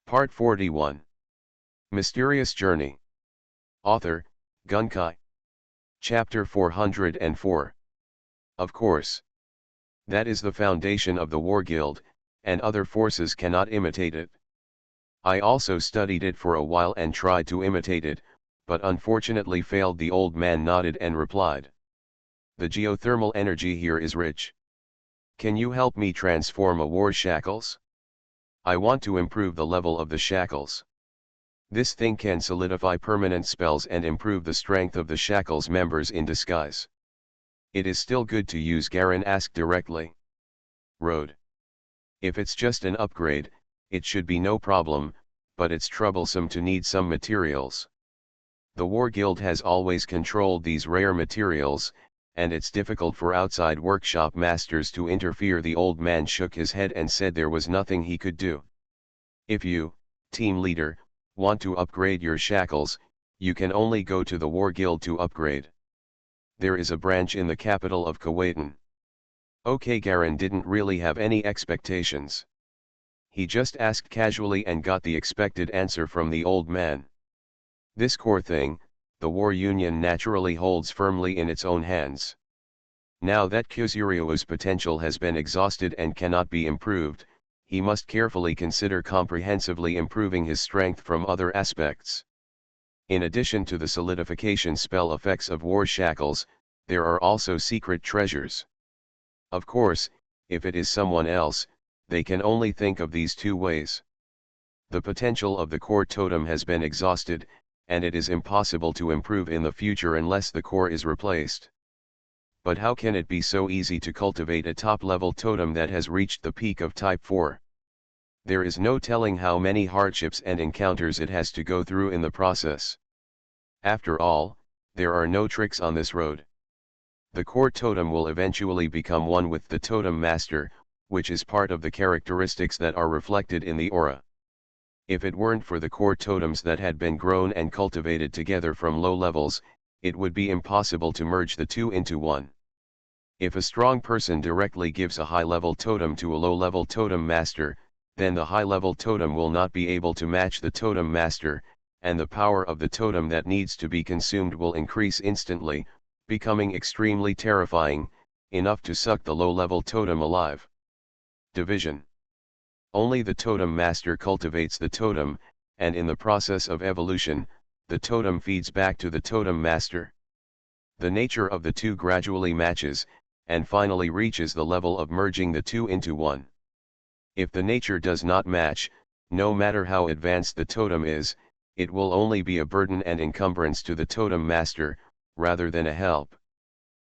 Part 41. Mysterious Journey. Author, Gunkai. Chapter 404. Of course. That is the foundation of the War Guild, and other forces cannot imitate it. I also studied it for a while and tried to imitate it, but unfortunately failed. The old man nodded and replied. The geothermal energy here is rich. Can you help me transform a war shackles? I want to improve the level of the shackles. This thing can solidify permanent spells and improve the strength of the shackles members in disguise. It is still good to use, Garen asked directly. Road. If it's just an upgrade, it should be no problem, but it's troublesome to need some materials. The War Guild has always controlled these rare materials, and it's difficult for outside workshop masters to interfere. The old man shook his head and said there was nothing he could do. If you, team leader, want to upgrade your shackles, you can only go to the War Guild to upgrade. There is a branch in the capital of Kuwaitan. Okay, Garen didn't really have any expectations. He just asked casually and got the expected answer from the old man. This core thing, the War Union naturally holds firmly in its own hands. Now that Kyuzuryu's potential has been exhausted and cannot be improved, he must carefully consider comprehensively improving his strength from other aspects. In addition to the solidification spell effects of war shackles, there are also secret treasures. Of course, if it is someone else, they can only think of these two ways. The potential of the core totem has been exhausted, and it is impossible to improve in the future unless the core is replaced. But how can it be so easy to cultivate a top-level totem that has reached the peak of Type 4? There is no telling how many hardships and encounters it has to go through in the process. After all, there are no tricks on this road. The core totem will eventually become one with the totem master, which is part of the characteristics that are reflected in the aura. If it weren't for the core totems that had been grown and cultivated together from low levels, it would be impossible to merge the two into one. If a strong person directly gives a high-level totem to a low-level totem master, then the high-level totem will not be able to match the totem master, and the power of the totem that needs to be consumed will increase instantly, becoming extremely terrifying, enough to suck the low-level totem alive. Division. Only the totem master cultivates the totem, and in the process of evolution, the totem feeds back to the totem master. The nature of the two gradually matches, and finally reaches the level of merging the two into one. If the nature does not match, no matter how advanced the totem is, it will only be a burden and encumbrance to the totem master, rather than a help.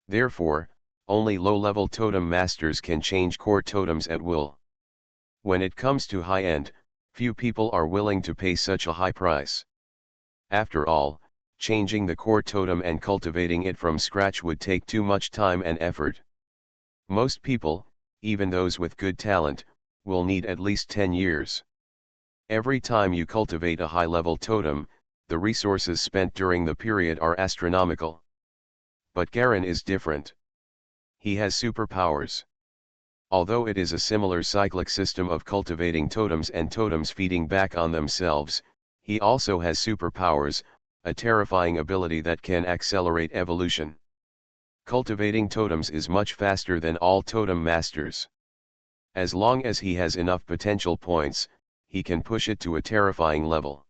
Therefore, only low-level totem masters can change core totems at will. When it comes to high-end, few people are willing to pay such a high price. After all, changing the core totem and cultivating it from scratch would take too much time and effort. Most people, even those with good talent, will need at least 10 years. Every time you cultivate a high-level totem, the resources spent during the period are astronomical. But Garen is different. He has superpowers. Although it is a similar cyclic system of cultivating totems and totems feeding back on themselves, he also has superpowers, a terrifying ability that can accelerate evolution. Cultivating totems is much faster than all totem masters. As long as he has enough potential points, he can push it to a terrifying level.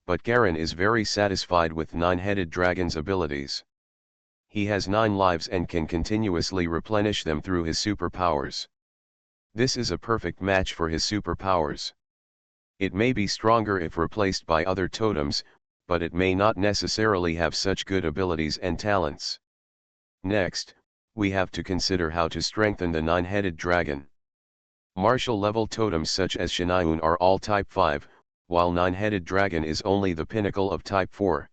But Garen is very satisfied with Nine-Headed Dragon's abilities. He has 9 lives and can continuously replenish them through his superpowers. This is a perfect match for his superpowers. It may be stronger if replaced by other totems, but it may not necessarily have such good abilities and talents. Next, we have to consider how to strengthen the Nine-Headed Dragon. Martial level totems such as Shinayun are all Type 5, while Nine-Headed Dragon is only the pinnacle of Type 4.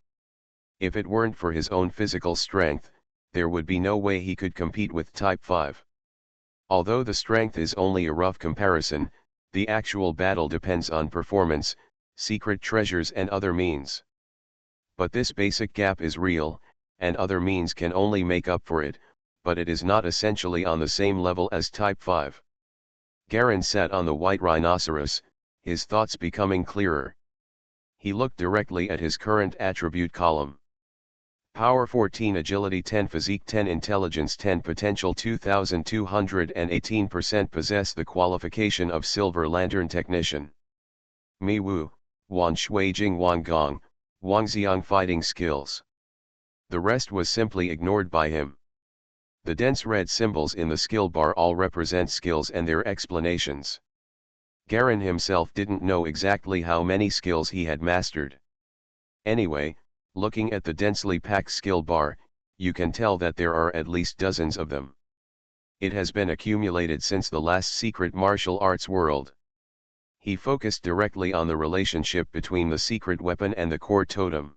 If it weren't for his own physical strength, there would be no way he could compete with Type 5. Although the strength is only a rough comparison, the actual battle depends on performance, secret treasures and other means. But this basic gap is real, and other means can only make up for it, but it is not essentially on the same level as Type 5. Garen sat on the white rhinoceros, his thoughts becoming clearer. He looked directly at his current attribute column. Power 14, Agility 10, Physique 10, Intelligence 10, Potential 2218%, possess the qualification of Silver Lantern Technician. Mi Wu, Wan Shui Jing Wan Gong, Wang Xiang Fighting Skills. The rest was simply ignored by him. The dense red symbols in the skill bar all represent skills and their explanations. Garen himself didn't know exactly how many skills he had mastered. Anyway, looking at the densely packed skill bar, you can tell that there are at least dozens of them. It has been accumulated since the last secret martial arts world. He focused directly on the relationship between the secret weapon and the core totem.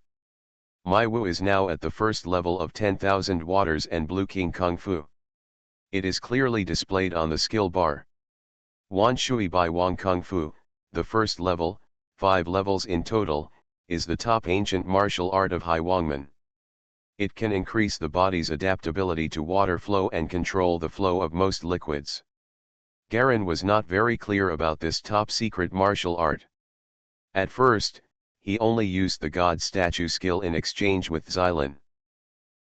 My Wu is now at the first level of 10,000 waters and Blue King Kung Fu. It is clearly displayed on the skill bar. Wan Shui by Wang Kung Fu, the first level, 5 levels in total, is the top ancient martial art of Hai Wangman. It can increase the body's adaptability to water flow and control the flow of most liquids. Garen was not very clear about this top secret martial art. At first, he only used the god statue skill in exchange with Xylin.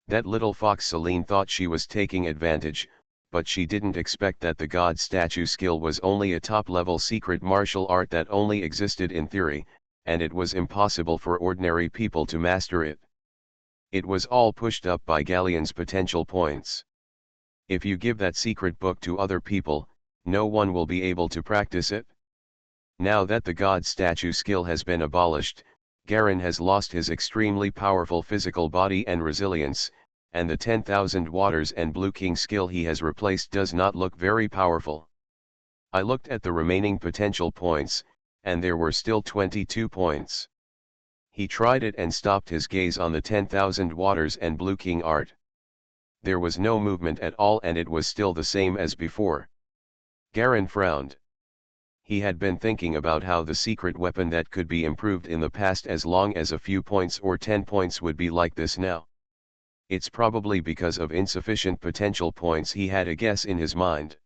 That little fox Celine thought she was taking advantage, but she didn't expect that the god statue skill was only a top-level secret martial art that only existed in theory, and it was impossible for ordinary people to master it. It was all pushed up by Galleon's potential points. If you give that secret book to other people, no one will be able to practice it. Now that the god statue skill has been abolished, Garen has lost his extremely powerful physical body and resilience, and the 10,000 waters and Blue King skill he has replaced does not look very powerful. I looked at the remaining potential points, and there were still 22 points. He tried it and stopped his gaze on the 10,000 waters and Blue King art. There was no movement at all and it was still the same as before. Garen frowned. He had been thinking about how the secret weapon that could be improved in the past as long as a few points or 10 points would be like this now. It's probably because of insufficient potential points he had a guess in his mind.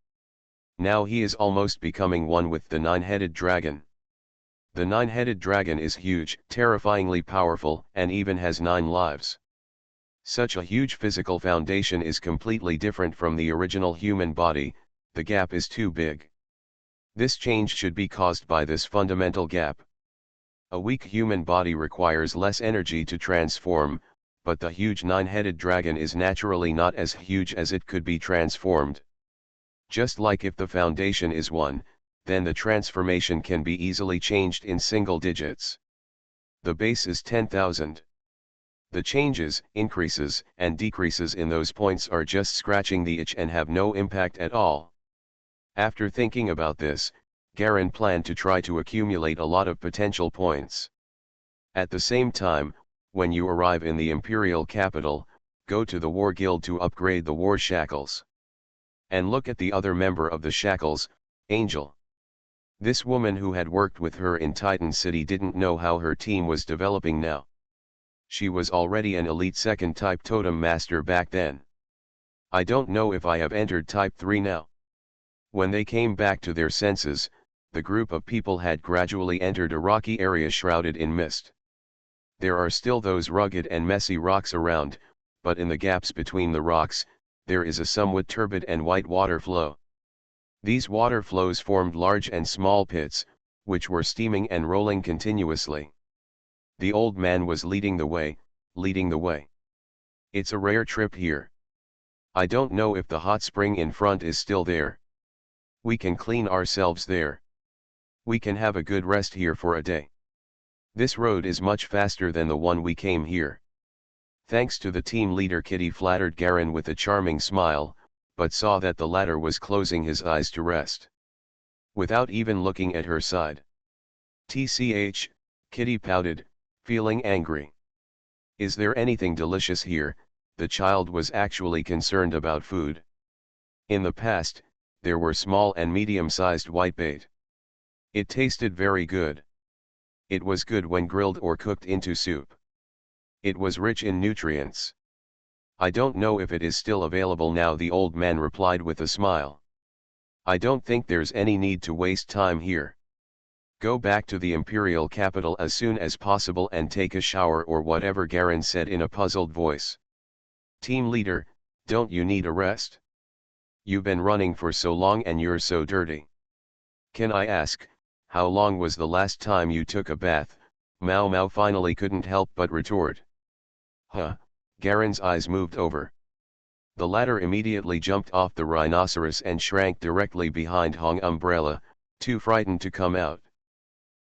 Now he is almost becoming one with the nine-headed dragon. The nine-headed dragon is huge, terrifyingly powerful, and even has 9 lives. Such a huge physical foundation is completely different from the original human body, the gap is too big. This change should be caused by this fundamental gap. A weak human body requires less energy to transform, but the huge nine-headed dragon is naturally not as huge as it could be transformed. Just like if the foundation is 1, then the transformation can be easily changed in single digits. The base is 10,000. The changes, increases, and decreases in those points are just scratching the itch and have no impact at all. After thinking about this, Garen planned to try to accumulate a lot of potential points. At the same time, when you arrive in the Imperial capital, go to the War Guild to upgrade the War Shackles. And look at the other member of the Shackles, Angel. This woman who had worked with her in Titan City didn't know how her team was developing now. She was already an elite second type totem master back then. I don't know if I have entered type 3 now. When they came back to their senses, the group of people had gradually entered a rocky area shrouded in mist. There are still those rugged and messy rocks around, but in the gaps between the rocks, there is a somewhat turbid and white water flow. These water flows formed large and small pits, which were steaming and rolling continuously. The old man was leading the way. It's a rare trip here. I don't know if the hot spring in front is still there. We can clean ourselves there. We can have a good rest here for a day. This road is much faster than the one we came here. Thanks to the team leader. Kitty flattered Garen with a charming smile, but saw that the latter was closing his eyes to rest. Without even looking at her side. TCH, Kitty pouted, feeling angry. Is there anything delicious here? The child was actually concerned about food. In the past, there were small and medium-sized whitebait. It tasted very good. It was good when grilled or cooked into soup. It was rich in nutrients. I don't know if it is still available now, the old man replied with a smile. I don't think there's any need to waste time here. Go back to the imperial capital as soon as possible and take a shower or whatever, Garen said in a puzzled voice. Team leader, don't you need a rest? You've been running for so long and you're so dirty. Can I ask, how long was the last time you took a bath? Mao Mao finally couldn't help but retort. Huh, Garen's eyes moved over. The latter immediately jumped off the rhinoceros and shrank directly behind Hong Umbrella, too frightened to come out.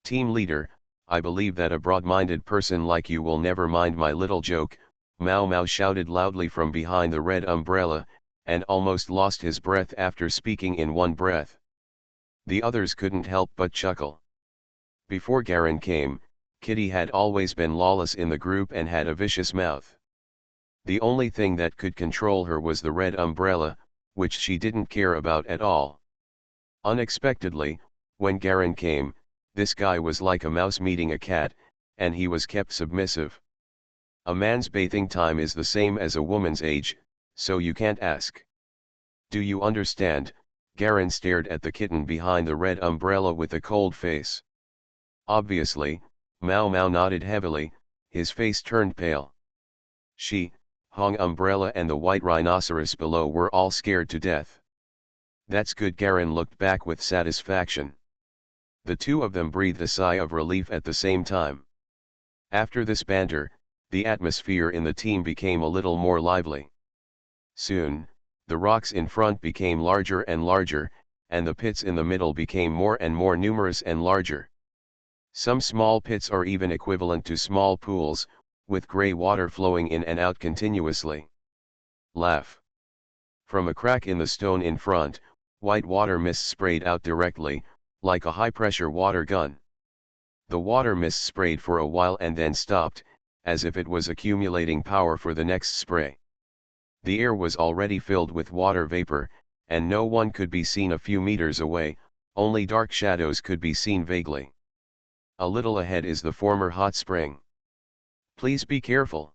Team leader, I believe that a broad-minded person like you will never mind my little joke, Mao Mao shouted loudly from behind the red umbrella, and almost lost his breath after speaking in one breath. The others couldn't help but chuckle. Before Garen came, Kitty had always been lawless in the group and had a vicious mouth. The only thing that could control her was the red umbrella, which she didn't care about at all. Unexpectedly, when Garen came, this guy was like a mouse meeting a cat, and he was kept submissive. A man's bathing time is the same as a woman's age, so you can't ask. Do you understand? Garen stared at the kitten behind the red umbrella with a cold face. Obviously, Mao Mao nodded heavily, his face turned pale. She, Hong Umbrella and the white rhinoceros below were all scared to death. That's good. Garen looked back with satisfaction. The two of them breathed a sigh of relief at the same time. After this banter, the atmosphere in the team became a little more lively. Soon, the rocks in front became larger and larger, and the pits in the middle became more and more numerous and larger. Some small pits are even equivalent to small pools, with gray water flowing in and out continuously. Laugh. From a crack in the stone in front, white water mist sprayed out directly, like a high-pressure water gun. The water mist sprayed for a while and then stopped, as if it was accumulating power for the next spray. The air was already filled with water vapor, and no one could be seen a few meters away, only dark shadows could be seen vaguely. A little ahead is the former hot spring. Please be careful.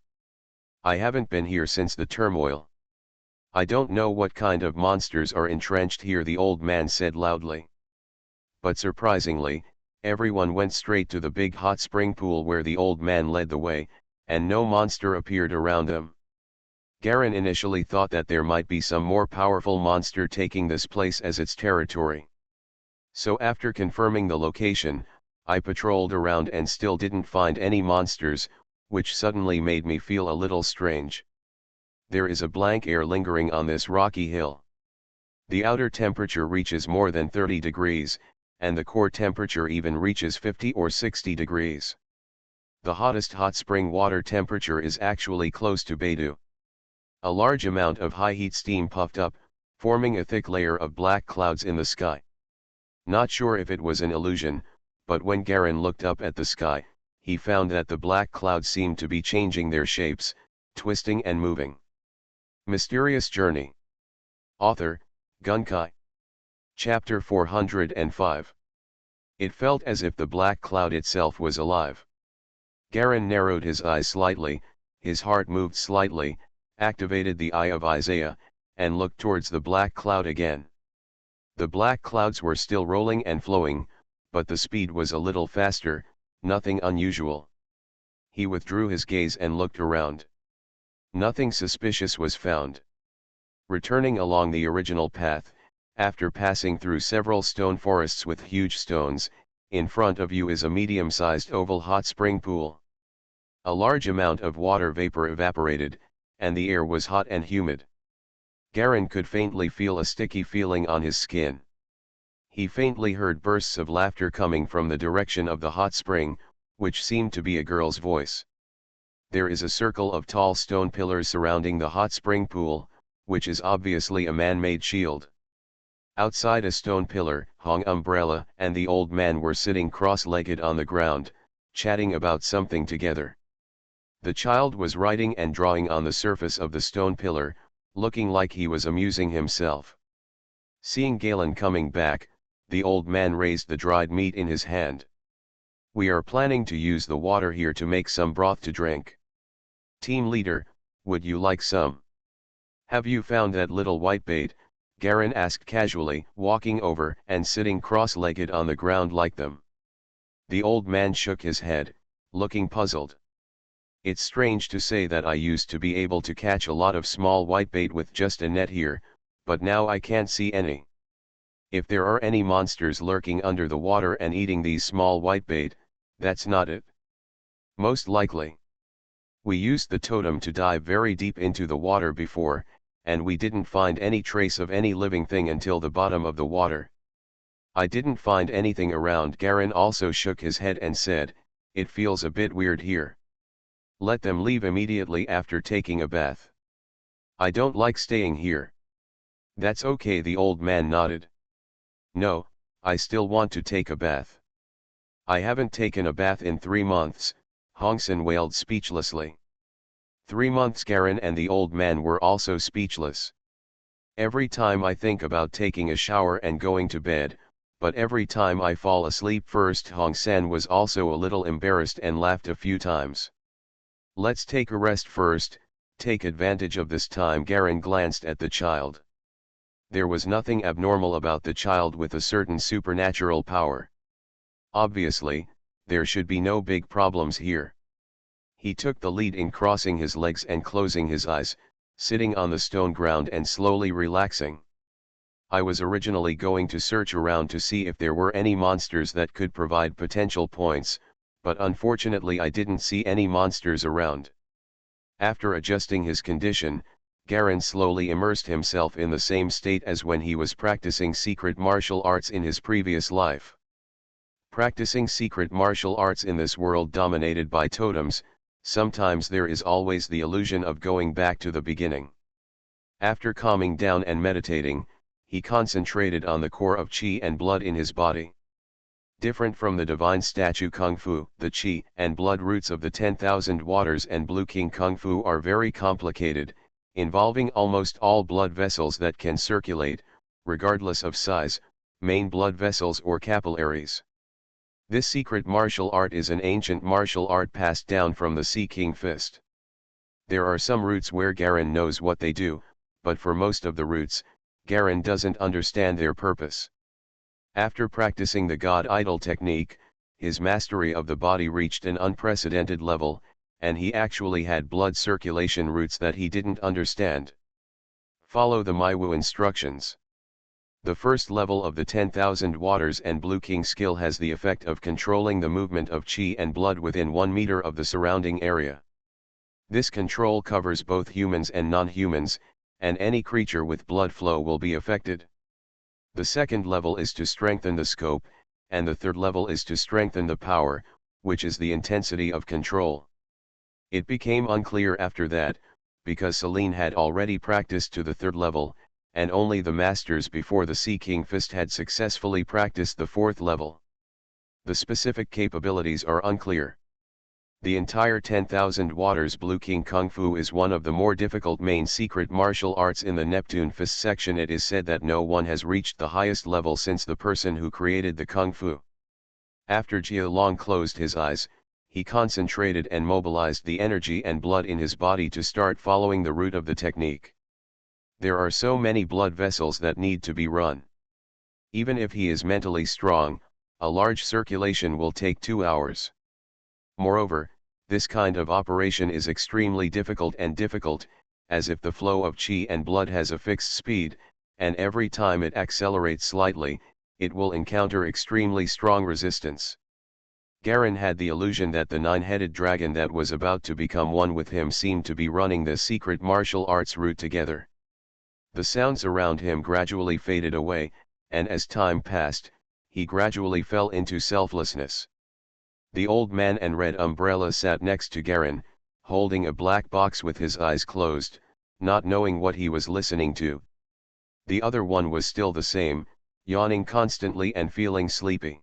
I haven't been here since the turmoil. I don't know what kind of monsters are entrenched here, the old man said loudly. But surprisingly, everyone went straight to the big hot spring pool where the old man led the way, and no monster appeared around them. Garen initially thought that there might be some more powerful monster taking this place as its territory. So after confirming the location, I patrolled around and still didn't find any monsters, which suddenly made me feel a little strange. There is a blank air lingering on this rocky hill. The outer temperature reaches more than 30 degrees, and the core temperature even reaches 50 or 60 degrees. The hottest hot spring water temperature is actually close to Beidou. A large amount of high heat steam puffed up, forming a thick layer of black clouds in the sky. Not sure if it was an illusion, but when Garen looked up at the sky, he found that the black clouds seemed to be changing their shapes, twisting and moving. Mysterious Journey. Author, Gunkai. Chapter 405. It felt as if the black cloud itself was alive. Garen narrowed his eyes slightly, his heart moved slightly, activated the Eye of Isaiah, and looked towards the black cloud again. The black clouds were still rolling and flowing, but the speed was a little faster, nothing unusual. He withdrew his gaze and looked around. Nothing suspicious was found. Returning along the original path, after passing through several stone forests with huge stones, in front of you is a medium-sized oval hot spring pool. A large amount of water vapor evaporated, and the air was hot and humid. Garen could faintly feel a sticky feeling on his skin. He faintly heard bursts of laughter coming from the direction of the hot spring, which seemed to be a girl's voice. There is a circle of tall stone pillars surrounding the hot spring pool, which is obviously a man-made shield. Outside a stone pillar, Hong Umbrella and the old man were sitting cross-legged on the ground, chatting about something together. The child was writing and drawing on the surface of the stone pillar, looking like he was amusing himself. Seeing Galen coming back, the old man raised the dried meat in his hand. We are planning to use the water here to make some broth to drink. Team leader, would you like some? Have you found that little white bait? Garen asked casually, walking over and sitting cross-legged on the ground like them. The old man shook his head, looking puzzled. It's strange to say that I used to be able to catch a lot of small whitebait with just a net here, but now I can't see any. If there are any monsters lurking under the water and eating these small whitebait, that's not it. Most likely. We used the totem to dive very deep into the water before, and we didn't find any trace of any living thing until the bottom of the water. I didn't find anything around. Garen also shook his head and said, it feels a bit weird here. Let them leave immediately after taking a bath. I don't like staying here. That's okay, the old man nodded. No, I still want to take a bath. I haven't taken a bath in 3 months, Hongsen wailed speechlessly. 3 months. Garen and the old man were also speechless. Every time I think about taking a shower and going to bed, but every time I fall asleep first. Hongsen was also a little embarrassed and laughed a few times. Let's take a rest first, take advantage of this time. Garen glanced at the child. There was nothing abnormal about the child with a certain supernatural power. Obviously, there should be no big problems here. He took the lead in crossing his legs and closing his eyes, sitting on the stone ground and slowly relaxing. I was originally going to search around to see if there were any monsters that could provide potential points, but unfortunately I didn't see any monsters around. After adjusting his condition, Garen slowly immersed himself in the same state as when he was practicing secret martial arts in his previous life. Practicing secret martial arts in this world dominated by totems, sometimes there is always the illusion of going back to the beginning. After calming down and meditating, he concentrated on the core of qi and blood in his body. Different from the divine statue Kung Fu, the qi and blood roots of the 10,000 waters and Blue King Kung Fu are very complicated, involving almost all blood vessels that can circulate, regardless of size, main blood vessels or capillaries. This secret martial art is an ancient martial art passed down from the Sea King Fist. There are some roots where Garen knows what they do, but for most of the roots, Garen doesn't understand their purpose. After practicing the God Idol technique, his mastery of the body reached an unprecedented level, and he actually had blood circulation routes that he didn't understand. Follow the Maiwu instructions. The first level of the 10,000 waters and Blue King skill has the effect of controlling the movement of qi and blood within 1 meter of the surrounding area. This control covers both humans and non-humans, and any creature with blood flow will be affected. The second level is to strengthen the scope, and the third level is to strengthen the power, which is the intensity of control. It became unclear after that, because Celine had already practiced to the third level, and only the masters before the Sea King Fist had successfully practiced the fourth level. The specific capabilities are unclear. The entire 10,000 waters Blue King Kung Fu is one of the more difficult main secret martial arts in the Neptune Fist section. It is said that no one has reached the highest level since the person who created the Kung Fu. After Jia Long closed his eyes, he concentrated and mobilized the energy and blood in his body to start following the route of the technique. There are so many blood vessels that need to be run. Even if he is mentally strong, a large circulation will take 2 hours. Moreover, this kind of operation is extremely difficult, as if the flow of qi and blood has a fixed speed, and every time it accelerates slightly, it will encounter extremely strong resistance. Garen had the illusion that the 9-headed dragon that was about to become one with him seemed to be running the secret martial arts route together. The sounds around him gradually faded away, and as time passed, he gradually fell into selflessness. The old man and Red Umbrella sat next to Garen, holding a black box with his eyes closed, not knowing what he was listening to. The other one was still the same, yawning constantly and feeling sleepy.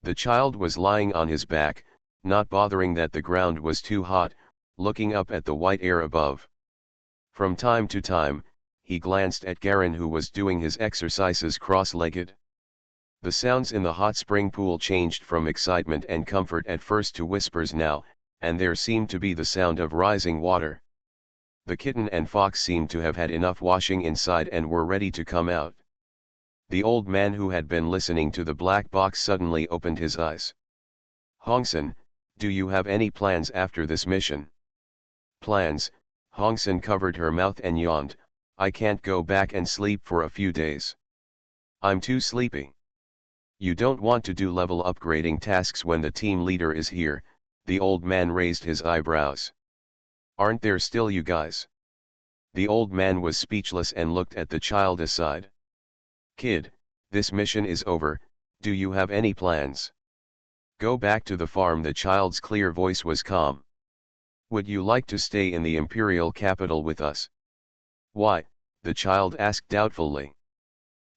The child was lying on his back, not bothering that the ground was too hot, looking up at the white air above. From time to time, he glanced at Garen, who was doing his exercises cross-legged. The sounds in the hot spring pool changed from excitement and comfort at first to whispers now, and there seemed to be the sound of rising water. The kitten and fox seemed to have had enough washing inside and were ready to come out. The old man who had been listening to the black box suddenly opened his eyes. Hongsen, do you have any plans after this mission? Plans? Hongsen covered her mouth and yawned. I can't go back and sleep for a few days. I'm too sleepy. You don't want to do level upgrading tasks when the team leader is here, the old man raised his eyebrows. Aren't there still you guys? The old man was speechless and looked at the child aside. Kid, this mission is over, do you have any plans? Go back to the farm. The child's clear voice was calm. Would you like to stay in the imperial capital with us? Why? The child asked doubtfully.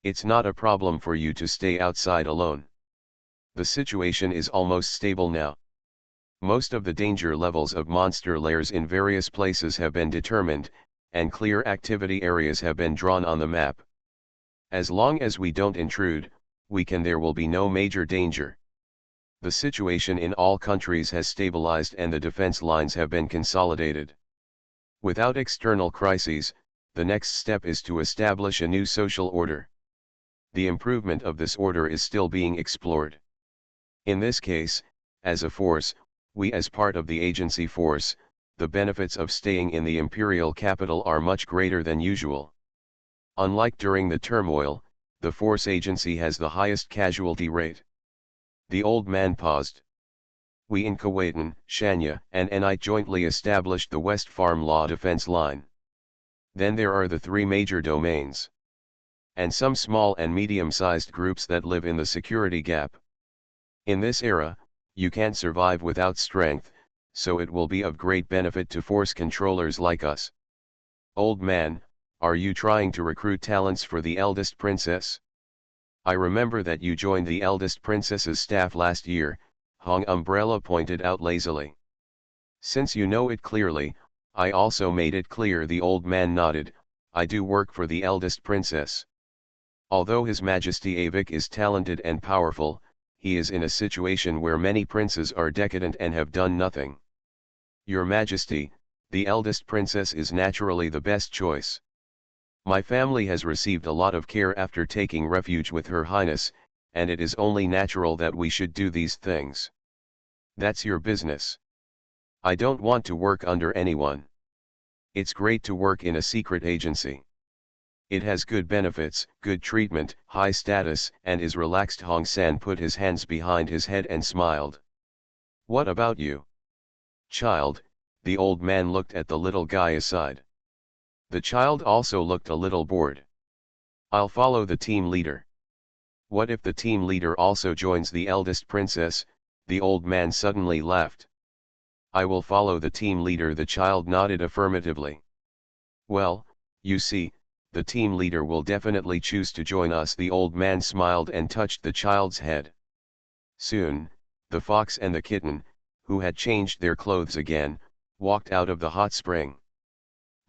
It's not a problem for you to stay outside alone. The situation is almost stable now. Most of the danger levels of monster lairs in various places have been determined, and clear activity areas have been drawn on the map. As long as we don't intrude, there will be no major danger. The situation in all countries has stabilized and the defense lines have been consolidated. Without external crises, the next step is to establish a new social order. The improvement of this order is still being explored. In this case, as a force, we as part of the agency force, the benefits of staying in the imperial capital are much greater than usual. Unlike during the turmoil, the force agency has the highest casualty rate. The old man paused. We in Kuwaitan, Shanya, and Ni jointly established the West Farm Law Defense Line. Then there are the three major domains. And some small and medium-sized groups that live in the security gap. In this era, you can't survive without strength, so it will be of great benefit to force controllers like us. Old man, are you trying to recruit talents for the eldest princess? I remember that you joined the eldest princess's staff last year, Hong Umbrella pointed out lazily. Since you know it clearly, I also made it clear. The old man nodded. I do work for the eldest princess. Although His Majesty Avik is talented and powerful, he is in a situation where many princes are decadent and have done nothing. Your Majesty, the eldest princess is naturally the best choice. My family has received a lot of care after taking refuge with Her Highness, and it is only natural that we should do these things. That's your business. I don't want to work under anyone. It's great to work in a secret agency. It has good benefits, good treatment, high status, and is relaxed. Hong San put his hands behind his head and smiled. What about you? Child, the old man looked at the little guy aside. The child also looked a little bored. I'll follow the team leader. What if the team leader also joins the eldest princess? The old man suddenly laughed. I will follow the team leader. The child nodded affirmatively. Well, you see, the team leader will definitely choose to join us. The old man smiled and touched the child's head. Soon, the fox and the kitten, who had changed their clothes again, walked out of the hot spring.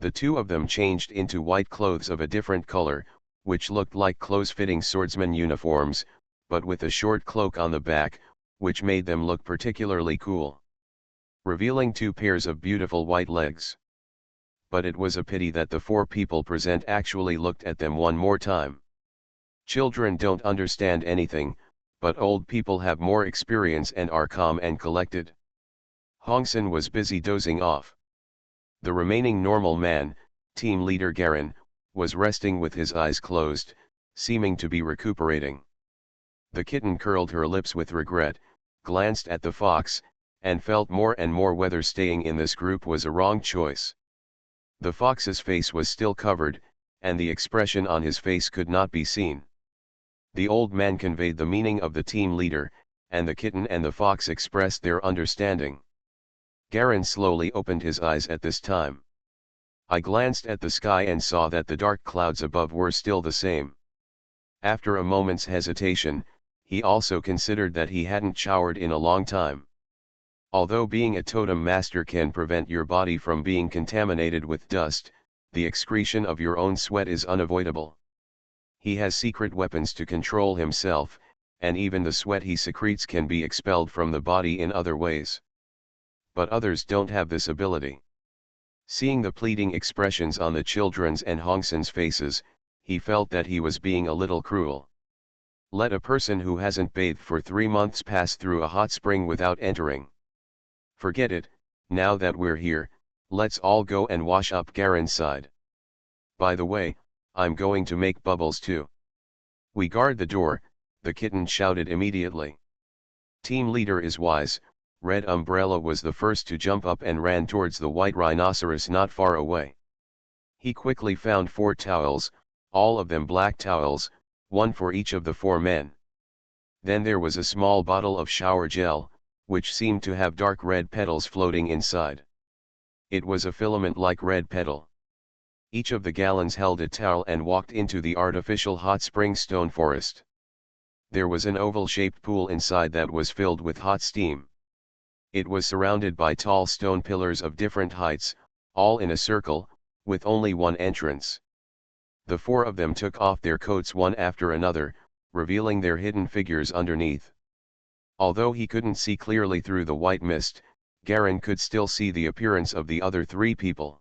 The two of them changed into white clothes of a different color, which looked like close-fitting swordsman uniforms, but with a short cloak on the back, which made them look particularly cool, revealing two pairs of beautiful white legs. But it was a pity that the four people present actually looked at them one more time. Children don't understand anything, but old people have more experience and are calm and collected. Hongsen was busy dozing off. The remaining normal man, team leader Garen, was resting with his eyes closed, seeming to be recuperating. The kitten curled her lips with regret, glanced at the fox, and felt more and more whether staying in this group was a wrong choice. The fox's face was still covered, and the expression on his face could not be seen. The old man conveyed the meaning of the team leader, and the kitten and the fox expressed their understanding. Garen slowly opened his eyes at this time. I glanced at the sky and saw that the dark clouds above were still the same. After a moment's hesitation, he also considered that he hadn't showered in a long time. Although being a totem master can prevent your body from being contaminated with dust, the excretion of your own sweat is unavoidable. He has secret weapons to control himself, and even the sweat he secretes can be expelled from the body in other ways. But others don't have this ability. Seeing the pleading expressions on the children's and Hongsen's faces, he felt that he was being a little cruel. Let a person who hasn't bathed for 3 months pass through a hot spring without entering. Forget it, now that we're here, let's all go and wash up, Garen sighed. By the way, I'm going to make bubbles too. We guard the door, the kitten shouted immediately. Team leader is wise. Red Umbrella was the first to jump up and ran towards the white rhinoceros not far away. He quickly found 4 towels, all of them black towels, one for each of the 4 men. Then there was a small bottle of shower gel, which seemed to have dark red petals floating inside. It was a filament-like red petal. Each of the gallons held a towel and walked into the artificial hot spring stone forest. There was an oval-shaped pool inside that was filled with hot steam. It was surrounded by tall stone pillars of different heights, all in a circle, with only one entrance. The 4 of them took off their coats one after another, revealing their hidden figures underneath. Although he couldn't see clearly through the white mist, Garen could still see the appearance of the other 3 people.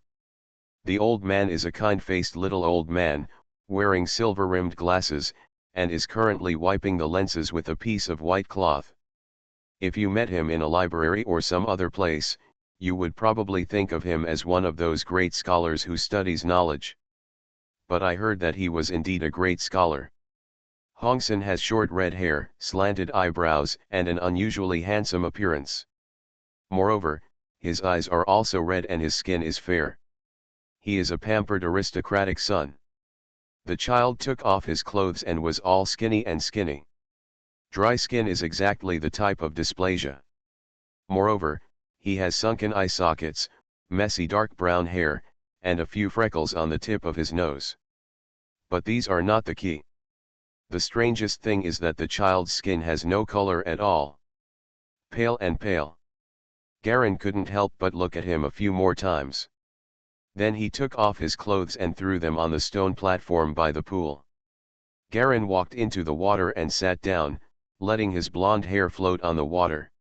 The old man is a kind-faced little old man, wearing silver-rimmed glasses, and is currently wiping the lenses with a piece of white cloth. If you met him in a library or some other place, you would probably think of him as one of those great scholars who studies knowledge. But I heard that he was indeed a great scholar. Hongsun has short red hair, slanted eyebrows, and an unusually handsome appearance. Moreover, his eyes are also red and his skin is fair. He is a pampered aristocratic son. The child took off his clothes and was all skinny and skinny. Dry skin is exactly the type of dysplasia. Moreover, he has sunken eye sockets, messy dark brown hair, and a few freckles on the tip of his nose. But these are not the key. The strangest thing is that the child's skin has no color at all. Pale and pale. Garen couldn't help but look at him a few more times. Then he took off his clothes and threw them on the stone platform by the pool. Garen walked into the water and sat down, letting his blonde hair float on the water.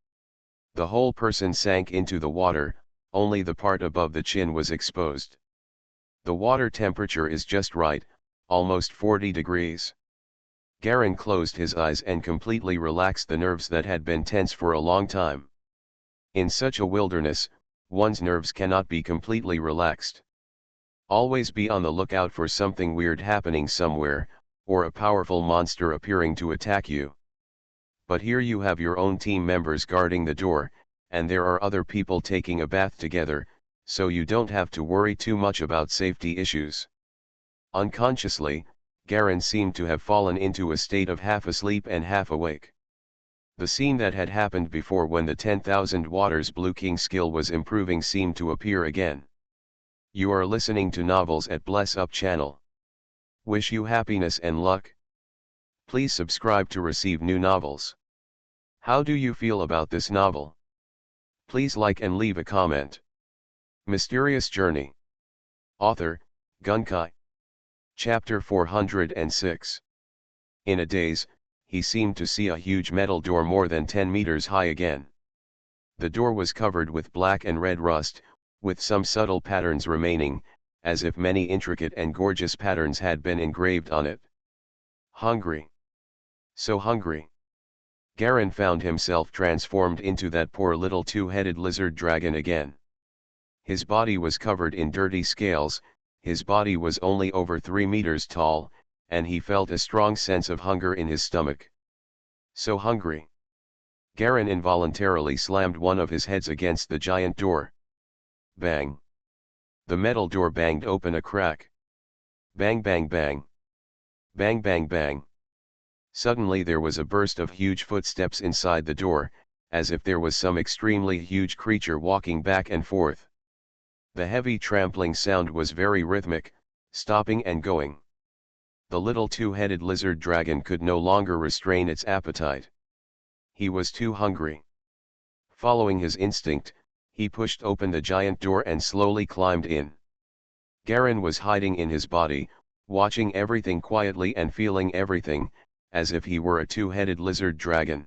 The whole person sank into the water, only the part above the chin was exposed. The water temperature is just right, almost 40 degrees. Garen closed his eyes and completely relaxed the nerves that had been tense for a long time. In such a wilderness, one's nerves cannot be completely relaxed. Always be on the lookout for something weird happening somewhere, or a powerful monster appearing to attack you. But here you have your own team members guarding the door, and there are other people taking a bath together, so you don't have to worry too much about safety issues. Unconsciously, Garen seemed to have fallen into a state of half asleep and half awake. The scene that had happened before when the 10,000 Waters Blue King skill was improving seemed to appear again. You are listening to Novels at Bless Up channel. Wish you happiness and luck. Please subscribe to receive new novels. How do you feel about this novel? Please like and leave a comment. Mysterious Journey. Author, Gunkai. Chapter 406. In a daze, he seemed to see a huge metal door more than 10 meters high again. The door was covered with black and red rust, with some subtle patterns remaining, as if many intricate and gorgeous patterns had been engraved on it. Hungry. So hungry. Garen found himself transformed into that poor little 2-headed lizard dragon again. His body was covered in dirty scales, his body was only over 3 meters tall, and he felt a strong sense of hunger in his stomach. So hungry. Garen involuntarily slammed one of his heads against the giant door. Bang. The metal door banged open a crack. Bang bang bang. Bang bang bang. Suddenly there was a burst of huge footsteps inside the door, as if there was some extremely huge creature walking back and forth. The heavy trampling sound was very rhythmic, stopping and going. The little 2-headed lizard dragon could no longer restrain its appetite. He was too hungry. Following his instinct, he pushed open the giant door and slowly climbed in. Garen was hiding in his body, watching everything quietly and feeling everything, as if he were a 2-headed lizard dragon.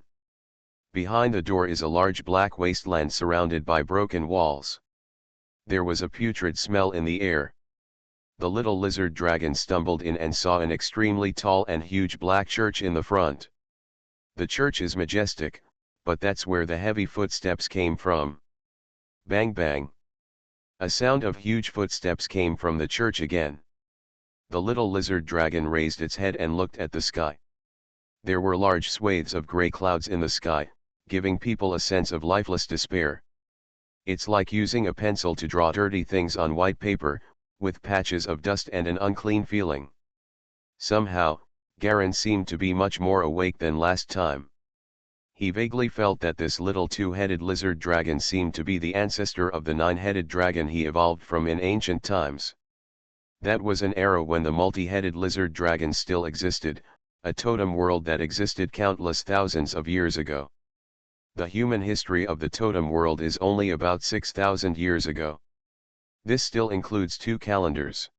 Behind the door is a large black wasteland surrounded by broken walls. There was a putrid smell in the air. The little lizard dragon stumbled in and saw an extremely tall and huge black church in the front. The church is majestic, but that's where the heavy footsteps came from. Bang bang. A sound of huge footsteps came from the church again. The little lizard dragon raised its head and looked at the sky. There were large swathes of gray clouds in the sky, giving people a sense of lifeless despair. It's like using a pencil to draw dirty things on white paper, with patches of dust and an unclean feeling. Somehow, Garen seemed to be much more awake than last time. He vaguely felt that this little two-headed lizard dragon seemed to be the ancestor of the nine-headed dragon he evolved from in ancient times. That was an era when the multi-headed lizard dragon still existed, a totem world that existed countless thousands of years ago. The human history of the totem world is only about 6,000 years ago. This still includes 2 calendars.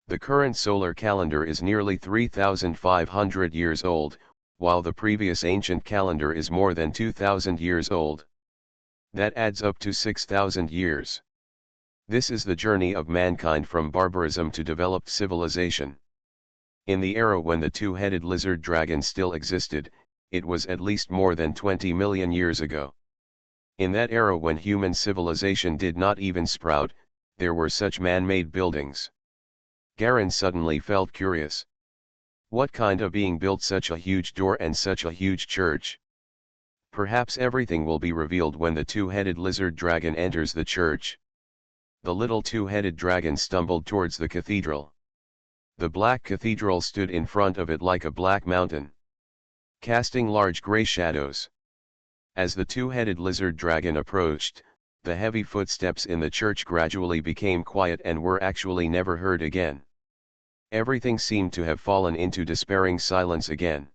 The current solar calendar is nearly 3,500 years old, while the previous ancient calendar is more than 2,000 years old. That adds up to 6,000 years. This is the journey of mankind from barbarism to developed civilization. In the era when the two-headed lizard dragon still existed, it was at least more than 20 million years ago. In that era when human civilization did not even sprout, there were such man-made buildings. Garen suddenly felt curious. What kind of being built such a huge door and such a huge church? Perhaps everything will be revealed when the two-headed lizard dragon enters the church. The little two-headed dragon stumbled towards the cathedral. The black cathedral stood in front of it like a black mountain, casting large gray shadows. As the two-headed lizard dragon approached, the heavy footsteps in the church gradually became quiet and were actually never heard again. Everything seemed to have fallen into despairing silence again.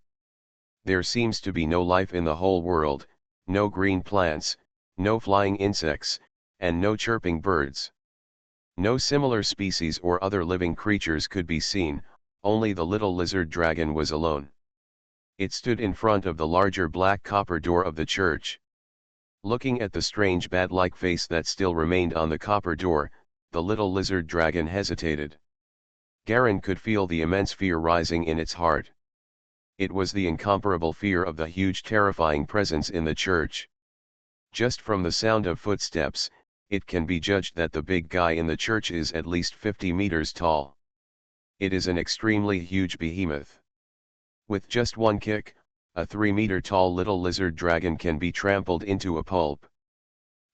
There seems to be no life in the whole world, no green plants, no flying insects, and no chirping birds. No similar species or other living creatures could be seen, only the little lizard dragon was alone. It stood in front of the larger black copper door of the church. Looking at the strange bat-like face that still remained on the copper door, the little lizard dragon hesitated. Garen could feel the immense fear rising in its heart. It was the incomparable fear of the huge terrifying presence in the church. Just from the sound of footsteps, it can be judged that the big guy in the church is at least 50 meters tall. It is an extremely huge behemoth. With just one kick, a 3-meter-tall little lizard dragon can be trampled into a pulp.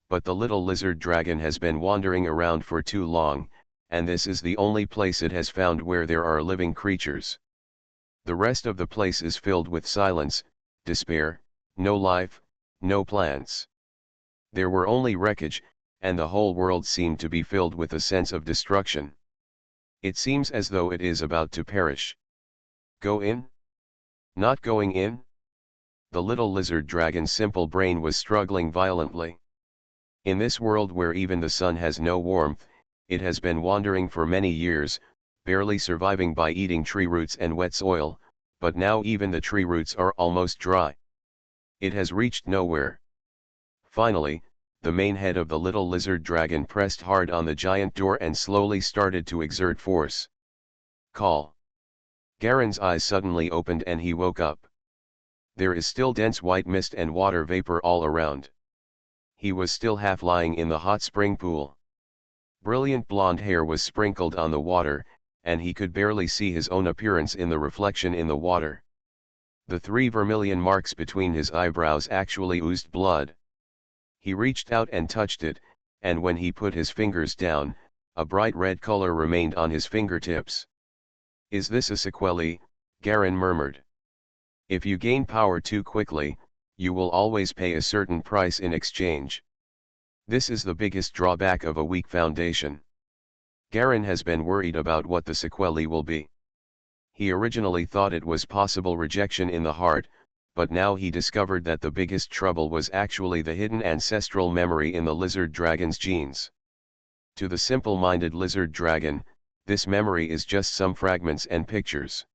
But the little lizard dragon has been wandering around for too long, and this is the only place it has found where there are living creatures. The rest of the place is filled with silence, despair, no life, no plants. There were only wreckage, and the whole world seemed to be filled with a sense of destruction. It seems as though it is about to perish. Go in? Not going in? The little lizard dragon's simple brain was struggling violently. In this world where even the sun has no warmth, it has been wandering for many years, barely surviving by eating tree roots and wet soil, but now even the tree roots are almost dry. It has reached nowhere. Finally, the main head of the little lizard dragon pressed hard on the giant door and slowly started to exert force. Call. Garen's eyes suddenly opened and he woke up. There is still dense white mist and water vapor all around. He was still half lying in the hot spring pool. Brilliant blonde hair was sprinkled on the water, and he could barely see his own appearance in the reflection in the water. The 3 vermilion marks between his eyebrows actually oozed blood. He reached out and touched it, and when he put his fingers down, a bright red color remained on his fingertips. Is this a sequelae? Garen murmured. If you gain power too quickly, you will always pay a certain price in exchange. This is the biggest drawback of a weak foundation. Garen has been worried about what the sequelae will be. He originally thought it was possible rejection in the heart, but now he discovered that the biggest trouble was actually the hidden ancestral memory in the lizard dragon's genes. To the simple-minded lizard dragon, this memory is just some fragments and pictures.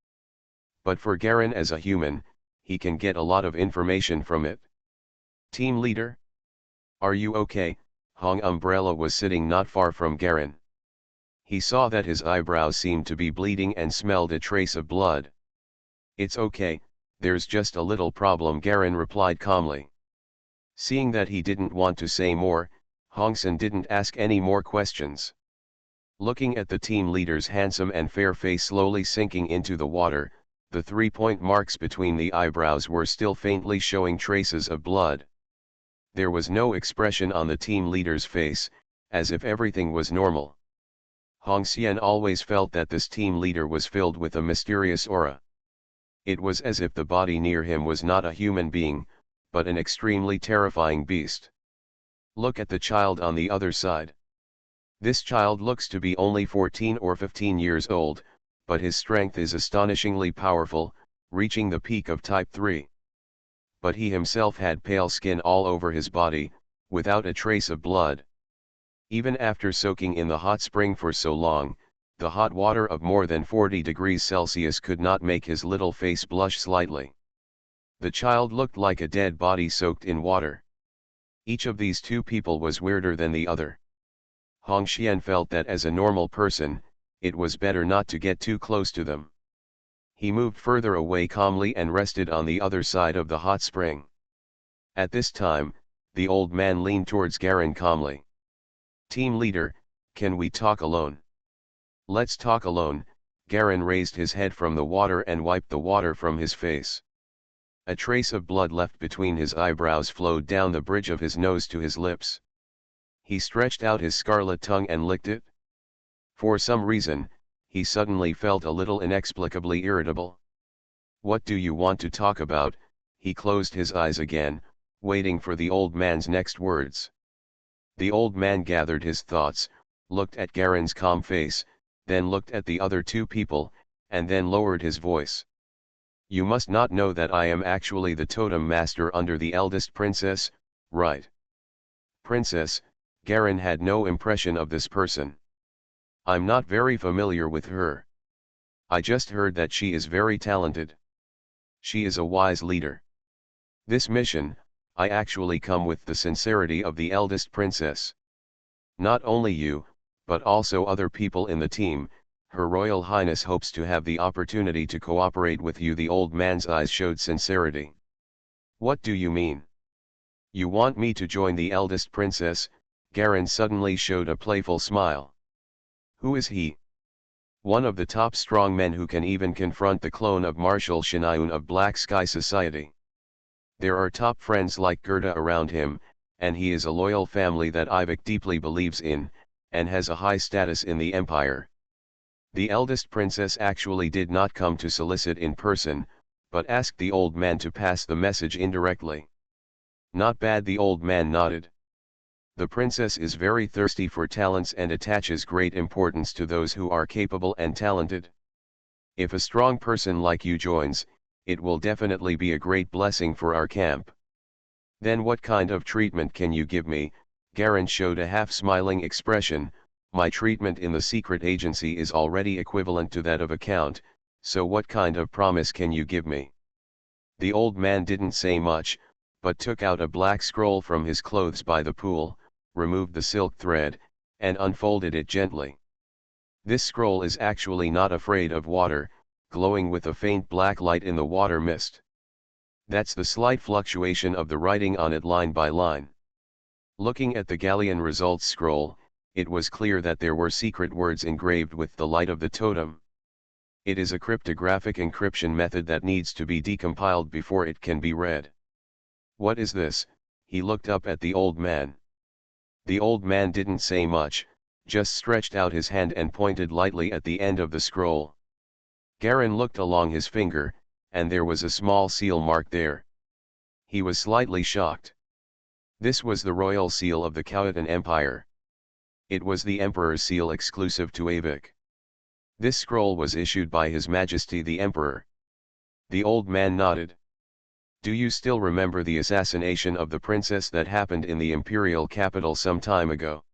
But for Garen as a human, he can get a lot of information from it. Team leader? Are you okay? Hong Umbrella was sitting not far from Garen. He saw that his eyebrows seemed to be bleeding and smelled a trace of blood. It's okay, There's just a little problem, Garen replied calmly. Seeing that he didn't want to say more, Hongsan didn't ask any more questions. Looking at the team leader's handsome and fair face slowly sinking into the water, the 3-point marks between the eyebrows were still faintly showing traces of blood. There was no expression on the team leader's face, as if everything was normal. Hong Xian always felt that this team leader was filled with a mysterious aura. It was as if the body near him was not a human being, but an extremely terrifying beast. Look at the child on the other side. This child looks to be only 14 or 15 years old, but his strength is astonishingly powerful, reaching the peak of Type 3. But he himself had pale skin all over his body, without a trace of blood. Even after soaking in the hot spring for so long, the hot water of more than 40 degrees Celsius could not make his little face blush slightly. The child looked like a dead body soaked in water. Each of these two people was weirder than the other. Hong Xian felt that as a normal person, it was better not to get too close to them. He moved further away calmly and rested on the other side of the hot spring. At this time, the old man leaned towards Garen calmly. Team leader, can we talk alone? Let's talk alone. Garen raised his head from the water and wiped the water from his face. A trace of blood left between his eyebrows flowed down the bridge of his nose to his lips. He stretched out his scarlet tongue and licked it. For some reason, he suddenly felt a little inexplicably irritable. What do you want to talk about? He closed his eyes again, waiting for the old man's next words. The old man gathered his thoughts, looked at Garen's calm face, then looked at the other two people, and then lowered his voice. You must not know that I am actually the totem master under the eldest princess, right? Princess, Garen had no impression of this person. I'm not very familiar with her. I just heard that she is very talented. She is a wise leader. This mission, I actually come with the sincerity of the eldest princess. Not only you, but also other people in the team. Her Royal Highness hopes to have the opportunity to cooperate with you. The old man's eyes showed sincerity. What do you mean? You want me to join the eldest princess? Garen suddenly showed a playful smile. Who is he? One of the top strong men who can even confront the clone of Marshal Shinayun of Black Sky Society. There are top friends like Gerda around him, and he is a loyal family that Ivik deeply believes in, and has a high status in the empire. The eldest princess actually did not come to solicit in person, but asked the old man to pass the message indirectly. Not bad, the old man nodded. The princess is very thirsty for talents and attaches great importance to those who are capable and talented. If a strong person like you joins, it will definitely be a great blessing for our camp. Then what kind of treatment can you give me? Garen showed a half-smiling expression. My treatment in the secret agency is already equivalent to that of a count, so what kind of promise can you give me? The old man didn't say much, but took out a black scroll from his clothes by the pool, removed the silk thread, and unfolded it gently. This scroll is actually not afraid of water, glowing with a faint black light in the water mist. That's the slight fluctuation of the writing on it line by line. Looking at the Galleon results scroll, it was clear that there were secret words engraved with the light of the totem. It is a cryptographic encryption method that needs to be decompiled before it can be read. What is this? He looked up at the old man. The old man didn't say much, just stretched out his hand and pointed lightly at the end of the scroll. Garen looked along his finger, and there was a small seal mark there. He was slightly shocked. This was the royal seal of the Khoatan Empire. It was the Emperor's seal exclusive to Avik. This scroll was issued by His Majesty the Emperor. The old man nodded. Do you still remember the assassination of the princess that happened in the imperial capital some time ago?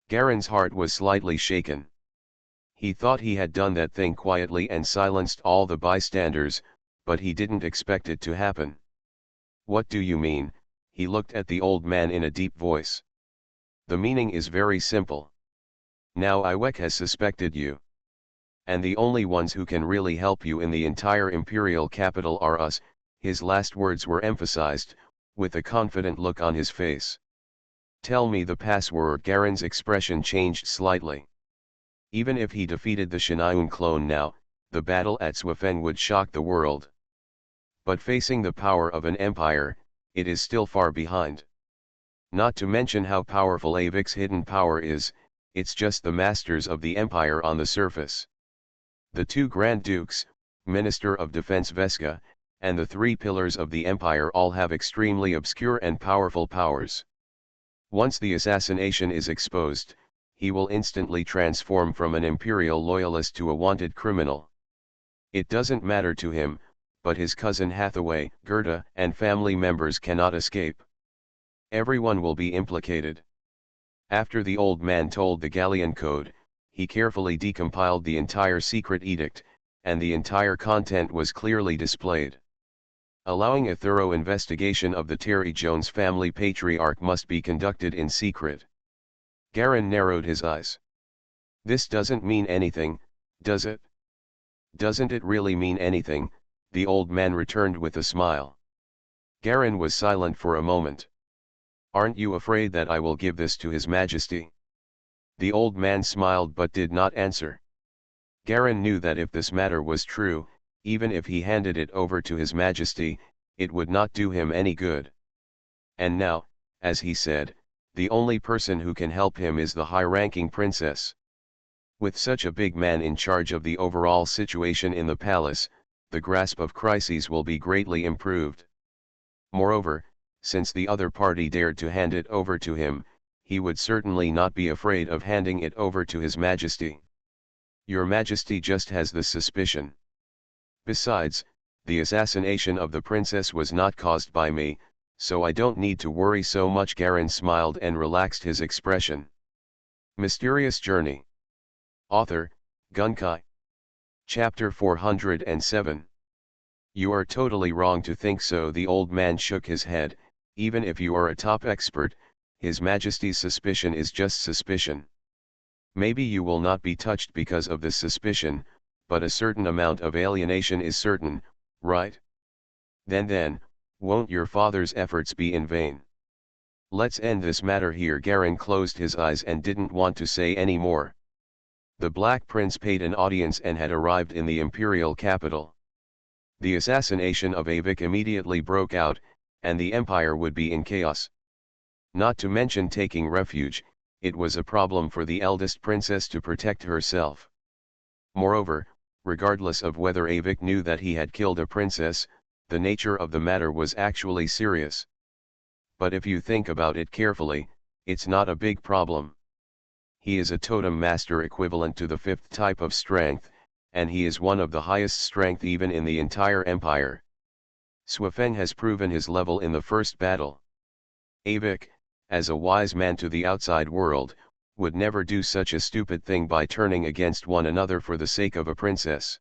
Garen's heart was slightly shaken. He thought he had done that thing quietly and silenced all the bystanders, but he didn't expect it to happen. What do you mean? He looked at the old man in a deep voice. The meaning is very simple. Now Iwek has suspected you. And the only ones who can really help you in the entire imperial capital are us. His last words were emphasized, with a confident look on his face. Tell me the password. Garen's expression changed slightly. Even if he defeated the Shinaun clone now, the battle at Swafen would shock the world. But facing the power of an empire, it is still far behind. Not to mention how powerful Avik's hidden power is, it's just the masters of the empire on the surface. The two Grand Dukes, Minister of Defense Veska, and the three pillars of the empire all have extremely obscure and powerful powers. Once the assassination is exposed, he will instantly transform from an imperial loyalist to a wanted criminal. It doesn't matter to him, but his cousin Hathaway, Gerda, and family members cannot escape. Everyone will be implicated. After the old man told the Galleon code, he carefully decompiled the entire secret edict, and the entire content was clearly displayed. Allowing a thorough investigation of the Terry Jones family patriarch must be conducted in secret. Garen narrowed his eyes. This doesn't mean anything, does it? Doesn't it really mean anything? The old man returned with a smile. Garen was silent for a moment. Aren't you afraid that I will give this to His Majesty? The old man smiled but did not answer. Garen knew that if this matter was true, even if he handed it over to His Majesty, it would not do him any good. And now, as he said, the only person who can help him is the high-ranking princess. With such a big man in charge of the overall situation in the palace, the grasp of crises will be greatly improved. Moreover, since the other party dared to hand it over to him, he would certainly not be afraid of handing it over to His Majesty. Your Majesty just has this suspicion. Besides, the assassination of the princess was not caused by me, so I don't need to worry so much. Garen smiled and relaxed his expression. Mysterious Journey. Author, Gunkai. Chapter 407. You are totally wrong to think so. The old man shook his head. Even if you are a top expert, His Majesty's suspicion is just suspicion. Maybe you will not be touched because of this suspicion, but a certain amount of alienation is certain, right? Then, won't your father's efforts be in vain? Let's end this matter here. Garen closed his eyes and didn't want to say any more. The Black Prince paid an audience and had arrived in the imperial capital. The assassination of Avik immediately broke out, and the empire would be in chaos. Not to mention taking refuge, it was a problem for the eldest princess to protect herself. Moreover, regardless of whether Avik knew that he had killed a princess, the nature of the matter was actually serious. But if you think about it carefully, it's not a big problem. He is a totem master equivalent to the 5th type of strength, and he is one of the highest strength even in the entire empire. Swafeng has proven his level in the first battle. Avik, as a wise man to the outside world, would never do such a stupid thing by turning against one another for the sake of a princess.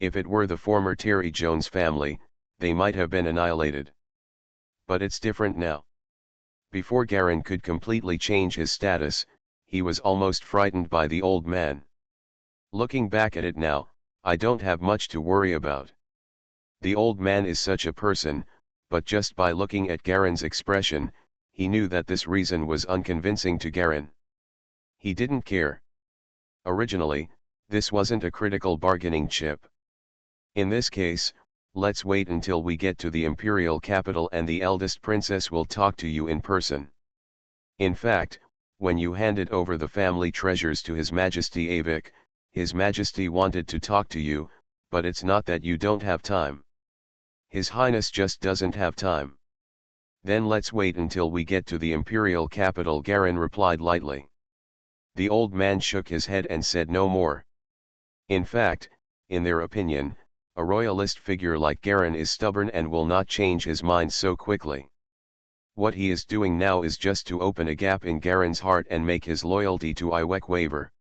If it were the former Terry Jones family, they might have been annihilated. But it's different now. Before Garen could completely change his status, he was almost frightened by the old man. Looking back at it now, I don't have much to worry about. The old man is such a person, but just by looking at Garen's expression, he knew that this reason was unconvincing to Garen. He didn't care. Originally, this wasn't a critical bargaining chip. In this case, let's wait until we get to the imperial capital and the eldest princess will talk to you in person. In fact, when you handed over the family treasures to His Majesty Avik, His Majesty wanted to talk to you, but it's not that you don't have time. His Highness just doesn't have time. Then let's wait until we get to the imperial capital. Garen replied lightly. The old man shook his head and said no more. In fact, in their opinion, a royalist figure like Garen is stubborn and will not change his mind so quickly. What he is doing now is just to open a gap in Garen's heart and make his loyalty to Iwek waver.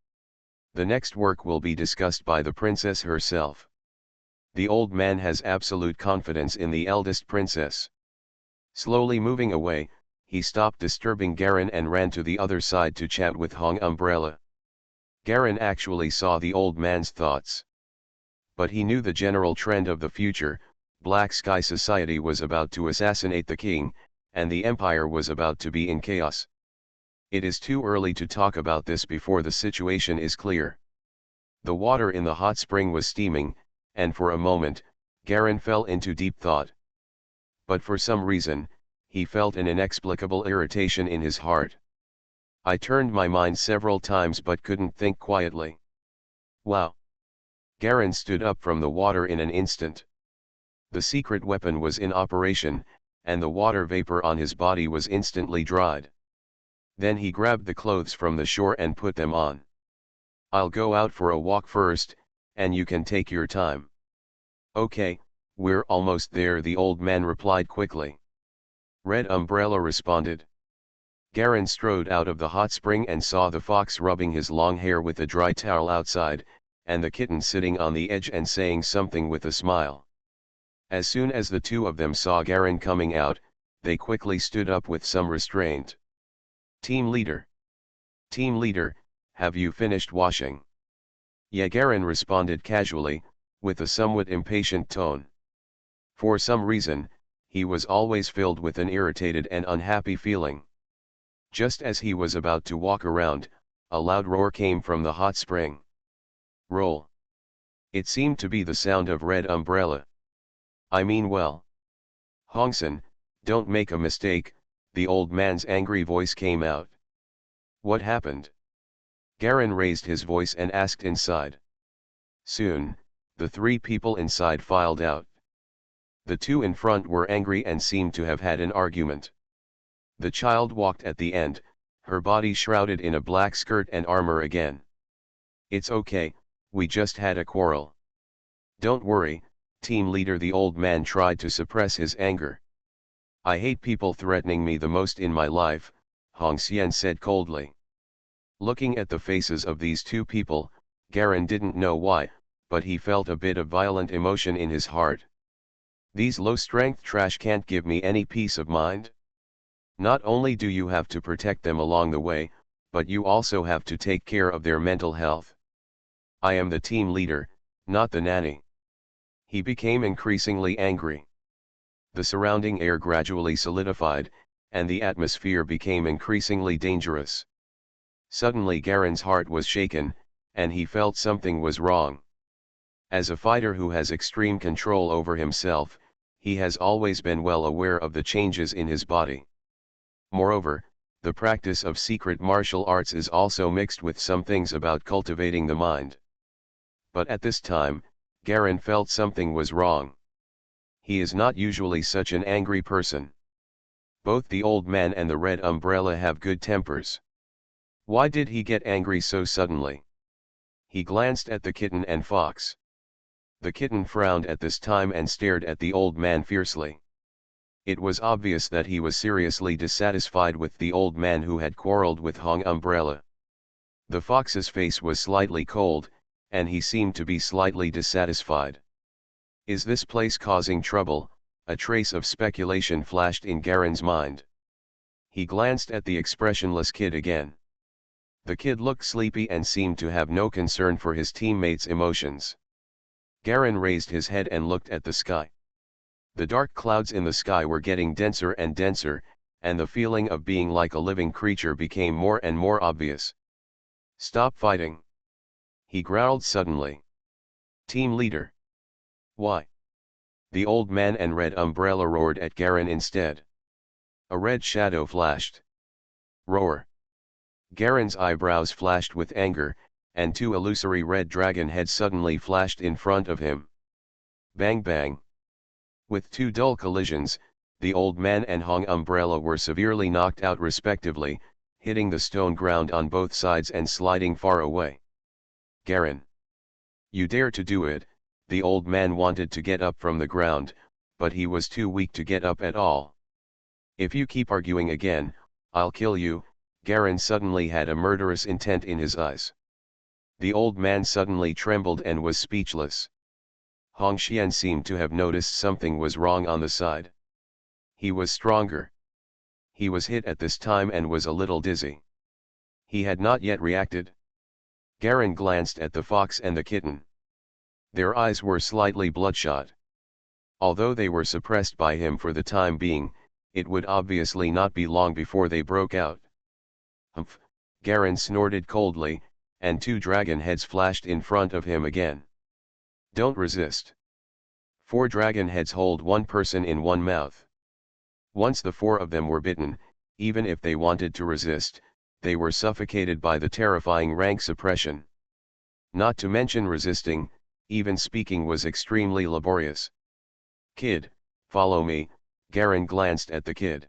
The next work will be discussed by the princess herself. The old man has absolute confidence in the eldest princess. Slowly moving away, he stopped disturbing Garen and ran to the other side to chat with Hong Umbrella. Garen actually saw the old man's thoughts. But he knew the general trend of the future. Black Sky Society was about to assassinate the king, and the empire was about to be in chaos. It is too early to talk about this before the situation is clear. The water in the hot spring was steaming, and for a moment, Garen fell into deep thought. But for some reason, he felt an inexplicable irritation in his heart. I turned my mind several times but couldn't think quietly. Wow! Garen stood up from the water in an instant. The secret weapon was in operation, and the water vapor on his body was instantly dried. Then he grabbed the clothes from the shore and put them on. I'll go out for a walk first, and you can take your time. Okay, we're almost there, the old man replied quickly. Red Umbrella responded. Garen strode out of the hot spring and saw the fox rubbing his long hair with a dry towel outside, and the kitten sitting on the edge and saying something with a smile. As soon as the two of them saw Garen coming out, they quickly stood up with some restraint. Team leader. Team leader, have you finished washing? Yeah, Garen responded casually, with a somewhat impatient tone. For some reason, he was always filled with an irritated and unhappy feeling. Just as he was about to walk around, a loud roar came from the hot spring. Roll. It seemed to be the sound of Red Umbrella. I mean, well. Hongson, don't make a mistake, the old man's angry voice came out. What happened? Garen raised his voice and asked inside. Soon, the three people inside filed out. The two in front were angry and seemed to have had an argument. The child walked at the end, her body shrouded in a black skirt and armor again. It's okay, we just had a quarrel. Don't worry, team leader, the old man tried to suppress his anger. I hate people threatening me the most in my life, Hong Xian said coldly. Looking at the faces of these two people, Garen didn't know why, but he felt a bit of violent emotion in his heart. These low-strength trash can't give me any peace of mind. Not only do you have to protect them along the way, but you also have to take care of their mental health. I am the team leader, not the nanny. He became increasingly angry. The surrounding air gradually solidified, and the atmosphere became increasingly dangerous. Suddenly Garen's heart was shaken, and he felt something was wrong. As a fighter who has extreme control over himself, he has always been well aware of the changes in his body. Moreover, the practice of secret martial arts is also mixed with some things about cultivating the mind. But at this time, Garen felt something was wrong. He is not usually such an angry person. Both the old man and the Red Umbrella have good tempers. Why did he get angry so suddenly? He glanced at the kitten and fox. The kitten frowned at this time and stared at the old man fiercely. It was obvious that he was seriously dissatisfied with the old man who had quarreled with Hong Umbrella. The fox's face was slightly cold, and he seemed to be slightly dissatisfied. Is this place causing trouble? A trace of speculation flashed in Garen's mind. He glanced at the expressionless kid again. The kid looked sleepy and seemed to have no concern for his teammates' emotions. Garen raised his head and looked at the sky. The dark clouds in the sky were getting denser and denser, and the feeling of being like a living creature became more and more obvious. Stop fighting! He growled suddenly. Team leader! Why? The old man and Red Umbrella roared at Garen instead. A red shadow flashed. Roar! Garen's eyebrows flashed with anger, and two illusory red dragon heads suddenly flashed in front of him. Bang bang! With two dull collisions, the old man and Hong Umbrella were severely knocked out respectively, hitting the stone ground on both sides and sliding far away. Garen! You dare to do it! The old man wanted to get up from the ground, but he was too weak to get up at all. If you keep arguing again, I'll kill you. Garen suddenly had a murderous intent in his eyes. The old man suddenly trembled and was speechless. Hong Xian seemed to have noticed something was wrong on the side. He was stronger. He was hit at this time and was a little dizzy. He had not yet reacted. Garen glanced at the fox and the kitten. Their eyes were slightly bloodshot. Although they were suppressed by him for the time being, it would obviously not be long before they broke out. Humph, Garen snorted coldly, and 2 dragon heads flashed in front of him again. Don't resist. 4 dragon heads hold 1 person in one mouth. Once the 4 of them were bitten, even if they wanted to resist, they were suffocated by the terrifying rank suppression. Not to mention resisting, even speaking was extremely laborious. Kid, follow me, Garen glanced at the kid.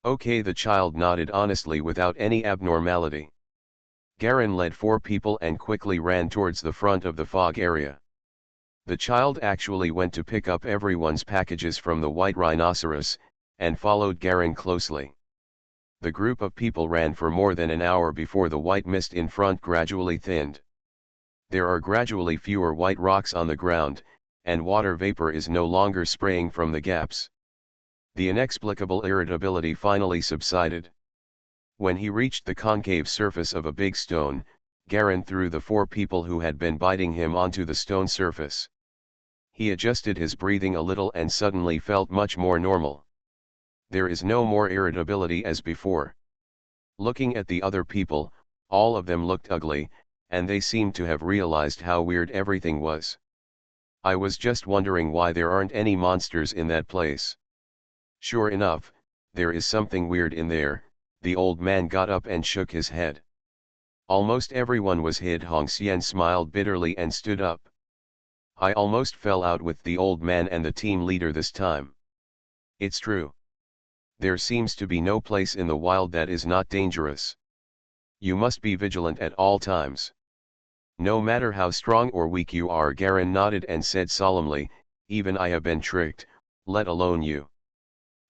Okay, the child nodded honestly without any abnormality. Garen led 4 people and quickly ran towards the front of the fog area. The child actually went to pick up everyone's packages from the white rhinoceros, and followed Garen closely. The group of people ran for more than an hour before the white mist in front gradually thinned. There are gradually fewer white rocks on the ground, and water vapor is no longer spraying from the gaps. The inexplicable irritability finally subsided. When he reached the concave surface of a big stone, Garen threw the 4 people who had been biting him onto the stone surface. He adjusted his breathing a little and suddenly felt much more normal. There is no more irritability as before. Looking at the other people, all of them looked ugly, and they seemed to have realized how weird everything was. I was just wondering why there aren't any monsters in that place. Sure enough, there is something weird in there. The old man got up and shook his head. Almost everyone was hid. Hong Xian smiled bitterly and stood up. I almost fell out with the old man and the team leader this time. It's true. There seems to be no place in the wild that is not dangerous. You must be vigilant at all times. No matter how strong or weak you are, Garen nodded and said solemnly, even I have been tricked, let alone you.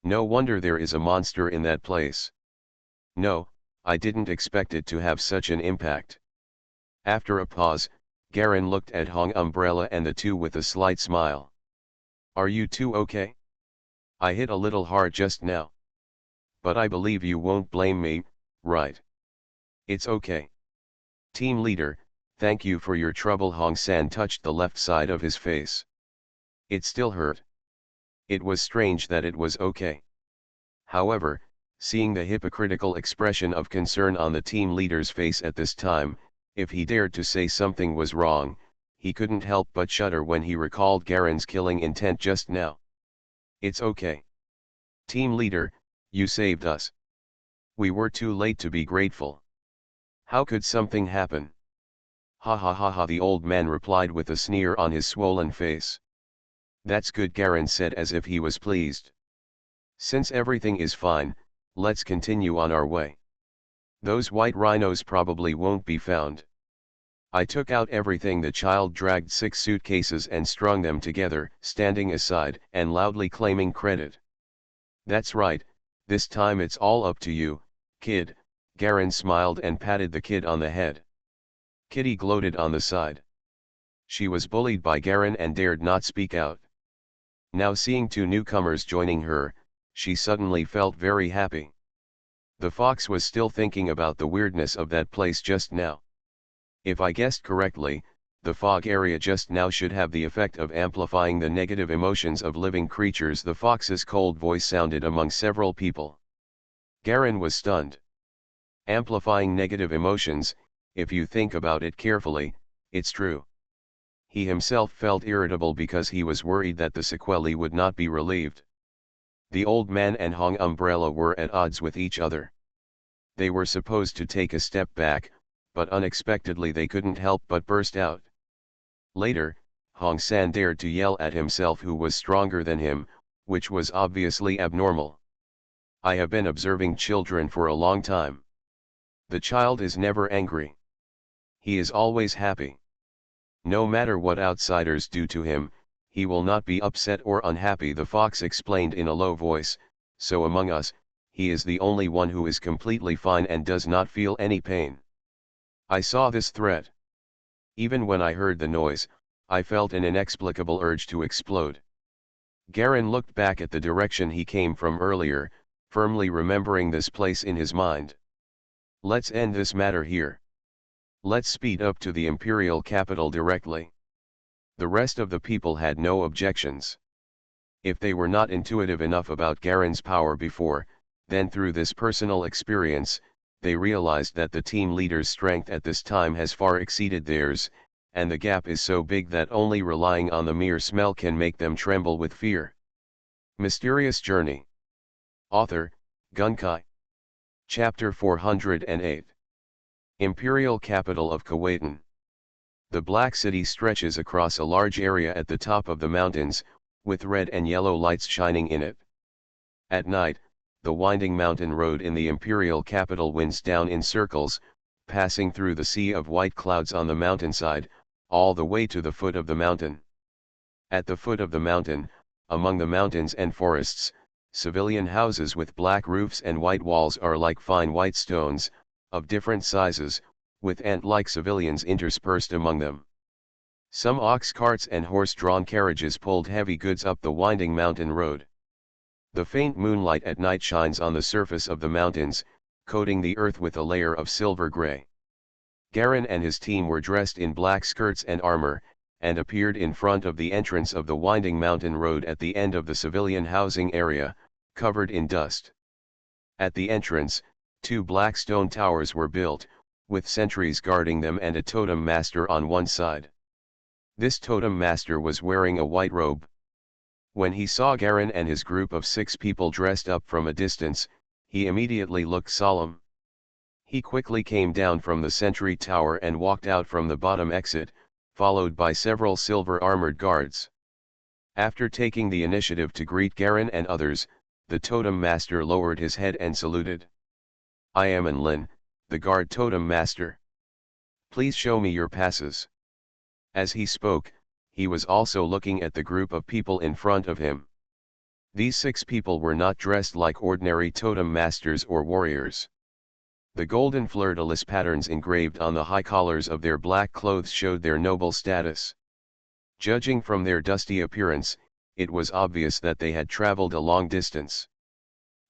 No wonder there is a monster in that place. No, I didn't expect it to have such an impact. After a pause, Garen looked at Hong Umbrella and the 2 with a slight smile. Are you 2 okay? I hit a little hard just now. But I believe you won't blame me, right? It's okay. Team leader, thank you for your trouble. Hong San touched the left side of his face. It still hurt. It was strange that it was okay. However, seeing the hypocritical expression of concern on the team leader's face at this time, if he dared to say something was wrong, he couldn't help but shudder when he recalled Garen's killing intent just now. It's okay. Team leader, you saved us. We were too late to be grateful. How could something happen? Ha ha ha ha, the old man replied with a sneer on his swollen face. That's good, Garen said as if he was pleased. Since everything is fine, let's continue on our way. Those white rhinos probably won't be found. I took out everything. The child dragged 6 suitcases and strung them together, standing aside and loudly claiming credit. That's right, this time it's all up to you, kid. Garen smiled and patted the kid on the head. Kitty gloated on the side. She was bullied by Garen and dared not speak out. Now seeing 2 newcomers joining her, she suddenly felt very happy. The fox was still thinking about the weirdness of that place just now. If I guessed correctly, the fog area just now should have the effect of amplifying the negative emotions of living creatures. The fox's cold voice sounded among several people. Garen was stunned. Amplifying negative emotions, if you think about it carefully, it's true. He himself felt irritable because he was worried that the sequelae would not be relieved. The old man and Hong Umbrella were at odds with each other. They were supposed to take a step back, but unexpectedly they couldn't help but burst out. Later, Hong San dared to yell at himself, who was stronger than him, which was obviously abnormal. I have been observing children for a long time. The child is never angry. He is always happy. No matter what outsiders do to him, he will not be upset or unhappy. The fox explained in a low voice, so among us, he is the only one who is completely fine and does not feel any pain. I saw this threat. Even when I heard the noise, I felt an inexplicable urge to explode. Garen looked back at the direction he came from earlier, firmly remembering this place in his mind. Let's end this matter here. Let's speed up to the imperial capital directly. The rest of the people had no objections. If they were not intuitive enough about Garen's power before, then through this personal experience, they realized that the team leader's strength at this time has far exceeded theirs, and the gap is so big that only relying on the mere smell can make them tremble with fear. Mysterious Journey. Author, Gunkai. Chapter 408. Imperial Capital of Kuwaitan. The Black City stretches across a large area at the top of the mountains, with red and yellow lights shining in it. At night, the winding mountain road in the imperial capital winds down in circles, passing through the sea of white clouds on the mountainside, all the way to the foot of the mountain. At the foot of the mountain, among the mountains and forests, civilian houses with black roofs and white walls are like fine white stones, of different sizes, with ant-like civilians interspersed among them. Some ox carts and horse-drawn carriages pulled heavy goods up the winding mountain road. The faint moonlight at night shines on the surface of the mountains, coating the earth with a layer of silver gray. Garen and his team were dressed in black skirts and armor, and appeared in front of the entrance of the winding mountain road at the end of the civilian housing area, covered in dust. At the entrance, 2 black stone towers were built, with sentries guarding them and a totem master on one side. This totem master was wearing a white robe. When he saw Garen and his group of 6 people dressed up from a distance, he immediately looked solemn. He quickly came down from the sentry tower and walked out from the bottom exit, followed by several silver-armored guards. After taking the initiative to greet Garen and others, the totem master lowered his head and saluted. "I am Enlin, the guard totem master. Please show me your passes." As he spoke, he was also looking at the group of people in front of him. These 6 people were not dressed like ordinary totem masters or warriors. The golden fleur-de-lis patterns engraved on the high collars of their black clothes showed their noble status. Judging from their dusty appearance, it was obvious that they had traveled a long distance.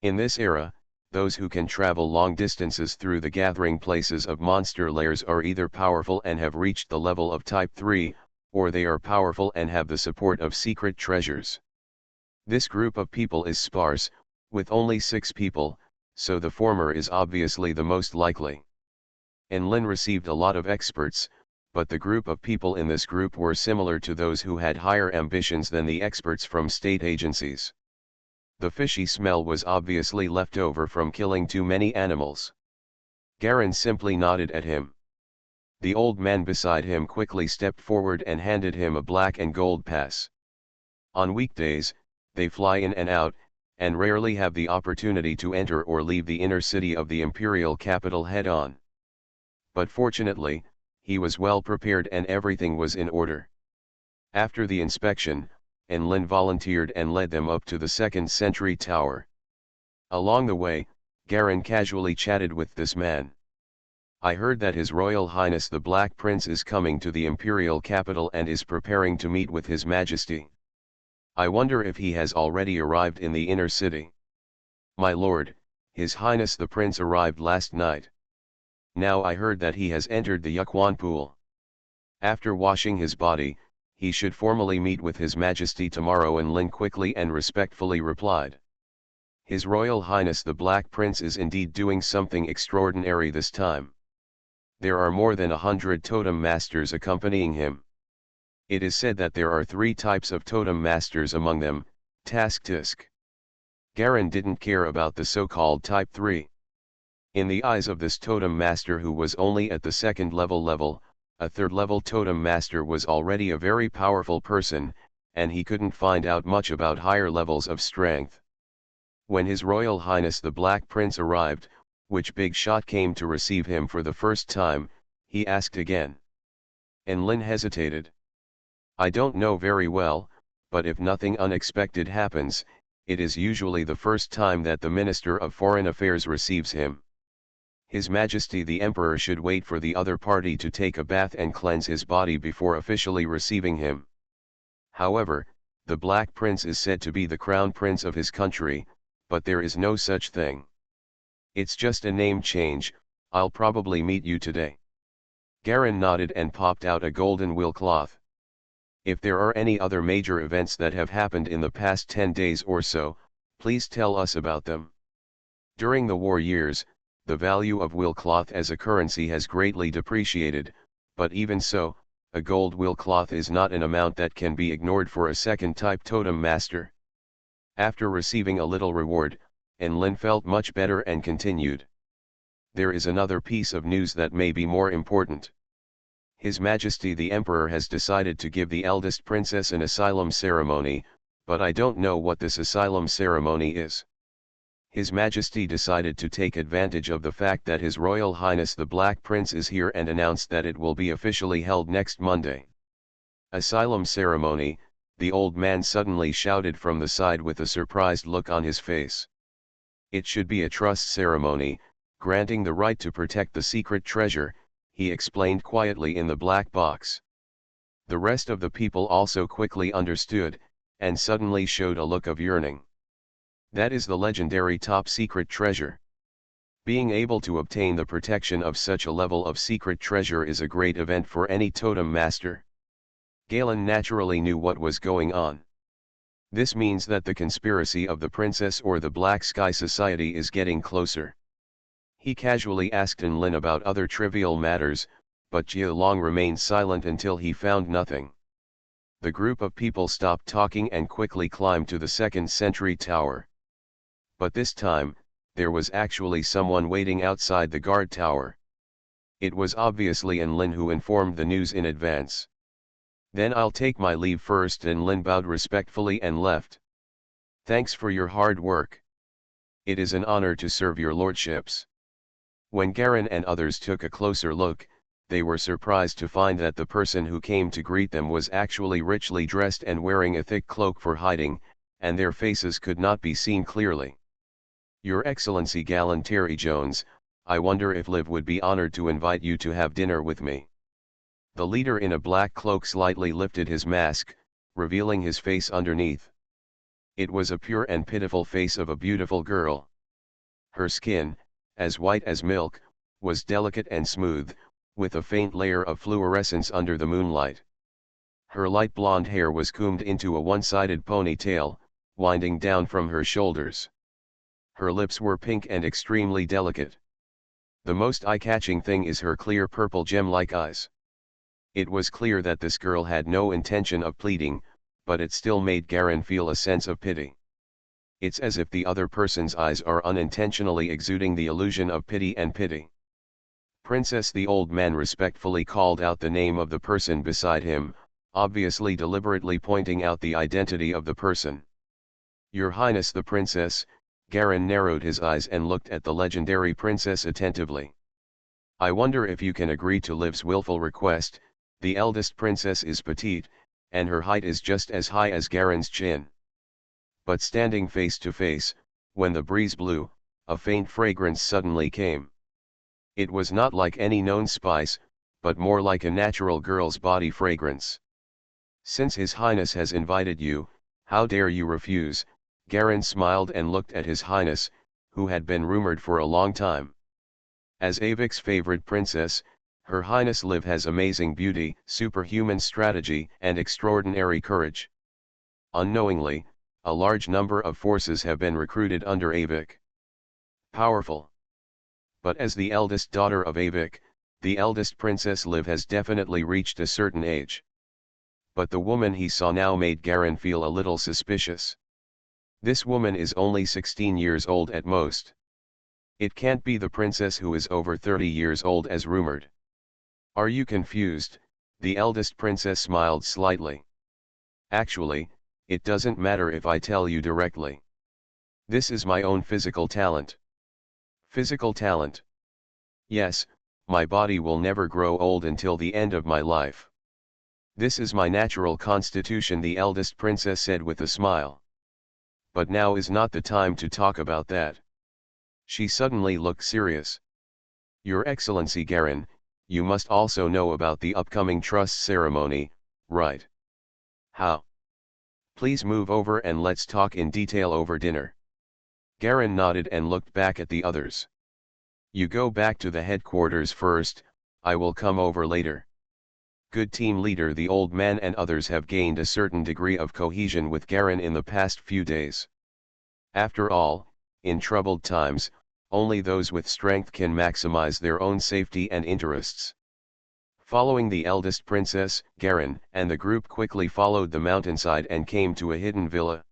In this era, those who can travel long distances through the gathering places of monster lairs are either powerful and have reached the level of Type 3, or they are powerful and have the support of secret treasures. This group of people is sparse, with only 6 people, so the former is obviously the most likely. Enlin received a lot of experts, but the group of people in this group were similar to those who had higher ambitions than the experts from state agencies. The fishy smell was obviously left over from killing too many animals. Garen simply nodded at him. The old man beside him quickly stepped forward and handed him a black and gold pass. On weekdays, they fly in and out, and rarely have the opportunity to enter or leave the inner city of the imperial capital head-on. But fortunately, he was well prepared and everything was in order. After the inspection, Enlin volunteered and led them up to the 2nd sentry tower. Along the way, Garen casually chatted with this man. "I heard that His Royal Highness the Black Prince is coming to the imperial capital and is preparing to meet with His Majesty. I wonder if he has already arrived in the inner city." "My lord, His Highness the Prince arrived last night. Now I heard that he has entered the Yukwan pool. After washing his body, he should formally meet with His Majesty tomorrow," Enlin quickly and respectfully replied. "His Royal Highness the Black Prince is indeed doing something extraordinary this time. There are more than 100 totem masters accompanying him. It is said that there are 3 types of totem masters among them, Tisk. Garen didn't care about the so-called Type 3. In the eyes of this totem master who was only at the 2nd level, a 3rd level totem master was already a very powerful person, and he couldn't find out much about higher levels of strength. When His Royal Highness the Black Prince arrived, which big shot came to receive him for the first time, he asked again. Enlin hesitated. "I don't know very well, but if nothing unexpected happens, it is usually the first time that the Minister of Foreign Affairs receives him. His Majesty the Emperor should wait for the other party to take a bath and cleanse his body before officially receiving him. However, the Black Prince is said to be the crown prince of his country, but there is no such thing. It's just a name change. I'll probably meet you today." Garen nodded and popped out a golden will cloth. If there are any other major events that have happened in the past 10 days or so, please tell us about them. During the war years, the value of wool cloth as a currency has greatly depreciated, but even so, a gold wool cloth is not an amount that can be ignored for a second-type totem master. After receiving a little reward, Enlin felt much better and continued. There is another piece of news that may be more important. His Majesty the Emperor has decided to give the eldest princess an asylum ceremony, but I don't know what this asylum ceremony is. His Majesty decided to take advantage of the fact that His Royal Highness the Black Prince is here and announced that it will be officially held next Monday. Asylum ceremony, the old man suddenly shouted from the side with a surprised look on his face. It should be a trust ceremony, granting the right to protect the secret treasure, he explained quietly in the black box. The rest of the people also quickly understood, and suddenly showed a look of yearning. That is the legendary top secret treasure. Being able to obtain the protection of such a level of secret treasure is a great event for any totem master. Galen naturally knew what was going on. This means that the conspiracy of the princess or the Black Sky Society is getting closer. He casually asked Enlin about other trivial matters, but Jia Long remained silent until he found nothing. The group of people stopped talking and quickly climbed to the second sentry tower. But this time, there was actually someone waiting outside the guard tower. It was obviously Enlin who informed the news in advance. Then I'll take my leave first. Enlin bowed respectfully and left. Thanks for your hard work. It is an honor to serve your lordships. When Garen and others took a closer look, they were surprised to find that the person who came to greet them was actually richly dressed and wearing a thick cloak for hiding, and their faces could not be seen clearly. Your Excellency Galen Terry Jones, I wonder if Liv would be honored to invite you to have dinner with me. The leader in a black cloak slightly lifted his mask, revealing his face underneath. It was a pure and pitiful face of a beautiful girl. Her skin, as white as milk, was delicate and smooth, with a faint layer of fluorescence under the moonlight. Her light blonde hair was combed into a one-sided ponytail, winding down from her shoulders. Her lips were pink and extremely delicate. The most eye-catching thing is her clear purple gem-like eyes. It was clear that this girl had no intention of pleading, but it still made Garen feel a sense of pity. It's as if the other person's eyes are unintentionally exuding the illusion of pity and pity. Princess, the old man respectfully called out the name of the person beside him, obviously deliberately pointing out the identity of the person. Your Highness the Princess. Garen narrowed his eyes and looked at the legendary princess attentively. I wonder if you can agree to Liv's willful request. The eldest princess is petite, and her height is just as high as Garen's chin. But standing face to face, when the breeze blew, a faint fragrance suddenly came. It was not like any known spice, but more like a natural girl's body fragrance. Since His Highness has invited you, how dare you refuse? Garen smiled and looked at His Highness, who had been rumored for a long time. As Avik's favorite princess, Her Highness Liv has amazing beauty, superhuman strategy, and extraordinary courage. Unknowingly, a large number of forces have been recruited under Avik. Powerful. But as the eldest daughter of Avik, the eldest princess Liv has definitely reached a certain age. But the woman he saw now made Garen feel a little suspicious. This woman is only 16 years old at most. It can't be the princess who is over 30 years old as rumored. Are you confused? The eldest princess smiled slightly. Actually, it doesn't matter if I tell you directly. This is my own physical talent. Physical talent? Yes, my body will never grow old until the end of my life. This is my natural constitution, the eldest princess said with a smile. But now is not the time to talk about that. She suddenly looked serious. Your Excellency Garen, you must also know about the upcoming trust ceremony, right? How? Please move over and let's talk in detail over dinner. Garen nodded and looked back at the others. You go back to the headquarters first, I will come over later. good team leader. The old man and others have gained a certain degree of cohesion with Garen in the past few days. After all, in troubled times, only those with strength can maximize their own safety and interests. Following the eldest princess, Garen and the group quickly followed the mountainside and came to a hidden villa.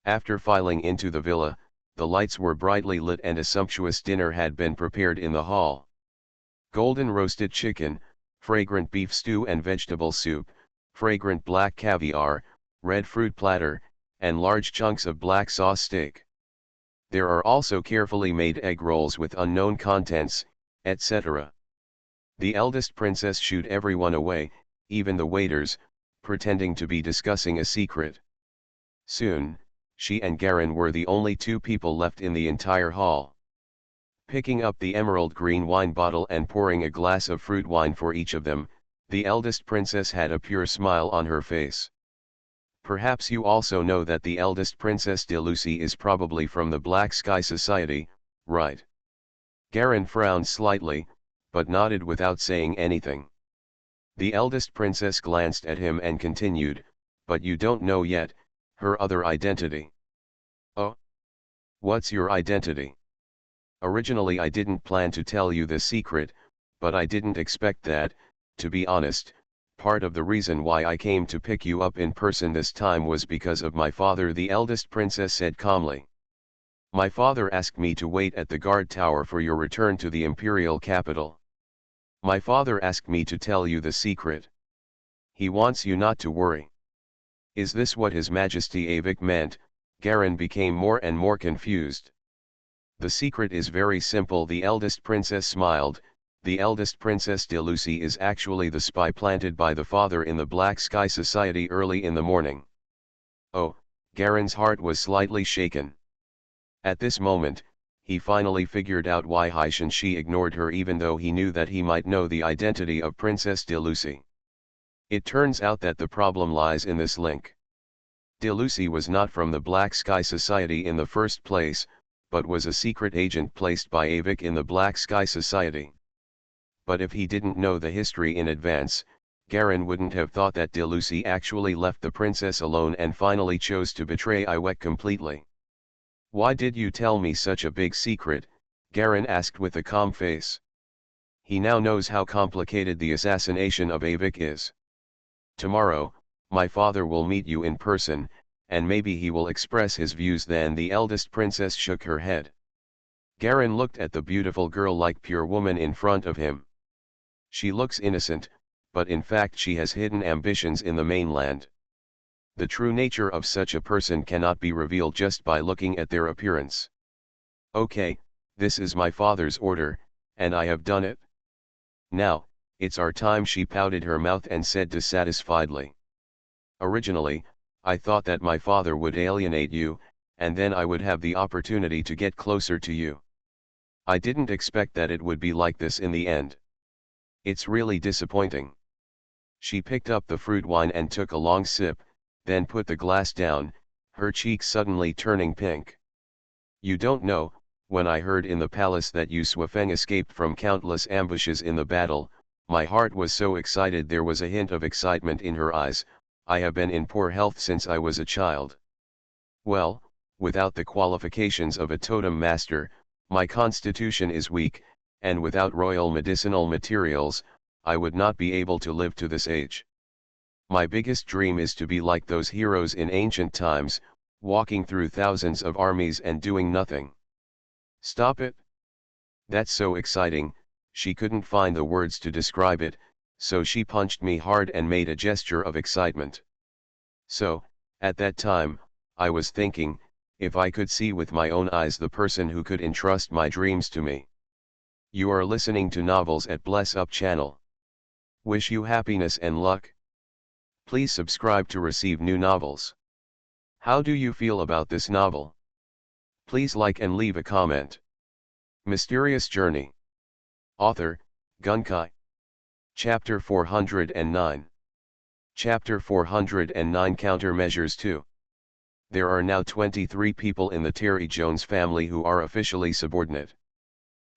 After filing into the villa, the lights were brightly lit and a sumptuous dinner had been prepared in the hall. Golden roasted chicken, fragrant beef stew and vegetable soup, fragrant black caviar, red fruit platter, and large chunks of black sauce steak. There are also carefully made egg rolls with unknown contents, etc. The eldest princess shooed everyone away, even the waiters, pretending to be discussing a secret. Soon, she and Garen were the only two people left in the entire hall. Picking up the emerald green wine bottle and pouring a glass of fruit wine for each of them, the eldest princess had a pure smile on her face. Perhaps you also know that the eldest Princess de Lucy is probably from the Black Sky Society, right? Garen frowned slightly, but nodded without saying anything. The eldest princess glanced at him and continued, "But you don't know yet, her other identity." "Oh? What's your identity?" "Originally I didn't plan to tell you the secret, but I didn't expect that, to be honest. Part of the reason why I came to pick you up in person this time was because of my father," the eldest princess said calmly. "My father asked me to wait at the guard tower for your return to the imperial capital. My father asked me to tell you the secret. He wants you not to worry." Is this what His Majesty Avik meant? Garen became more and more confused. "The secret is very simple," the eldest princess smiled. "The eldest Princess de Lucy is actually the spy planted by the father in the Black Sky Society early in the morning." Oh, Garen's heart was slightly shaken. At this moment, he finally figured out why Shi ignored her even though he knew that he might know the identity of Princess de Lucy. It turns out that the problem lies in this link. De Lucy was not from the Black Sky Society in the first place, but was a secret agent placed by Avik in the Black Sky Society. But if he didn't know the history in advance, Garen wouldn't have thought that de Lucy actually left the princess alone and finally chose to betray Iwek completely. "Why did you tell me such a big secret?" Garen asked with a calm face. He now knows how complicated the assassination of Avik is. "Tomorrow, my father will meet you in person, and maybe he will express his views then." The eldest princess shook her head. Garen looked at the beautiful girl-like pure woman in front of him. She looks innocent, but in fact she has hidden ambitions in the mainland. The true nature of such a person cannot be revealed just by looking at their appearance. "Okay, this is my father's order, and I have done it. Now, it's our time." She pouted her mouth and said dissatisfiedly. "Originally, I thought that my father would alienate you, and then I would have the opportunity to get closer to you. I didn't expect that it would be like this in the end. It's really disappointing." She picked up the fruit wine and took a long sip, then put the glass down, her cheeks suddenly turning pink. "You don't know, when I heard in the palace that you Swafeng escaped from countless ambushes in the battle, my heart was so excited." There was a hint of excitement in her eyes. "I have been in poor health since I was a child. Well, without the qualifications of a totem master, my constitution is weak, and without royal medicinal materials, I would not be able to live to this age. My biggest dream is to be like those heroes in ancient times, walking through thousands of armies and doing nothing." "Stop it. That's so exciting." She couldn't find the words to describe it, so she punched me hard and made a gesture of excitement. "So, at that time, I was thinking, if I could see with my own eyes the person who could entrust my dreams to me." You are listening to Novels at Bless Up channel. Wish you happiness and luck. Please subscribe to receive new novels. How do you feel about this novel? Please like and leave a comment. Mysterious Journey. Author, Gunkai. Chapter 409. Chapter 409 Countermeasures 2. There are now 23 people in the Terry Jones family who are officially subordinate.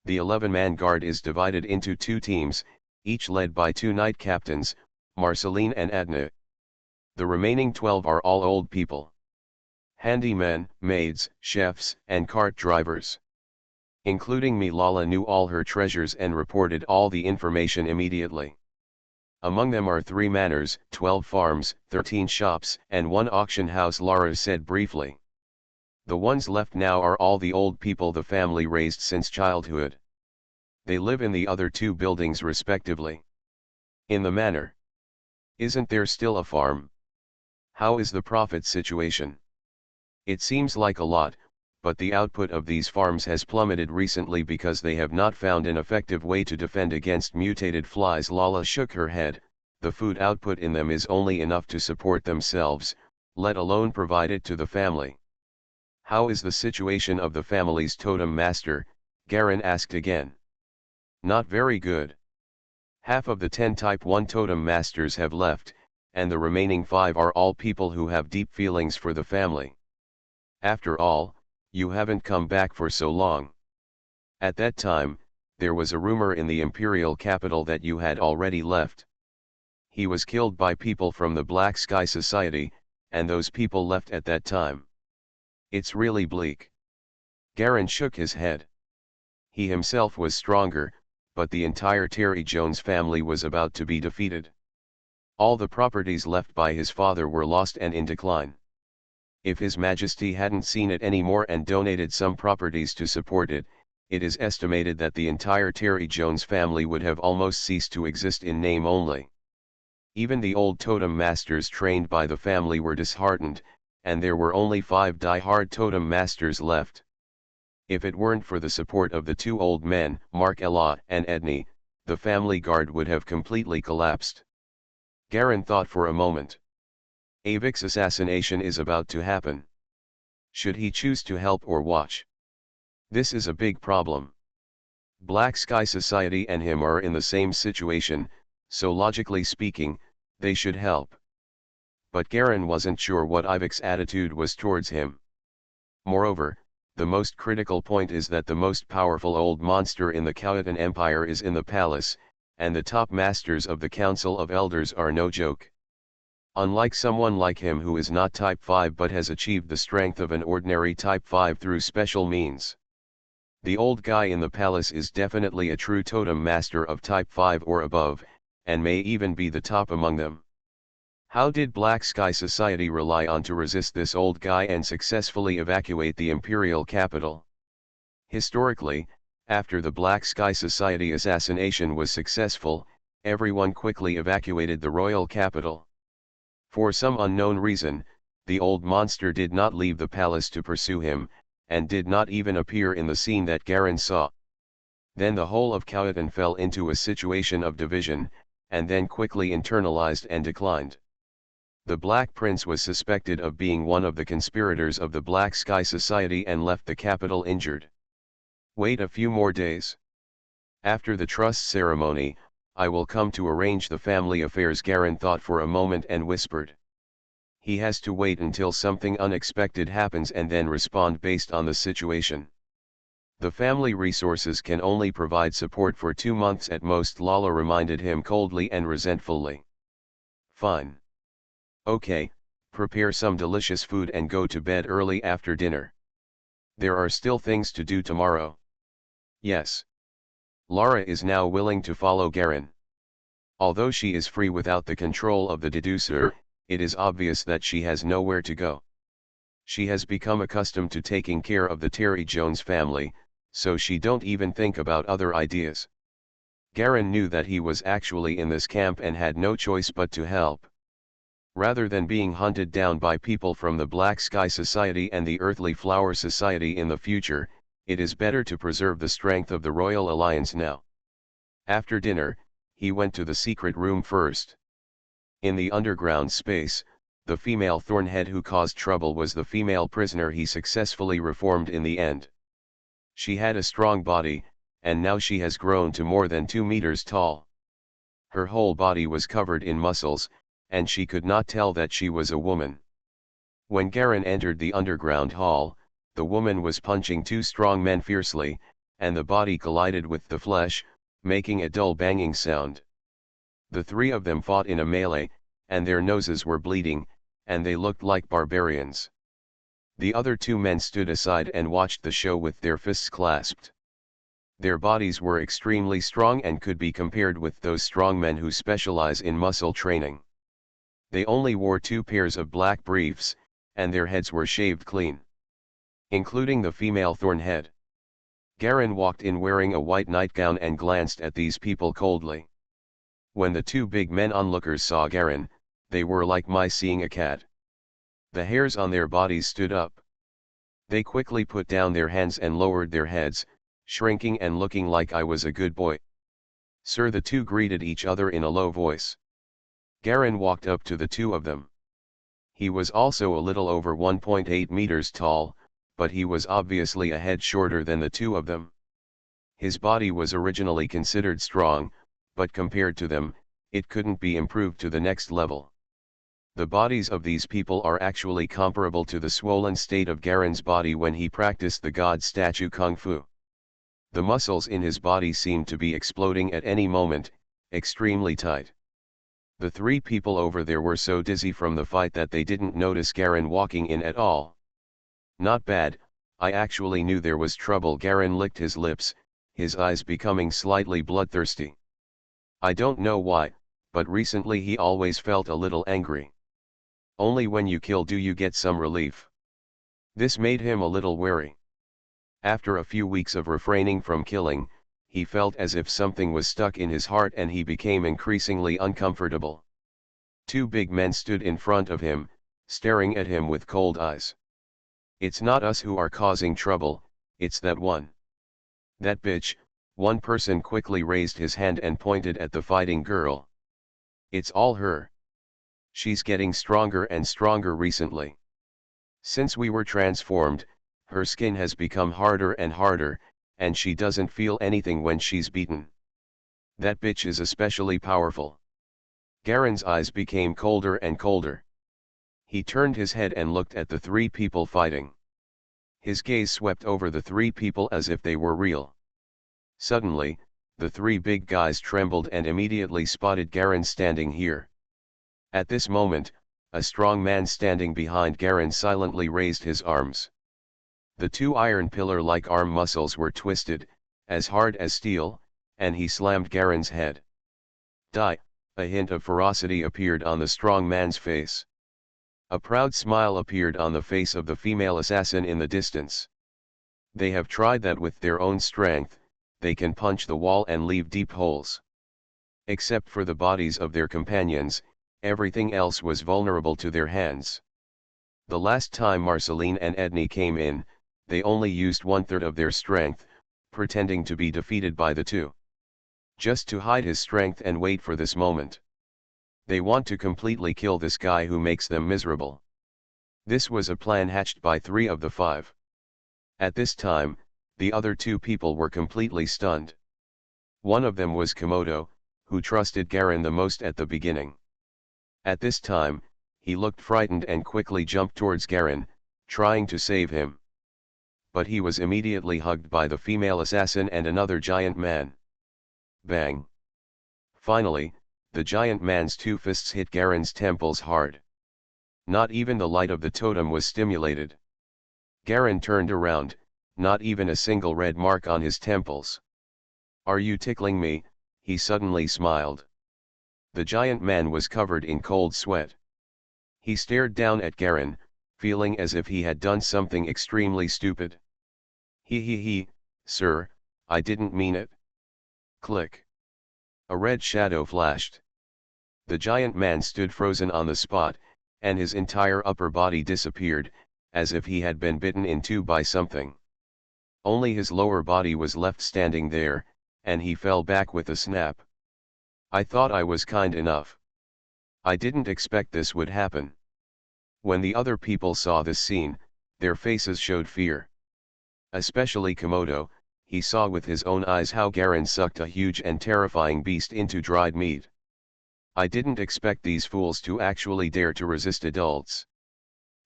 The 11-man guard is divided into two teams, each led by two knight captains, Marceline and Adna. The remaining 12 are all old people. Handymen, maids, chefs, and cart drivers. Including me. Lala knew all her treasures and reported all the information immediately. Among them are 3 manors, 12 farms, 13 shops, and 1 auction house, Lara said briefly. The ones left now are all the old people the family raised since childhood. They live in the other 2 buildings respectively. In the manor. Isn't there still a farm? How is the profit situation? It seems like a lot, but the output of these farms has plummeted recently because they have not found an effective way to defend against mutated flies. Lala shook her head. The food output in them is only enough to support themselves, let alone provide it to the family. How is the situation of the family's totem master? Garen asked again. Not very good. Half of the 10 Type 1 totem masters have left, and the remaining 5 are all people who have deep feelings for the family. After all, you haven't come back for so long. At that time, there was a rumor in the imperial capital that you had already left. He was killed by people from the Black Sky Society, and those people left at that time. It's really bleak. Garen shook his head. He himself was stronger, but the entire Terry Jones family was about to be defeated. All the properties left by his father were lost and in decline. If His Majesty hadn't seen it anymore and donated some properties to support it, it is estimated that the entire Terry Jones family would have almost ceased to exist in name only. Even the old totem masters trained by the family were disheartened, and there were only 5 die-hard totem masters left. If it weren't for the support of the 2 old men, Mark Ella and Edney, the family guard would have completely collapsed. Garen thought for a moment. Avik's assassination is about to happen. Should he choose to help or watch? This is a big problem. Black Sky Society and him are in the same situation, so logically speaking, they should help. But Garen wasn't sure what Avik's attitude was towards him. Moreover, the most critical point is that the most powerful old monster in the Khautan Empire is in the palace, and the top masters of the Council of Elders are no joke. Unlike someone like him who is not Type 5 but has achieved the strength of an ordinary Type 5 through special means. The old guy in the palace is definitely a true totem master of Type 5 or above, and may even be the top among them. How did Black Sky Society rely on to resist this old guy and successfully evacuate the imperial capital? Historically, after the Black Sky Society assassination was successful, everyone quickly evacuated the royal capital. For some unknown reason, the old monster did not leave the palace to pursue him, and did not even appear in the scene that Garen saw. Then the whole of Khautan fell into a situation of division, and then quickly internalized and declined. The Black Prince was suspected of being one of the conspirators of the Black Sky Society and left the capital injured. Wait a few more days. After the trust ceremony, I will come to arrange the family affairs. Garen thought for a moment and whispered. He has to wait until something unexpected happens and then respond based on the situation. The family resources can only provide support for 2 months at most, Lala reminded him coldly and resentfully. Fine. Okay, prepare some delicious food and go to bed early after dinner. There are still things to do tomorrow. Yes. Lara is now willing to follow Garen. Although she is free without the control of the deducer, it is obvious that she has nowhere to go. She has become accustomed to taking care of the Terry Jones family, so she don't even think about other ideas. Garen knew that he was actually in this camp and had no choice but to help. Rather than being hunted down by people from the Black Sky Society and the Earthly Flower Society in the future, it is better to preserve the strength of the Royal Alliance now. After dinner, he went to the secret room first. In the underground space, the female Thornhead who caused trouble was the female prisoner he successfully reformed in the end. She had a strong body, and now she has grown to more than 2 meters tall. Her whole body was covered in muscles, and she could not tell that she was a woman. When Garen entered the underground hall, the woman was punching 2 strong men fiercely, and the body collided with the flesh, making a dull banging sound. The three of them fought in a melee, and their noses were bleeding, and they looked like barbarians. The other two men stood aside and watched the show with their fists clasped. Their bodies were extremely strong and could be compared with those strong men who specialize in muscle training. They only wore 2 pairs of black briefs, and their heads were shaved clean, including the female thorn head. Garen walked in wearing a white nightgown and glanced at these people coldly. When the 2 big men onlookers saw Garen, they were like mice seeing a cat. The hairs on their bodies stood up. They quickly put down their hands and lowered their heads, shrinking and looking like I was a good boy. Sir, the 2 greeted each other in a low voice. Garen walked up to the 2 of them. He was also a little over 1.8 meters tall, but he was obviously a head shorter than the 2 of them. His body was originally considered strong, but compared to them, it couldn't be improved to the next level. The bodies of these people are actually comparable to the swollen state of Garen's body when he practiced the god statue kung fu. The muscles in his body seemed to be exploding at any moment, extremely tight. The 3 people over there were so dizzy from the fight that they didn't notice Garen walking in at all. Not bad, I actually knew there was trouble. Garen licked his lips, his eyes becoming slightly bloodthirsty. I don't know why, but recently he always felt a little angry. Only when you kill do you get some relief. This made him a little wary. After a few weeks of refraining from killing, he felt as if something was stuck in his heart and he became increasingly uncomfortable. 2 big men stood in front of him, staring at him with cold eyes. It's not us who are causing trouble, it's that one. That bitch. One person quickly raised his hand and pointed at the fighting girl. It's all her. She's getting stronger and stronger recently. Since we were transformed, her skin has become harder and harder, and she doesn't feel anything when she's beaten. That bitch is especially powerful. Garen's eyes became colder and colder. He turned his head and looked at the 3 people fighting. His gaze swept over the 3 people as if they were real. Suddenly, the 3 big guys trembled and immediately spotted Garen standing here. At this moment, a strong man standing behind Garen silently raised his arms. The 2 iron pillar-like arm muscles were twisted, as hard as steel, and he slammed Garen's head. Die! A hint of ferocity appeared on the strong man's face. A proud smile appeared on the face of the female assassin in the distance. They have tried that with their own strength. They can punch the wall and leave deep holes. Except for the bodies of their companions, everything else was vulnerable to their hands. The last time Marceline and Edney came in, they only used 1/3 of their strength, pretending to be defeated by the 2. Just to hide his strength and wait for this moment. They want to completely kill this guy who makes them miserable. This was a plan hatched by 3 of the 5. At this time, the other 2 people were completely stunned. One of them was Komodo, who trusted Garen the most at the beginning. At this time, he looked frightened and quickly jumped towards Garen, trying to save him. But he was immediately hugged by the female assassin and another giant man. Bang! Finally, the giant man's 2 fists hit Garen's temples hard. Not even the light of the totem was stimulated. Garen turned around. Not even a single red mark on his temples. Are you tickling me? He suddenly smiled. The giant man was covered in cold sweat. He stared down at Garen, feeling as if he had done something extremely stupid. He, sir, I didn't mean it. Click. A red shadow flashed. The giant man stood frozen on the spot, and his entire upper body disappeared, as if he had been bitten in 2 by something. Only his lower body was left standing there, and he fell back with a snap. I thought I was kind enough. I didn't expect this would happen. When the other people saw this scene, their faces showed fear. Especially Komodo, he saw with his own eyes how Garen sucked a huge and terrifying beast into dried meat. I didn't expect these fools to actually dare to resist adults.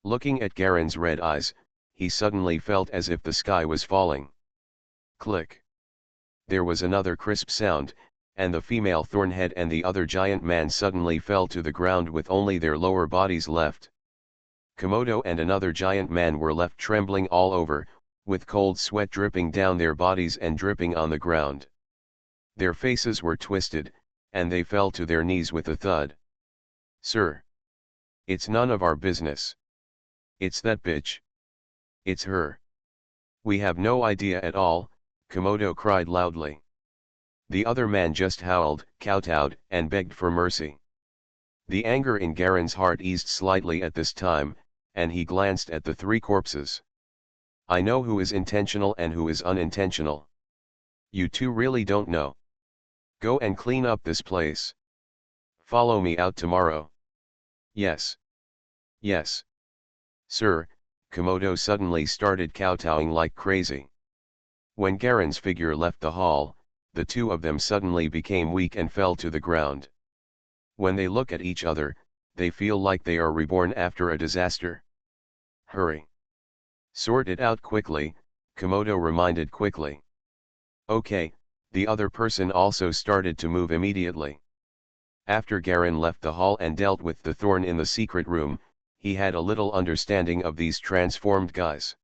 Looking at Garen's red eyes, he suddenly felt as if the sky was falling. Click. There was another crisp sound, and the female Thornhead and the other giant man suddenly fell to the ground with only their lower bodies left. Komodo and another giant man were left trembling all over, with cold sweat dripping down their bodies and dripping on the ground. Their faces were twisted, and they fell to their knees with a thud. "Sir! It's none of our business. It's that bitch. It's her. We have no idea at all," Komodo cried loudly. The other man just howled, kowtowed, and begged for mercy. The anger in Garen's heart eased slightly at this time, and he glanced at the three corpses. "I know who is intentional and who is unintentional. You two really don't know. Go and clean up this place. Follow me out tomorrow." "Yes. Yes. Sir," Komodo suddenly started kowtowing like crazy. When Garen's figure left the hall, the two of them suddenly became weak and fell to the ground. When they look at each other, they feel like they are reborn after a disaster. "Hurry. Sort it out quickly," Komodo reminded quickly. "Okay." The other person also started to move immediately. After Garen left the hall and dealt with the thorn in the secret room, he had a little understanding of these transformed guys.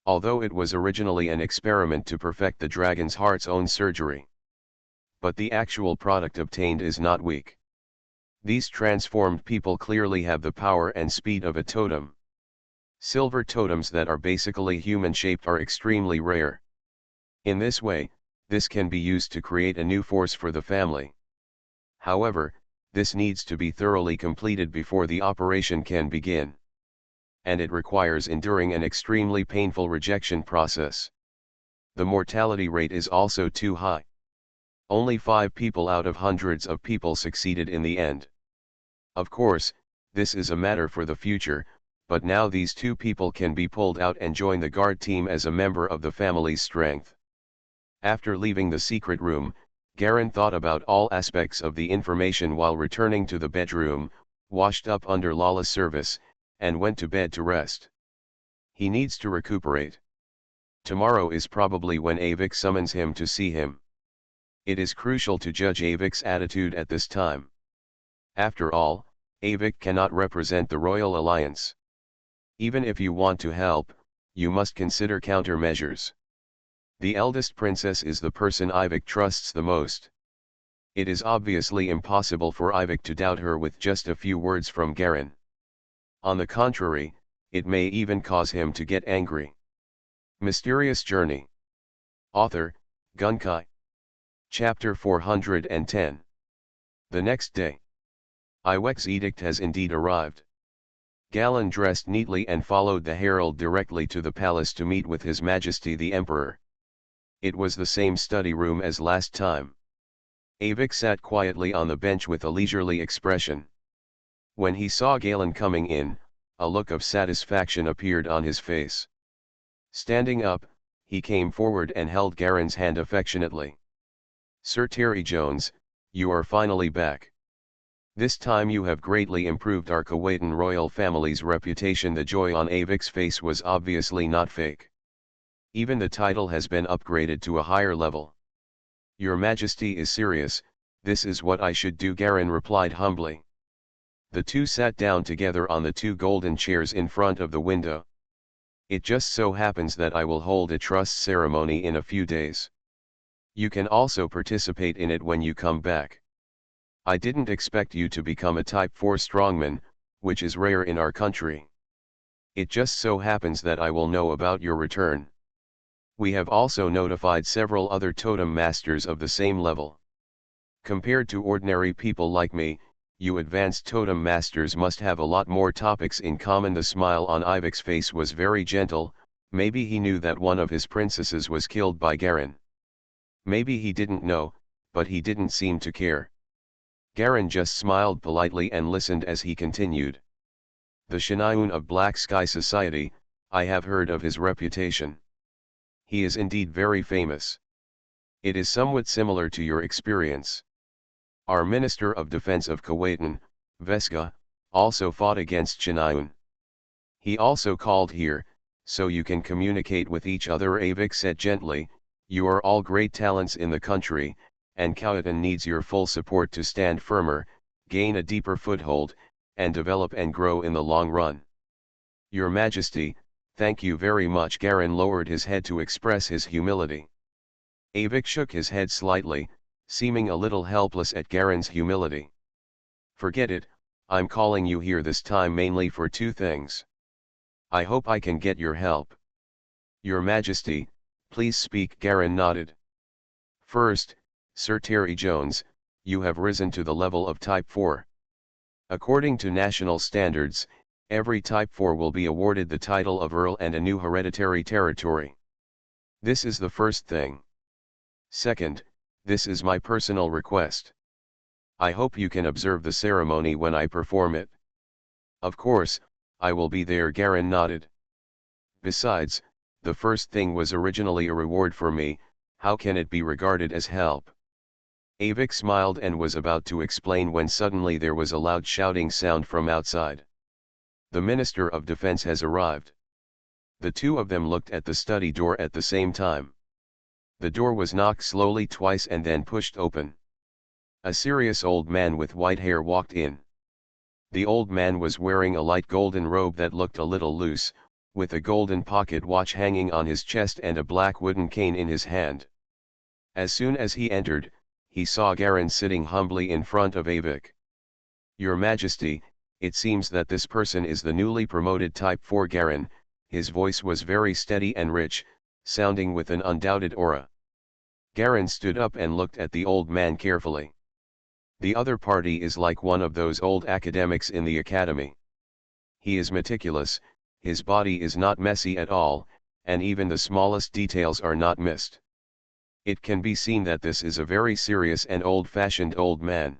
Although it was originally an experiment to perfect the dragon's heart's own surgery. But the actual product obtained is not weak. These transformed people clearly have the power and speed of a totem. Silver totems that are basically human-shaped are extremely rare. In this way, this can be used to create a new force for the family. However, this needs to be thoroughly completed before the operation can begin. And it requires enduring an extremely painful rejection process. The mortality rate is also too high. Only 5 people out of hundreds of people succeeded in the end. Of course, this is a matter for the future, but now these 2 people can be pulled out and join the guard team as a member of the family's strength. After leaving the secret room, Garen thought about all aspects of the information while returning to the bedroom, washed up under Lala's service, and went to bed to rest. He needs to recuperate. Tomorrow is probably when Avik summons him to see him. It is crucial to judge Avik's attitude at this time. After all, Avik cannot represent the Royal Alliance. Even if you want to help, you must consider countermeasures. The eldest princess is the person Avik trusts the most. It is obviously impossible for Avik to doubt her with just a few words from Garen. On the contrary, it may even cause him to get angry. Mysterious Journey. Author, Gunkai. Chapter 410. The next day. Iwek's edict has indeed arrived. Galen dressed neatly and followed the herald directly to the palace to meet with His Majesty the Emperor. It was the same study room as last time. Avik sat quietly on the bench with a leisurely expression. When he saw Galen coming in, a look of satisfaction appeared on his face. Standing up, he came forward and held Garen's hand affectionately. "Sir Terry Jones, you are finally back. This time you have greatly improved our Kuwaitan royal family's reputation." The joy on Avik's face was obviously not fake. Even the title has been upgraded to a higher level. "Your Majesty is serious, this is what I should do," Garen replied humbly. The two sat down together on the 2 golden chairs in front of the window. "It just so happens that I will hold a trust ceremony in a few days. You can also participate in it when you come back. I didn't expect you to become a Type 4 strongman, which is rare in our country. It just so happens that I will know about your return. We have also notified several other totem masters of the same level. Compared to ordinary people like me, you advanced totem masters must have a lot more topics in common." The smile on Ivik's face was very gentle. Maybe he knew that one of his princesses was killed by Garen. Maybe he didn't know, but he didn't seem to care. Garen just smiled politely and listened as he continued. "The Shinaun of Black Sky Society, I have heard of his reputation. He is indeed very famous. It is somewhat similar to your experience. Our Minister of Defense of Kuwaitan, Veska, also fought against Shinaun. He also called here, so you can communicate with each other," Avik said gently. "You are all great talents in the country, and Cowatan needs your full support to stand firmer, gain a deeper foothold, and develop and grow in the long run. Your Majesty, thank you very much. Garen lowered his head to express his humility. Avik shook his head slightly, seeming a little helpless at Garen's humility. Forget it, I'm calling you here this time mainly for two things. I hope I can get your help. Your Majesty, please speak. Garen nodded. First, Sir Terry Jones, you have risen to the level of Type 4. According to national standards, every Type 4 will be awarded the title of Earl and a new hereditary territory. This is the first thing. Second, this is my personal request. I hope you can observe the ceremony when I perform it. Of course, I will be there. Garen nodded. Besides, the first thing was originally a reward for me, how can it be regarded as help? Avik smiled and was about to explain when suddenly there was a loud shouting sound from outside. The Minister of Defense has arrived. The two of them looked at the study door at the same time. The door was knocked slowly twice and then pushed open. A serious old man with white hair walked in. The old man was wearing a light golden robe that looked a little loose, with a golden pocket watch hanging on his chest and a black wooden cane in his hand. As soon as he entered, he saw Garen sitting humbly in front of Avik. Your Majesty, it seems that this person is the newly promoted Type 4 Garen. His voice was very steady and rich, sounding with an undoubted aura. Garen stood up and looked at the old man carefully. The other party is like one of those old academics in the academy. He is meticulous, his body is not messy at all, and even the smallest details are not missed. It can be seen that this is a very serious and old-fashioned old man.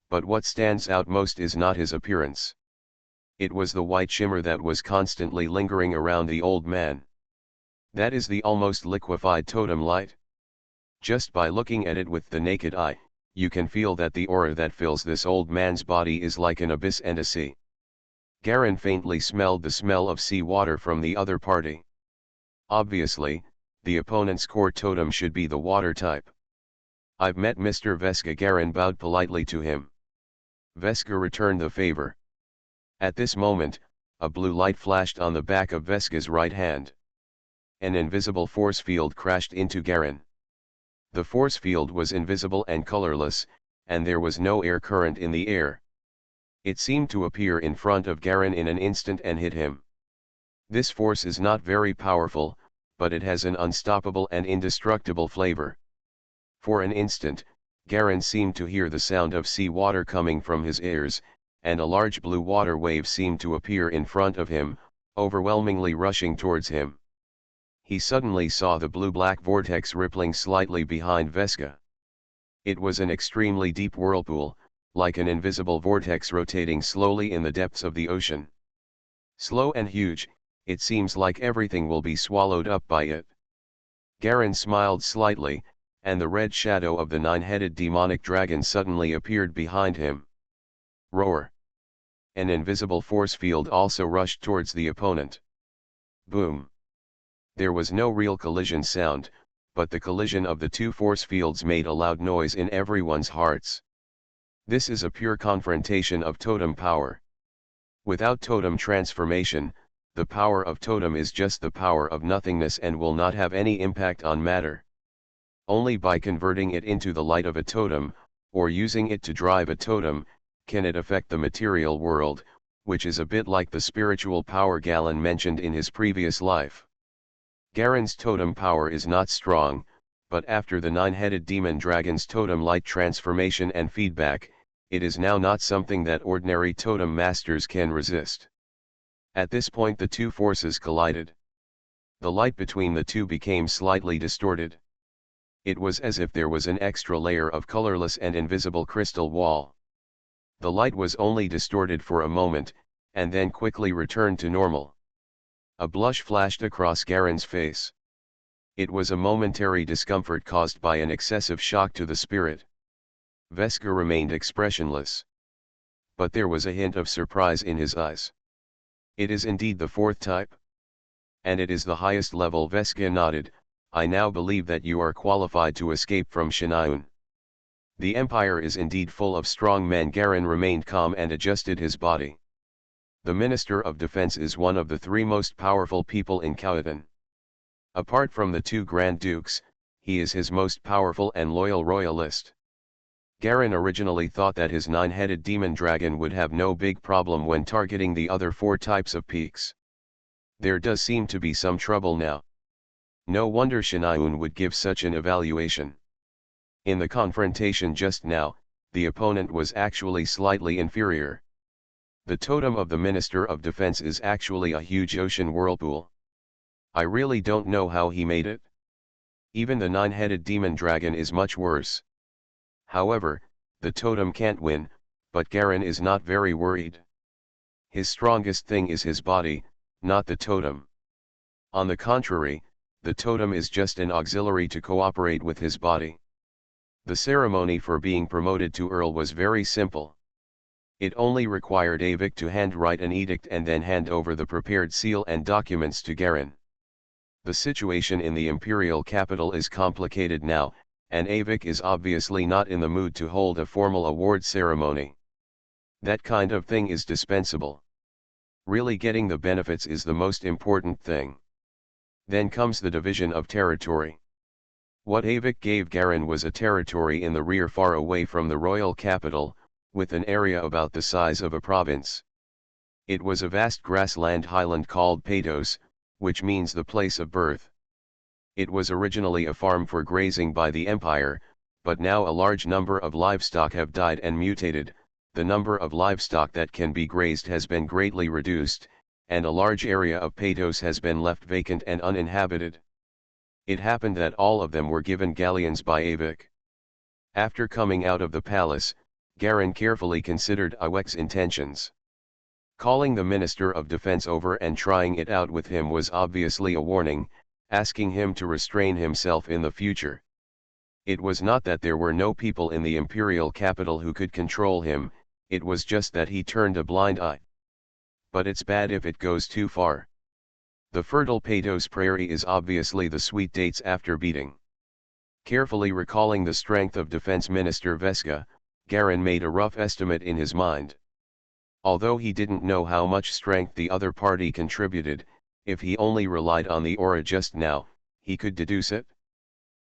But what stands out most is not his appearance. It was the white shimmer that was constantly lingering around the old man. That is the almost liquefied totem light. Just by looking at it with the naked eye, you can feel that the aura that fills this old man's body is like an abyss and a sea. Garen faintly smelled the smell of sea water from the other party. Obviously, the opponent's core totem should be the water type. I've met Mr. Veska. Garen bowed politely to him. Veska returned the favor. At this moment, a blue light flashed on the back of Veska's right hand. An invisible force field crashed into Garen. The force field was invisible and colorless, and there was no air current in the air. It seemed to appear in front of Garen in an instant and hit him. This force is not very powerful, but it has an unstoppable and indestructible flavor. For an instant, Garen seemed to hear the sound of sea water coming from his ears, and a large blue water wave seemed to appear in front of him, overwhelmingly rushing towards him. He suddenly saw the blue-black vortex rippling slightly behind Veska. It was an extremely deep whirlpool, like an invisible vortex rotating slowly in the depths of the ocean. Slow and huge, it seems like everything will be swallowed up by it. Garen smiled slightly, and the red shadow of the nine-headed demonic dragon suddenly appeared behind him. Roar! An invisible force field also rushed towards the opponent. Boom! There was no real collision sound, but the collision of the two force fields made a loud noise in everyone's hearts. This is a pure confrontation of totem power. Without totem transformation, the power of totem is just the power of nothingness and will not have any impact on matter. Only by converting it into the light of a totem, or using it to drive a totem, can it affect the material world, which is a bit like the spiritual power Galen mentioned in his previous life. Garen's totem power is not strong, but after the nine-headed demon dragon's totem light transformation and feedback, it is now not something that ordinary totem masters can resist. At this point the two forces collided. The light between the two became slightly distorted. It was as if there was an extra layer of colorless and invisible crystal wall. The light was only distorted for a moment, and then quickly returned to normal. A blush flashed across Garen's face. It was a momentary discomfort caused by an excessive shock to the spirit. Veska remained expressionless. But there was a hint of surprise in his eyes. It is indeed the fourth type. And it is the highest level. Veska nodded. I now believe that you are qualified to escape from Shinaun. The empire is indeed full of strong men. Garen remained calm and adjusted his body. The Minister of Defense is one of the three most powerful people in Khautan. Apart from the two Grand Dukes, he is his most powerful and loyal royalist. Garen originally thought that his 9-headed demon dragon would have no big problem when targeting the other 4 types of peaks. There does seem to be some trouble now. No wonder Shinaun would give such an evaluation. In the confrontation just now, the opponent was actually slightly inferior. The totem of the Minister of Defense is actually a huge ocean whirlpool. I really don't know how he made it. Even the 9-headed demon dragon is much worse. However, the totem can't win, but Garen is not very worried. His strongest thing is his body, not the totem. On the contrary, the totem is just an auxiliary to cooperate with his body. The ceremony for being promoted to Earl was very simple. It only required Avik to handwrite an edict and then hand over the prepared seal and documents to Garen. The situation in the imperial capital is complicated now, and Avik is obviously not in the mood to hold a formal award ceremony. That kind of thing is dispensable. Really getting the benefits is the most important thing. Then comes the division of territory. What Avik gave Garen was a territory in the rear far away from the royal capital, with an area about the size of a province. It was a vast grassland highland called Patos, which means the place of birth. It was originally a farm for grazing by the empire, but now a large number of livestock have died and mutated. The number of livestock that can be grazed has been greatly reduced, and a large area of Patos has been left vacant and uninhabited. It happened that all of them were given galleons by Avik. After coming out of the palace, Garen carefully considered Iwek's intentions. Calling the Minister of Defense over and trying it out with him was obviously a warning, asking him to restrain himself in the future. It was not that there were no people in the imperial capital who could control him, it was just that he turned a blind eye. But it's bad if it goes too far. The fertile Patos prairie is obviously the sweet dates after beating. Carefully recalling the strength of Defense Minister Veska, Garen made a rough estimate in his mind. Although he didn't know how much strength the other party contributed, if he only relied on the aura just now, he could deduce it.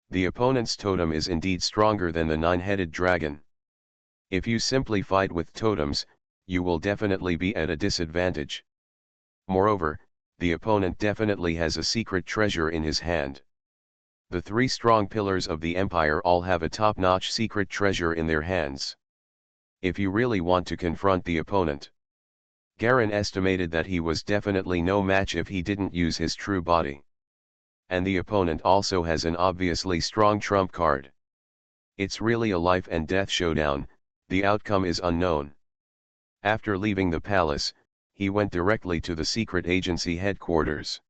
The opponent's totem is indeed stronger than the 9-headed dragon. If you simply fight with totems, you will definitely be at a disadvantage. Moreover, the opponent definitely has a secret treasure in his hand. The 3 strong pillars of the empire all have a top-notch secret treasure in their hands. If you really want to confront the opponent, Garen estimated that he was definitely no match if he didn't use his true body. And the opponent also has an obviously strong trump card. It's really a life and death showdown, the outcome is unknown. After leaving the palace, he went directly to the secret agency headquarters.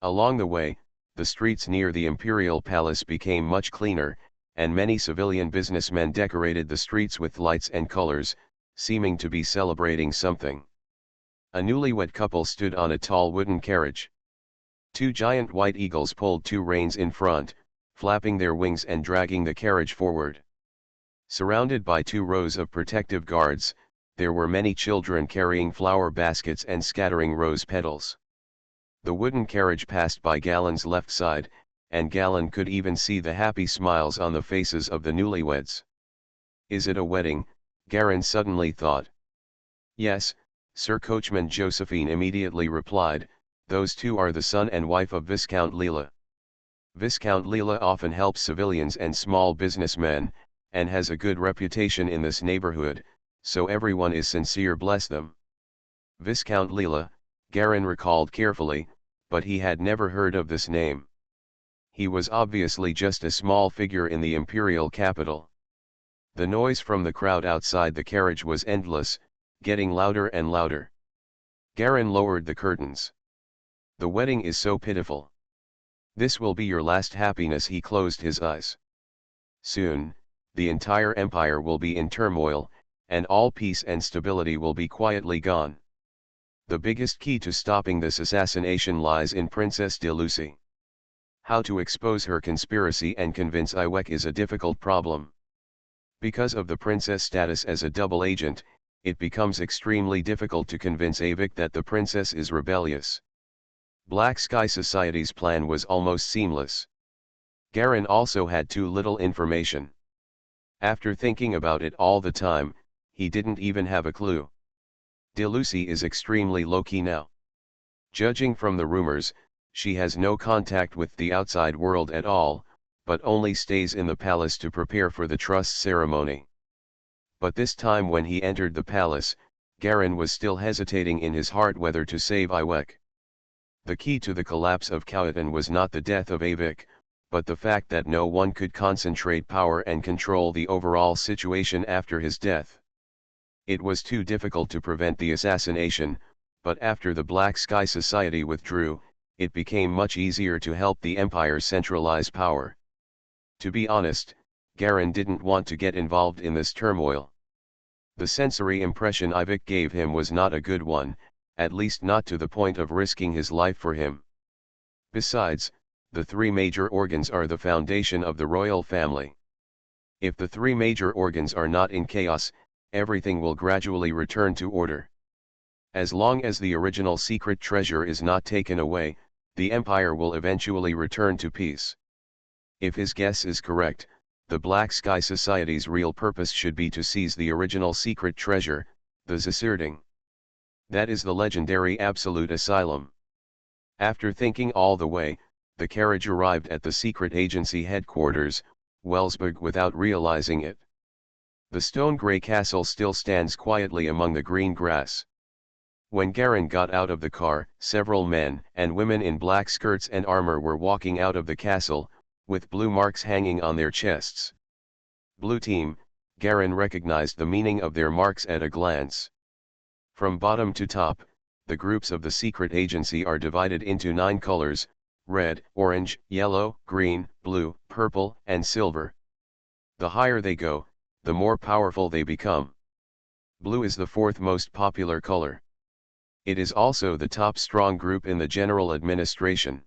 Along the way, the streets near the imperial palace became much cleaner, and many civilian businessmen decorated the streets with lights and colors, seeming to be celebrating something. A newlywed couple stood on a tall wooden carriage. 2 giant white eagles pulled 2 reins in front, flapping their wings and dragging the carriage forward. Surrounded by 2 rows of protective guards, there were many children carrying flower baskets and scattering rose petals. The wooden carriage passed by Galen's left side, and Galen could even see the happy smiles on the faces of the newlyweds. Is it a wedding? Garen suddenly thought. Yes, Sir Coachman Josephine immediately replied, those 2 are the son and wife of Viscount Leela. Viscount Leela often helps civilians and small businessmen, and has a good reputation in this neighborhood, so everyone is sincere, bless them. Viscount Leela, Garen recalled carefully, but he had never heard of this name. He was obviously just a small figure in the imperial capital. The noise from the crowd outside the carriage was endless, getting louder and louder. Garen lowered the curtains. The wedding is so pitiful. This will be your last happiness. He closed his eyes. Soon, the entire empire will be in turmoil, and all peace and stability will be quietly gone. The biggest key to stopping this assassination lies in Princess de Lucy. How to expose her conspiracy and convince Iwek is a difficult problem. Because of the princess status as a double agent, it becomes extremely difficult to convince Avik that the princess is rebellious. Black Sky Society's plan was almost seamless. Garen also had too little information. After thinking about it all the time, he didn't even have a clue. DeLucy is extremely low-key now. Judging from the rumors, she has no contact with the outside world at all, but only stays in the palace to prepare for the trust ceremony. But this time when he entered the palace, Garen was still hesitating in his heart whether to save Iwek. The key to the collapse of Khawatan was not the death of Avik, but the fact that no one could concentrate power and control the overall situation after his death. It was too difficult to prevent the assassination, but after the Black Sky Society withdrew, it became much easier to help the Empire centralize power. To be honest, Garen didn't want to get involved in this turmoil. The sensory impression Ivik gave him was not a good one, at least not to the point of risking his life for him. Besides, the three major organs are the foundation of the royal family. If the three major organs are not in chaos, everything will gradually return to order. As long as the original secret treasure is not taken away, the Empire will eventually return to peace. If his guess is correct, the Black Sky Society's real purpose should be to seize the original secret treasure, the Zasirding. That is the legendary Absolute Asylum. After thinking all the way, the carriage arrived at the secret agency headquarters, Wellsburg, without realizing it. The stone-grey castle still stands quietly among the green grass. When Garen got out of the car, several men and women in black skirts and armor were walking out of the castle, with blue marks hanging on their chests. Blue team, Garen recognized the meaning of their marks at a glance. From bottom to top, the groups of the secret agency are divided into 9 colors: red, orange, yellow, green, blue, purple, and silver. The higher they go, the more powerful they become. Blue is the 4th most popular color. It is also the top strong group in the general administration.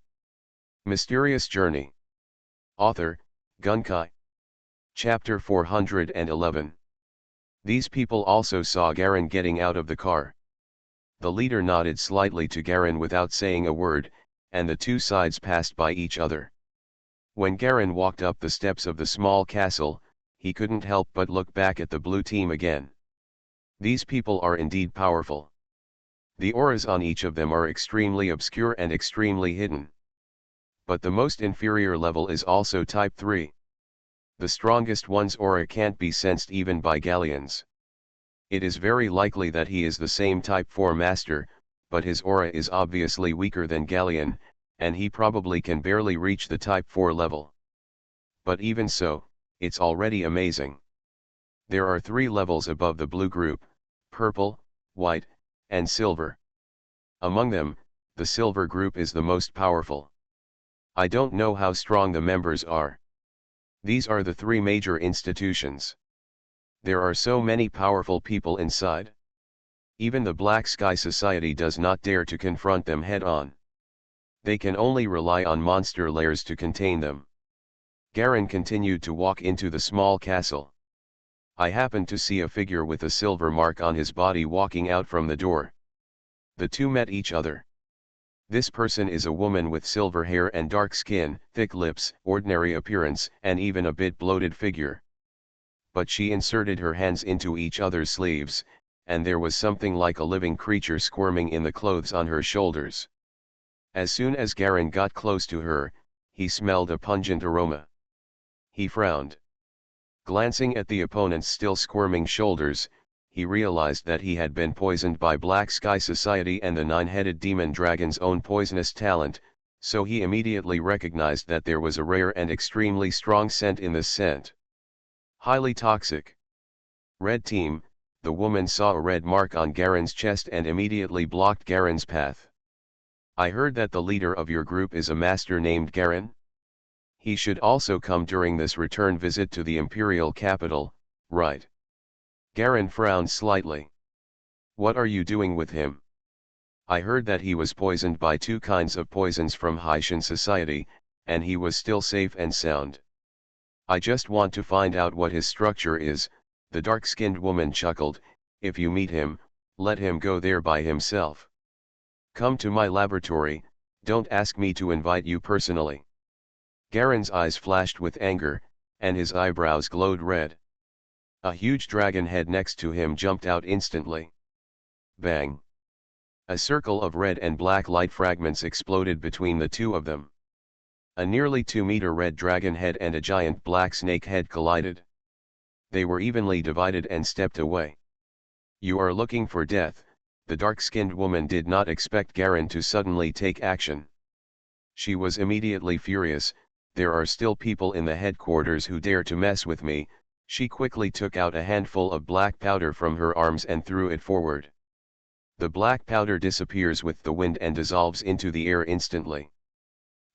Mysterious Journey. Author, Gunkai. Chapter 411. These people also saw Garen getting out of the car. The leader nodded slightly to Garen without saying a word, and the two sides passed by each other. When Garen walked up the steps of the small castle, he couldn't help but look back at the blue team again. These people are indeed powerful. The auras on each of them are extremely obscure and extremely hidden. But the most inferior level is also Type 3. The strongest one's aura can't be sensed even by Galleons. It is very likely that he is the same Type 4 master, but his aura is obviously weaker than Galleon, and he probably can barely reach the Type 4 level. But even so, it's already amazing. There are 3 levels above the blue group: purple, white, and silver. Among them, the silver group is the most powerful. I don't know how strong the members are. These are the 3 major institutions. There are so many powerful people inside. Even the Black Sky Society does not dare to confront them head-on. They can only rely on monster lairs to contain them. Garen continued to walk into the small castle. I happened to see a figure with a silver mark on his body walking out from the door. The two met each other. This person is a woman with silver hair and dark skin, thick lips, ordinary appearance, and even a bit bloated figure. But she inserted her hands into each other's sleeves, and there was something like a living creature squirming in the clothes on her shoulders. As soon as Garen got close to her, he smelled a pungent aroma. He frowned. Glancing at the opponent's still squirming shoulders, he realized that he had been poisoned by Black Sky Society and the 9-headed demon dragon's own poisonous talent, so he immediately recognized that there was a rare and extremely strong scent in this scent. Highly toxic. Red team, the woman saw a red mark on Garen's chest and immediately blocked Garen's path. I heard that the leader of your group is a master named Garen. He should also come during this return visit to the imperial capital, right? Garen frowned slightly. What are you doing with him? I heard that he was poisoned by 2 kinds of poisons from Haitian society, and he was still safe and sound. I just want to find out what his structure is, the dark-skinned woman chuckled. If you meet him, let him go there by himself. Come to my laboratory, don't ask me to invite you personally. Garen's eyes flashed with anger, and his eyebrows glowed red. A huge dragon head next to him jumped out instantly. Bang! A circle of red and black light fragments exploded between the two of them. A nearly 2-meter red dragon head and a giant black snake head collided. They were evenly divided and stepped away. You are looking for death. The dark-skinned woman did not expect Garen to suddenly take action. She was immediately furious. There are still people in the headquarters who dare to mess with me. She quickly took out a handful of black powder from her arms and threw it forward. The black powder disappears with the wind and dissolves into the air instantly.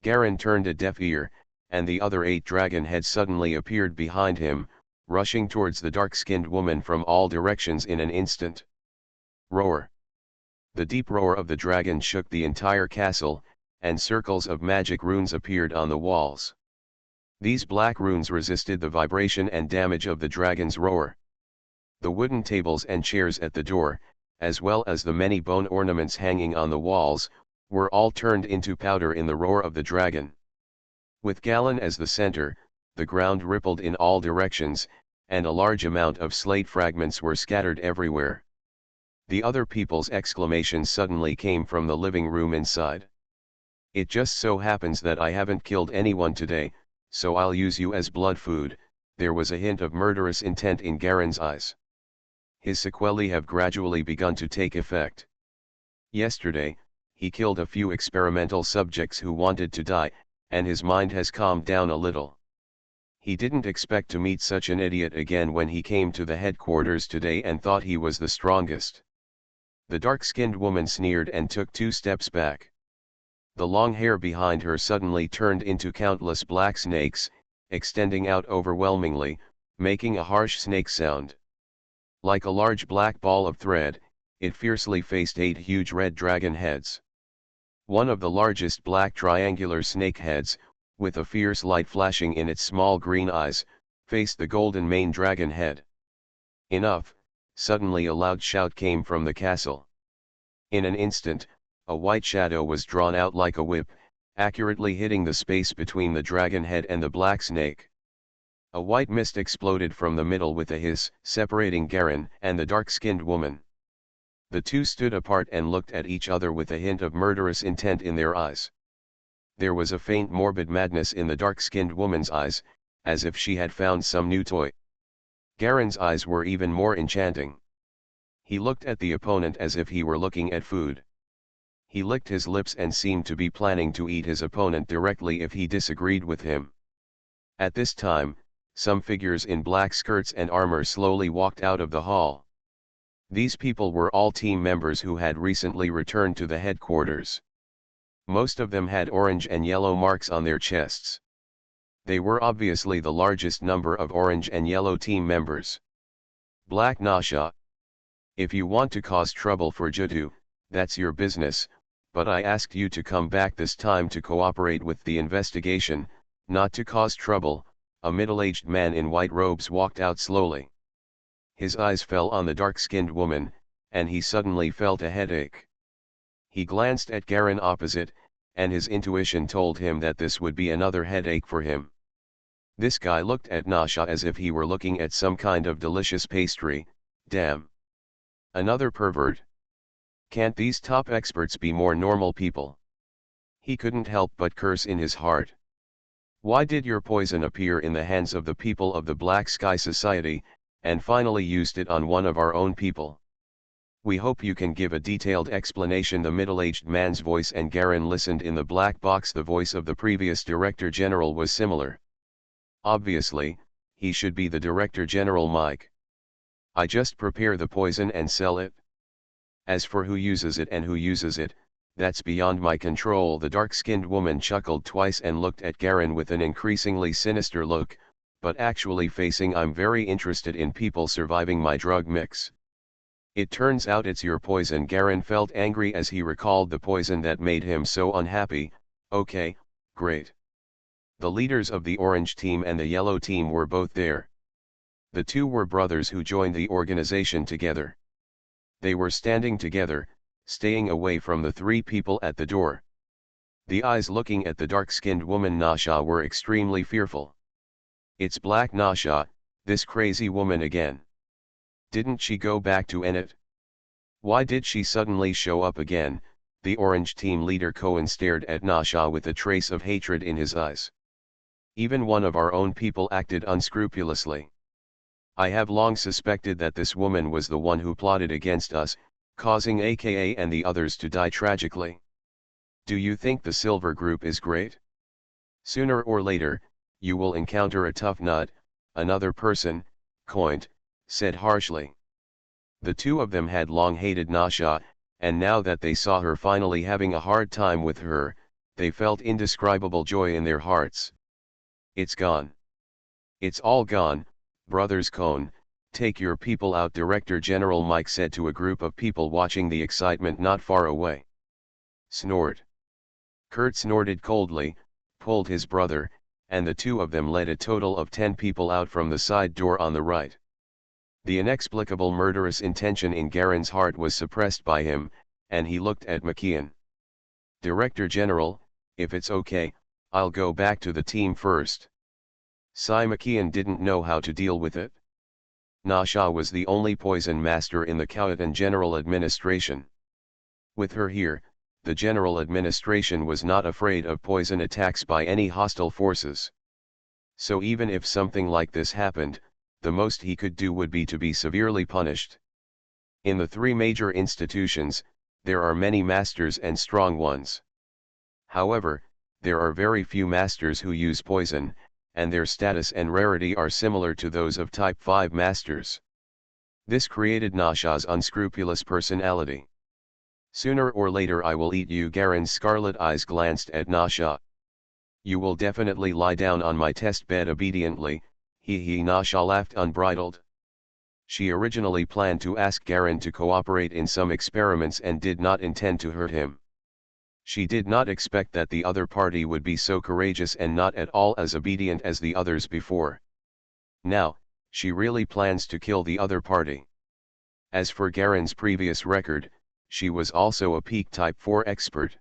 Garen turned a deaf ear, and the other 8 dragon heads suddenly appeared behind him, rushing towards the dark-skinned woman from all directions in an instant. Roar! The deep roar of the dragon shook the entire castle, and circles of magic runes appeared on the walls. These black runes resisted the vibration and damage of the dragon's roar. The wooden tables and chairs at the door, as well as the many bone ornaments hanging on the walls, were all turned into powder in the roar of the dragon. With Galen as the center, the ground rippled in all directions, and a large amount of slate fragments were scattered everywhere. The other people's exclamations suddenly came from the living room inside. It just so happens that I haven't killed anyone today, so I'll use you as blood food. There was a hint of murderous intent in Garen's eyes. His sequelae have gradually begun to take effect. Yesterday, he killed a few experimental subjects who wanted to die, and his mind has calmed down a little. He didn't expect to meet such an idiot again when he came to the headquarters today and thought he was the strongest. The dark-skinned woman sneered and took 2 steps back. The long hair behind her suddenly turned into countless black snakes, extending out overwhelmingly, making a harsh snake sound. Like a large black ball of thread, it fiercely faced 8 huge red dragon heads. One of the largest black triangular snake heads, with a fierce light flashing in its small green eyes, faced the golden mane dragon head. Enough! Suddenly a loud shout came from the castle. In an instant, a white shadow was drawn out like a whip, accurately hitting the space between the dragon head and the black snake. A white mist exploded from the middle with a hiss, separating Garen and the dark-skinned woman. The two stood apart and looked at each other with a hint of murderous intent in their eyes. There was a faint morbid madness in the dark-skinned woman's eyes, as if she had found some new toy. Garen's eyes were even more enchanting. He looked at the opponent as if he were looking at food. He licked his lips and seemed to be planning to eat his opponent directly if he disagreed with him. At this time, some figures in black skirts and armor slowly walked out of the hall. These people were all team members who had recently returned to the headquarters. Most of them had orange and yellow marks on their chests. They were obviously the largest number of orange and yellow team members. Black Nasha. If you want to cause trouble for Judu, that's your business, but I asked you to come back this time to cooperate with the investigation, not to cause trouble. A middle-aged man in white robes walked out slowly. His eyes fell on the dark-skinned woman, and he suddenly felt a headache. He glanced at Garen opposite, and his intuition told him that this would be another headache for him. This guy looked at Nasha as if he were looking at some kind of delicious pastry. Damn. Another pervert. Can't these top experts be more normal people? He couldn't help but curse in his heart. Why did your poison appear in the hands of the people of the Black Sky Society, and finally used it on one of our own people? We hope you can give a detailed explanation. The middle-aged man's voice, and Garen listened in the black box. The voice of the previous Director General was similar. Obviously, he should be the Director General Mike. I just prepare the poison and sell it. As for who uses it and who uses it, that's beyond my control. The dark-skinned woman chuckled twice and looked at Garen with an increasingly sinister look, but actually facing, I'm very interested in people surviving my drug mix. It turns out it's your poison. Garen felt angry as he recalled the poison that made him so unhappy. Okay, great. The leaders of the orange team and the yellow team were both there. The two were brothers who joined the organization together. They were standing together, staying away from the three people at the door. The eyes looking at the dark-skinned woman Nasha were extremely fearful. It's Black Nasha, this crazy woman again. Didn't she go back to Enid? Why did she suddenly show up again? The orange team leader Cohen stared at Nasha with a trace of hatred in his eyes. Even one of our own people acted unscrupulously. I have long suspected that this woman was the one who plotted against us, causing AKA and the others to die tragically. Do you think the Silver Group is great? Sooner or later, you will encounter a tough nut, another person, Coint, said harshly. The two of them had long hated Nasha, and now that they saw her finally having a hard time with her, they felt indescribable joy in their hearts. It's gone. It's all gone, brothers Cohn, take your people out, Director General Mike said to a group of people watching the excitement not far away. Snort. Kurt snorted coldly, pulled his brother, and the two of them led a total of 10 people out from the side door on the right. The inexplicable murderous intention in Garen's heart was suppressed by him, and he looked at McKeon. Director General, if it's okay, I'll go back to the team first. Cy McKeon didn't know how to deal with it. Nasha was the only poison master in the Cowatan General Administration. With her here, the General Administration was not afraid of poison attacks by any hostile forces. So even if something like this happened, the most he could do would be to be severely punished. In the three major institutions, there are many masters and strong ones. However, there are very few masters who use poison, and their status and rarity are similar to those of Type 5 masters. This created Nasha's unscrupulous personality. Sooner or later I will eat you. Garen's scarlet eyes glanced at Nasha. You will definitely lie down on my test bed obediently, he Nasha laughed unbridled. She originally planned to ask Garen to cooperate in some experiments and did not intend to hurt him. She did not expect that the other party would be so courageous and not at all as obedient as the others before. Now, she really plans to kill the other party. As for Garen's previous record, she was also a peak Type 4 expert.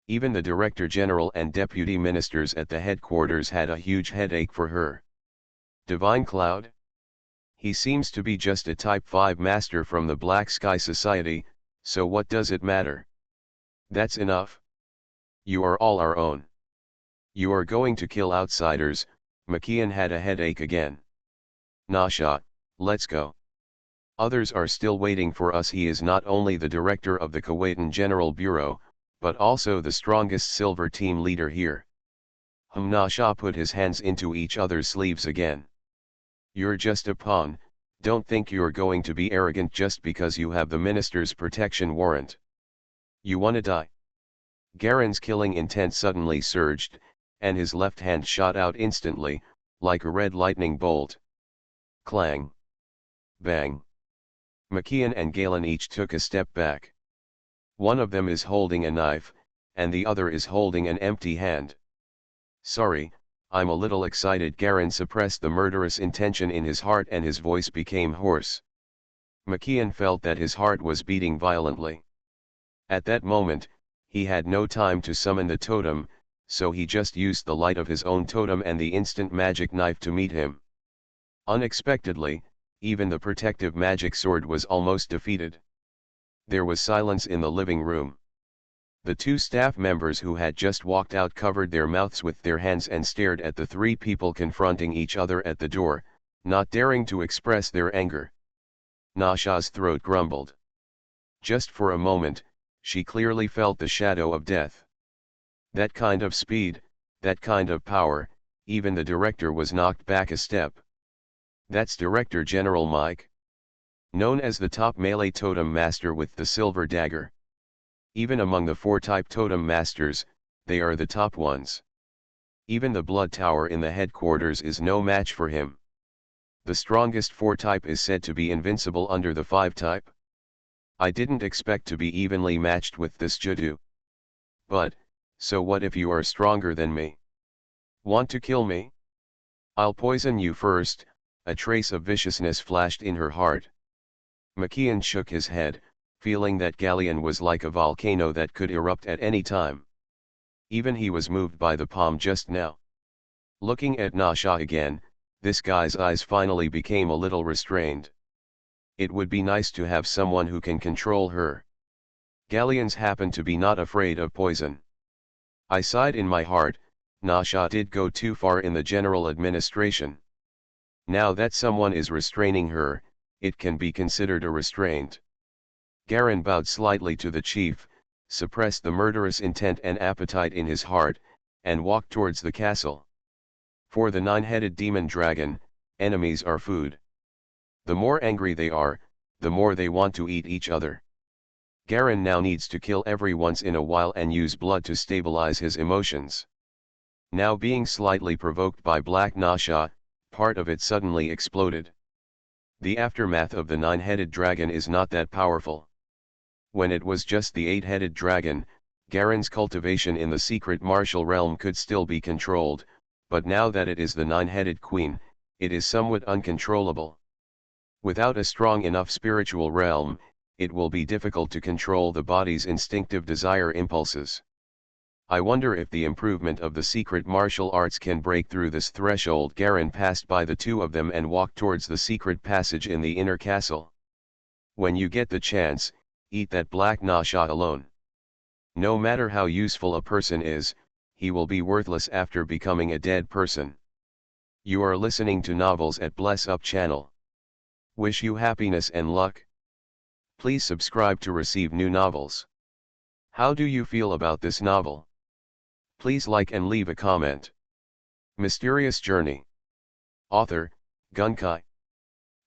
Even the Director General and Deputy Ministers at the headquarters had a huge headache for her. Divine Cloud? He seems to be just a Type 5 master from the Black Sky Society, so what does it matter? That's enough. You are all our own. You are going to kill outsiders. McKeon had a headache again. Nasha, let's go. Others are still waiting for us. He is not only the director of the Kuwaitan General Bureau, but also the strongest silver team leader here. Nasha put his hands into each other's sleeves again. You're just a pawn, don't think you're going to be arrogant just because you have the minister's protection warrant. You wanna die? Garen's killing intent suddenly surged, and his left hand shot out instantly, like a red lightning bolt. Clang. Bang. McKeon and Galen each took a step back. One of them is holding a knife, and the other is holding an empty hand. Sorry, I'm a little excited. Garen suppressed the murderous intention in his heart and his voice became hoarse. McKeon felt that his heart was beating violently. At that moment, he had no time to summon the totem, so he just used the light of his own totem and the instant magic knife to meet him. Unexpectedly, even the protective magic sword was almost defeated. There was silence in the living room. The two staff members who had just walked out covered their mouths with their hands and stared at the three people confronting each other at the door, not daring to express their anger. Nasha's throat grumbled. Just for a moment, she clearly felt the shadow of death. That kind of speed, that kind of power, even the director was knocked back a step. That's Director General Mike. Known as the top melee totem master with the silver dagger. Even among the 4-type totem masters, they are the top ones. Even the blood tower in the headquarters is no match for him. The strongest 4-type is said to be invincible under the 5-type. I didn't expect to be evenly matched with this Jadu. But, so what if you are stronger than me? Want to kill me? I'll poison you first. A trace of viciousness flashed in her heart. McKeon shook his head, feeling that Galleon was like a volcano that could erupt at any time. Even he was moved by the palm just now. Looking at Nasha again, this guy's eyes finally became a little restrained. It would be nice to have someone who can control her. Galleons happen to be not afraid of poison. I sighed in my heart. Nasha did go too far in the general administration. Now that someone is restraining her, it can be considered a restraint. Garen bowed slightly to the chief, suppressed the murderous intent and appetite in his heart, and walked towards the castle. For the nine-headed demon dragon, enemies are food. The more angry they are, the more they want to eat each other. Garen now needs to kill every once in a while and use blood to stabilize his emotions. Now being slightly provoked by Black Nasha, part of it suddenly exploded. The aftermath of the nine-headed dragon is not that powerful. When it was just the eight-headed dragon, Garen's cultivation in the secret martial realm could still be controlled, but now that it is the nine-headed queen, it is somewhat uncontrollable. Without a strong enough spiritual realm, it will be difficult to control the body's instinctive desire impulses. I wonder if the improvement of the secret martial arts can break through this threshold. Garen passed by the two of them and walked towards the secret passage in the inner castle. When you get the chance, eat that Black Nasha alone. No matter how useful a person is, he will be worthless after becoming a dead person. You are listening to Novels at Bless Up channel. Wish you happiness and luck. Please subscribe to receive new novels. How do you feel about this novel? Please like and leave a comment. Mysterious Journey. Author, Gunkai.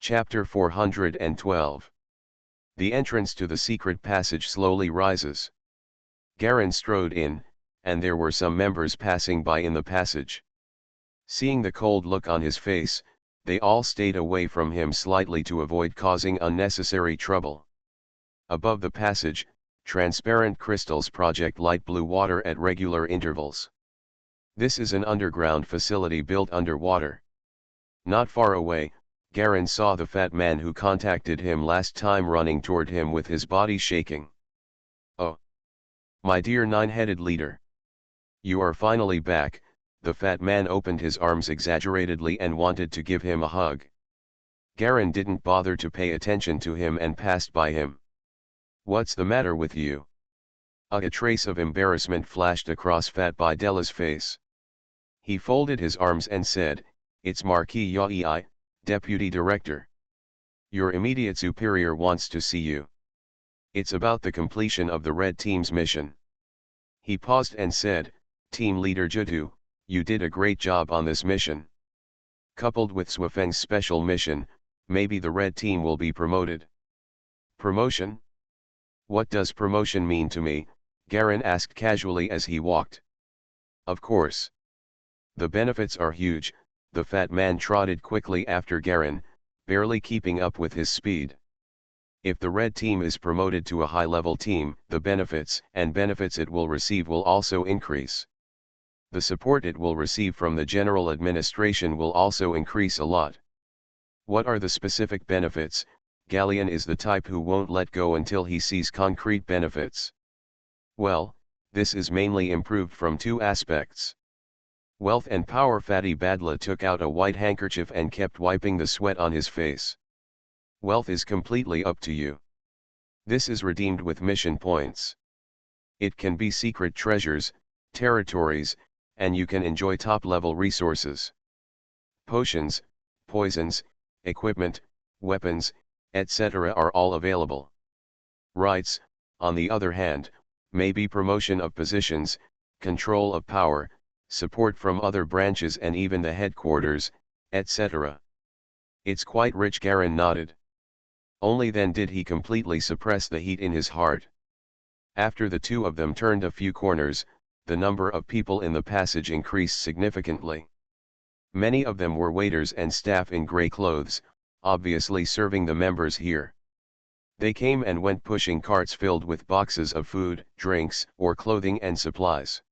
Chapter 412. The entrance to the secret passage slowly rises. Garen strode in, and there were some members passing by in the passage. Seeing the cold look on his face, they all stayed away from him slightly to avoid causing unnecessary trouble. Above the passage, transparent crystals project light blue water at regular intervals. This is an underground facility built underwater. Not far away, Garen saw the fat man who contacted him last time running toward him with his body shaking. "Oh, my dear nine-headed leader. You are finally back." The fat man opened his arms exaggeratedly and wanted to give him a hug. Garen didn't bother to pay attention to him and passed by him. "What's the matter with you?" A trace of embarrassment flashed across Fat Bidella's face. He folded his arms and said, "It's Marquis Yaoi, Deputy Director. Your immediate superior wants to see you. It's about the completion of the Red Team's mission." He paused and said, "Team Leader Jitu, you did a great job on this mission. Coupled with Swafeng's special mission, maybe the Red Team will be promoted." "Promotion? What does promotion mean to me?" Garen asked casually as he walked. "Of course. The benefits are huge." The fat man trotted quickly after Garen, barely keeping up with his speed. "If the Red Team is promoted to a high-level team, the benefits it will receive will also increase. The support it will receive from the general administration will also increase a lot." "What are the specific benefits?" Galleon is the type who won't let go until he sees concrete benefits. "Well, this is mainly improved from two aspects. Wealth and power." Fatty Badla took out a white handkerchief and kept wiping the sweat on his face. "Wealth is completely up to you. This is redeemed with mission points. It can be secret treasures, territories, and you can enjoy top-level resources. Potions, poisons, equipment, weapons, etc. are all available. Rights, on the other hand, may be promotion of positions, control of power, support from other branches and even the headquarters, etc. It's quite rich." Garen nodded. Only then did he completely suppress the heat in his heart. After the two of them turned a few corners, the number of people in the passage increased significantly. Many of them were waiters and staff in grey clothes, obviously serving the members here. They came and went pushing carts filled with boxes of food, drinks, or clothing and supplies.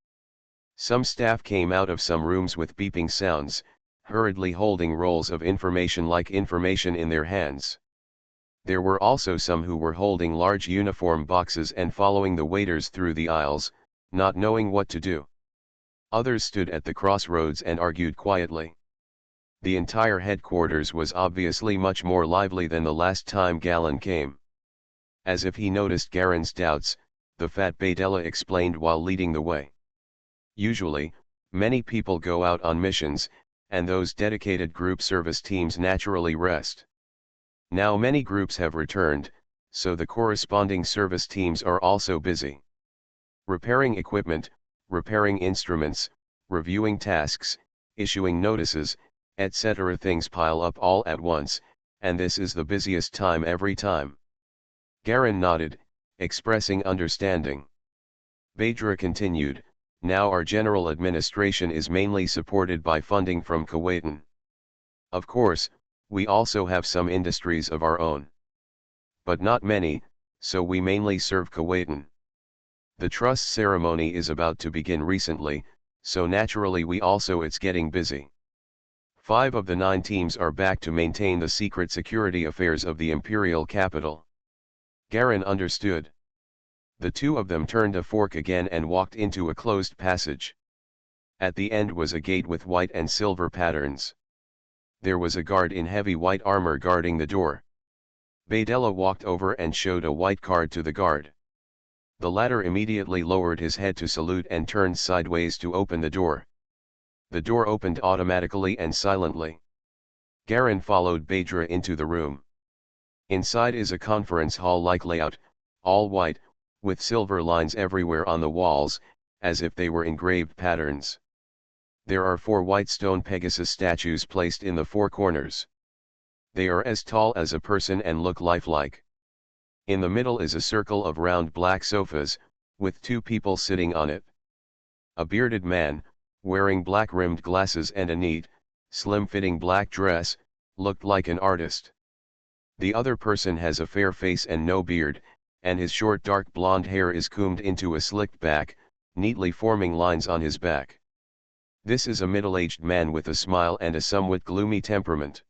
Some staff came out of some rooms with beeping sounds, hurriedly holding rolls of information in their hands. There were also some who were holding large uniform boxes and following the waiters through the aisles, not knowing what to do. Others stood at the crossroads and argued quietly. The entire headquarters was obviously much more lively than the last time Galen came. As if he noticed Garen's doubts, the fat Baydella explained while leading the way. Usually, many people go out on missions, and those dedicated group service teams naturally rest. Now many groups have returned, so the corresponding service teams are also busy. Repairing equipment, repairing instruments, reviewing tasks, issuing notices, etc. Things pile up all at once, and this is the busiest time every time. Garen nodded, expressing understanding. Baydra continued, now our general administration is mainly supported by funding from Kuwaitan. Of course, we also have some industries of our own. But not many, so we mainly serve Kuwaitan. The trust ceremony is about to begin recently, so naturally it's getting busy. 5 of the 9 teams are back to maintain the secret security affairs of the imperial capital. Garen understood. The 2 of them turned a fork again and walked into a closed passage. At the end was a gate with white and silver patterns. There was a guard in heavy white armor guarding the door. Baydella walked over and showed a white card to the guard. The latter immediately lowered his head to salute and turned sideways to open the door. The door opened automatically and silently. Garen followed Baydra into the room. Inside is a conference hall-like layout, all white, with silver lines everywhere on the walls, as if they were engraved patterns. There are 4 white stone Pegasus statues placed in the 4 corners. They are as tall as a person and look lifelike. In the middle is a circle of round black sofas, with 2 people sitting on it. A bearded man, wearing black-rimmed glasses and a neat, slim-fitting black dress, looked like an artist. The other person has a fair face and no beard, and his short dark blonde hair is combed into a slicked back, neatly forming lines on his back. This is a middle-aged man with a smile and a somewhat gloomy temperament.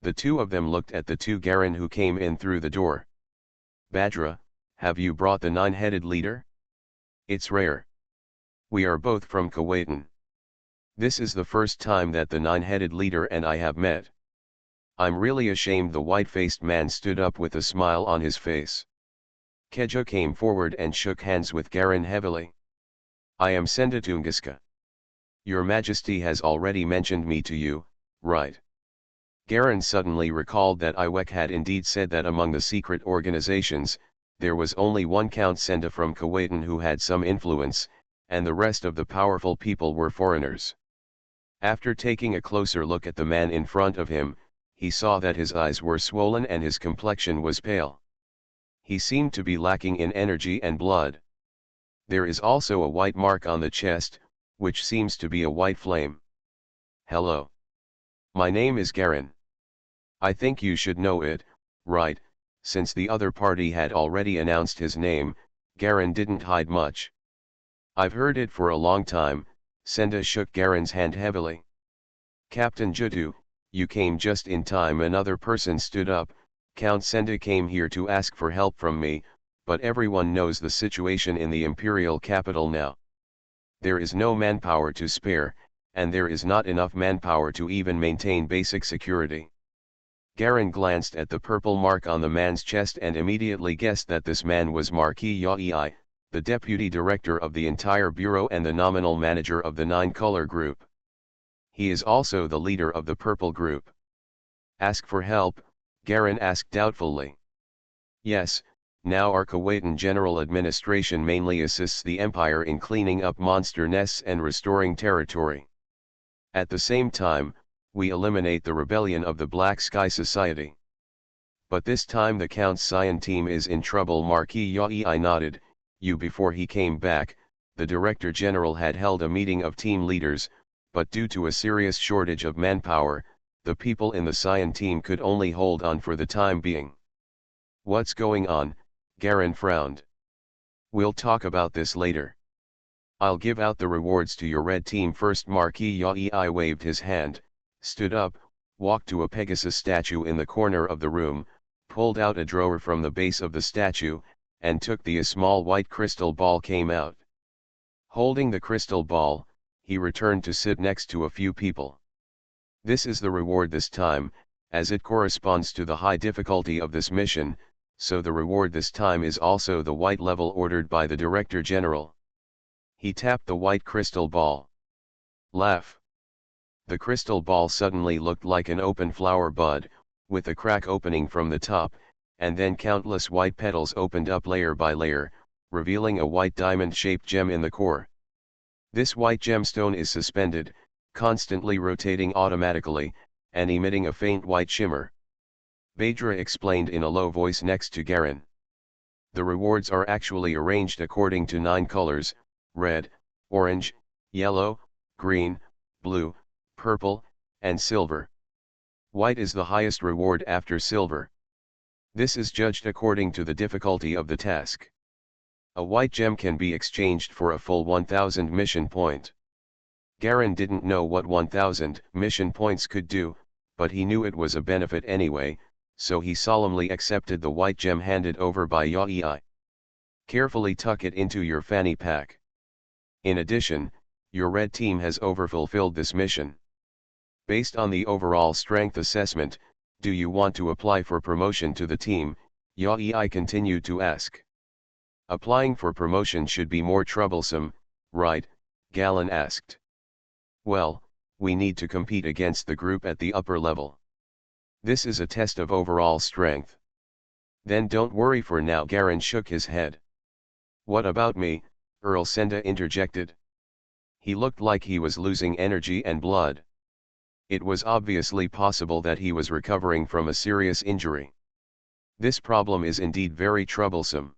The 2 of them looked at the 2 Garen who came in through the door. Badra, have you brought the 9-headed leader? It's rare. We are both from Kuwaitan. This is the first time that the 9-headed leader and I have met. I'm really ashamed. The white-faced man stood up with a smile on his face. Keja came forward and shook hands with Garen heavily. I am Senda Tunguska. Your Majesty has already mentioned me to you, right? Garen suddenly recalled that Iwek had indeed said that among the secret organizations, there was only one Count Senda from Kuwaitan who had some influence, and the rest of the powerful people were foreigners. After taking a closer look at the man in front of him, he saw that his eyes were swollen and his complexion was pale. He seemed to be lacking in energy and blood. There is also a white mark on the chest, which seems to be a white flame. Hello. My name is Garen. I think you should know it, right? Since the other party had already announced his name, Garen didn't hide much. I've heard it for a long time. Senda shook Garen's hand heavily. Captain Jutu, you came just in time. Another person stood up. Count Senda came here to ask for help from me, but everyone knows the situation in the imperial capital now. There is no manpower to spare, and there is not enough manpower to even maintain basic security. Garen glanced at the purple mark on the man's chest and immediately guessed that this man was Marquis Yaei, the deputy director of the entire bureau and the nominal manager of the 9-color group. He is also the leader of the purple group. Ask for help, Garen asked doubtfully. Yes, now our Kuwaitan General Administration mainly assists the Empire in cleaning up monster nests and restoring territory. At the same time, we eliminate the rebellion of the Black Sky Society. But this time the Count's Scion team is in trouble. Marquis Yaei nodded. Before he came back, the Director General had held a meeting of team leaders, but due to a serious shortage of manpower, the people in the Scion team could only hold on for the time being. What's going on? Garen frowned. We'll talk about this later. I'll give out the rewards to your red team first. Marquis Yai waved his hand, stood up, walked to a Pegasus statue in the corner of the room, pulled out a drawer from the base of the statue, and took a small white crystal ball came out. Holding the crystal ball, he returned to sit next to a few people. This is the reward this time, as it corresponds to the high difficulty of this mission, so the reward this time is also the white level ordered by the Director General. He tapped the white crystal ball. Laugh. The crystal ball suddenly looked like an open flower bud, with a crack opening from the top, and then countless white petals opened up layer by layer, revealing a white diamond-shaped gem in the core. This white gemstone is suspended, constantly rotating automatically, and emitting a faint white shimmer. Badra explained in a low voice next to Garen. The rewards are actually arranged according to 9 colors: red, orange, yellow, green, blue, purple, and silver. White is the highest reward after silver. This is judged according to the difficulty of the task. A white gem can be exchanged for a full 1000 mission point. Garen didn't know what 1000 mission points could do, but he knew it was a benefit anyway, so he solemnly accepted the white gem handed over by Yai. Carefully tuck it into your fanny pack. In addition, your red team has overfulfilled this mission. Based on the overall strength assessment, do you want to apply for promotion to the team? Yai continued to ask. Applying for promotion should be more troublesome, right? Galen asked. Well, we need to compete against the group at the upper level. This is a test of overall strength. Then don't worry for now. Garen shook his head. What about me? Earl Senda interjected. He looked like he was losing energy and blood. It was obviously possible that he was recovering from a serious injury. This problem is indeed very troublesome.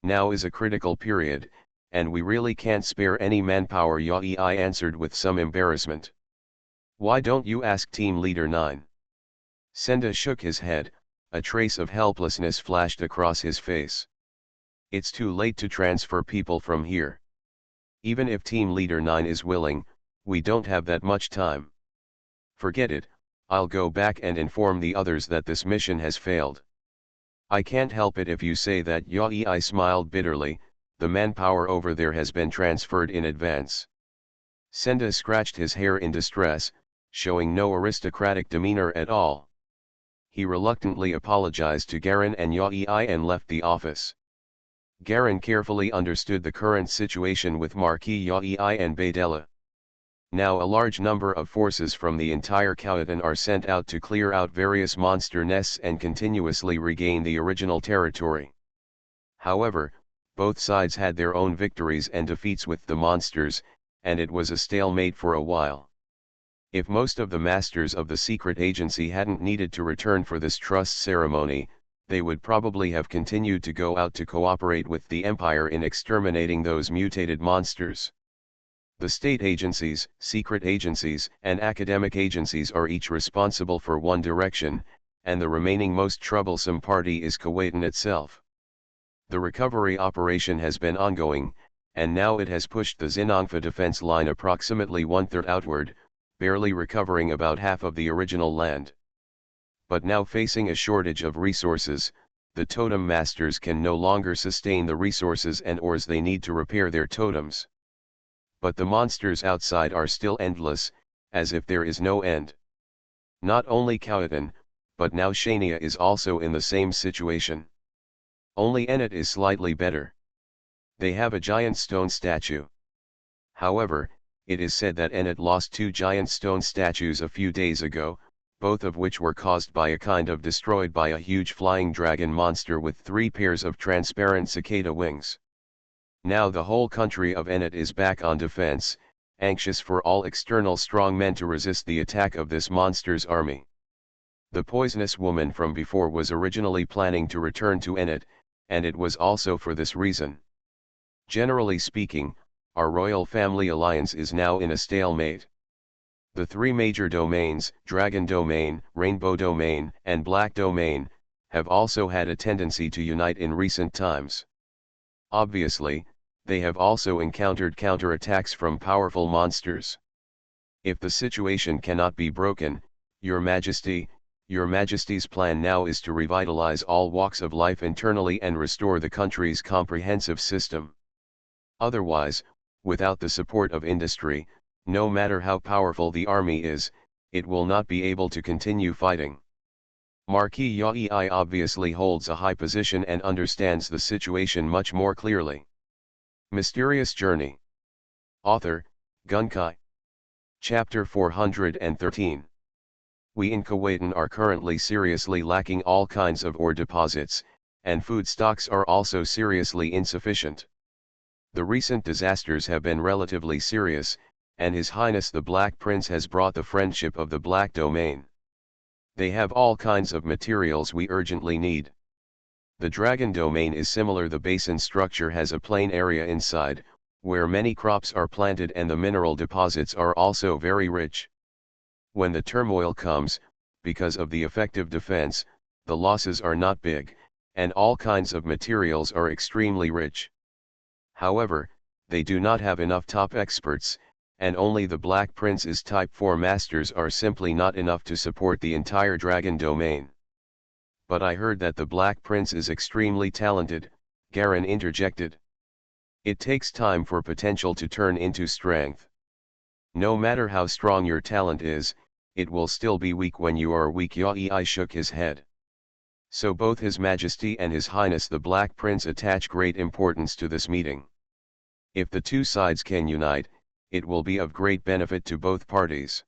Now is a critical period, and we really can't spare any manpower. Yai answered with some embarrassment. Why don't you ask Team Leader 9? Senda shook his head, a trace of helplessness flashed across his face. It's too late to transfer people from here. Even if Team Leader 9 is willing, we don't have that much time. Forget it, I'll go back and inform the others that this mission has failed. I can't help it if you say that. Yai smiled bitterly, the manpower over there has been transferred in advance. Senda scratched his hair in distress, showing no aristocratic demeanor at all. He reluctantly apologized to Garen and Yai and left the office. Garen carefully understood the current situation with Marquis Yai and Baydella. Now a large number of forces from the entire Khautan are sent out to clear out various monster nests and continuously regain the original territory. However, both sides had their own victories and defeats with the monsters, and it was a stalemate for a while. If most of the masters of the secret agency hadn't needed to return for this trust ceremony, they would probably have continued to go out to cooperate with the Empire in exterminating those mutated monsters. The state agencies, secret agencies, and academic agencies are each responsible for one direction, and the remaining most troublesome party is Khautan itself. The recovery operation has been ongoing, and now it has pushed the Xinongfa defense line approximately 1/3 outward, barely recovering about half of the original land. But now facing a shortage of resources, the totem masters can no longer sustain the resources and ores they need to repair their totems. But the monsters outside are still endless, as if there is no end. Not only Khautan, but now Shania is also in the same situation. Only Ennet is slightly better. They have a giant stone statue. However, it is said that Ennet lost 2 giant stone statues a few days ago, both of which were caused by a kind of destroyed by a huge flying dragon monster with 3 pairs of transparent cicada wings. Now the whole country of Ennet is back on defense, anxious for all external strong men to resist the attack of this monster's army. The poisonous woman from before was originally planning to return to Ennet, and it was also for this reason. Generally speaking, our royal family alliance is now in a stalemate. The 3 major domains, Dragon Domain, Rainbow Domain, and Black Domain, have also had a tendency to unite in recent times. Obviously, they have also encountered counterattacks from powerful monsters. If the situation cannot be broken, Your Majesty's plan now is to revitalize all walks of life internally and restore the country's comprehensive system. Otherwise, without the support of industry, no matter how powerful the army is, it will not be able to continue fighting. Marquis Yai obviously holds a high position and understands the situation much more clearly. Mysterious Journey. Author, Gunkai. Chapter 413. We in Kuwaitan are currently seriously lacking all kinds of ore deposits, and food stocks are also seriously insufficient. The recent disasters have been relatively serious, and His Highness the Black Prince has brought the friendship of the Black Domain. They have all kinds of materials we urgently need. The Dragon Domain is similar. The basin structure has a plain area inside, where many crops are planted, and the mineral deposits are also very rich. When the turmoil comes, because of the effective defense, the losses are not big, and all kinds of materials are extremely rich. However, they do not have enough top experts, and only the Black Prince's Type 4 masters are simply not enough to support the entire Dragon Domain. But I heard that the Black Prince is extremely talented, Garen interjected. It takes time for potential to turn into strength. No matter how strong your talent is, it will still be weak when you are weak. Yai shook his head. So both His Majesty and His Highness the Black Prince attach great importance to this meeting. If the two sides can unite, it will be of great benefit to both parties.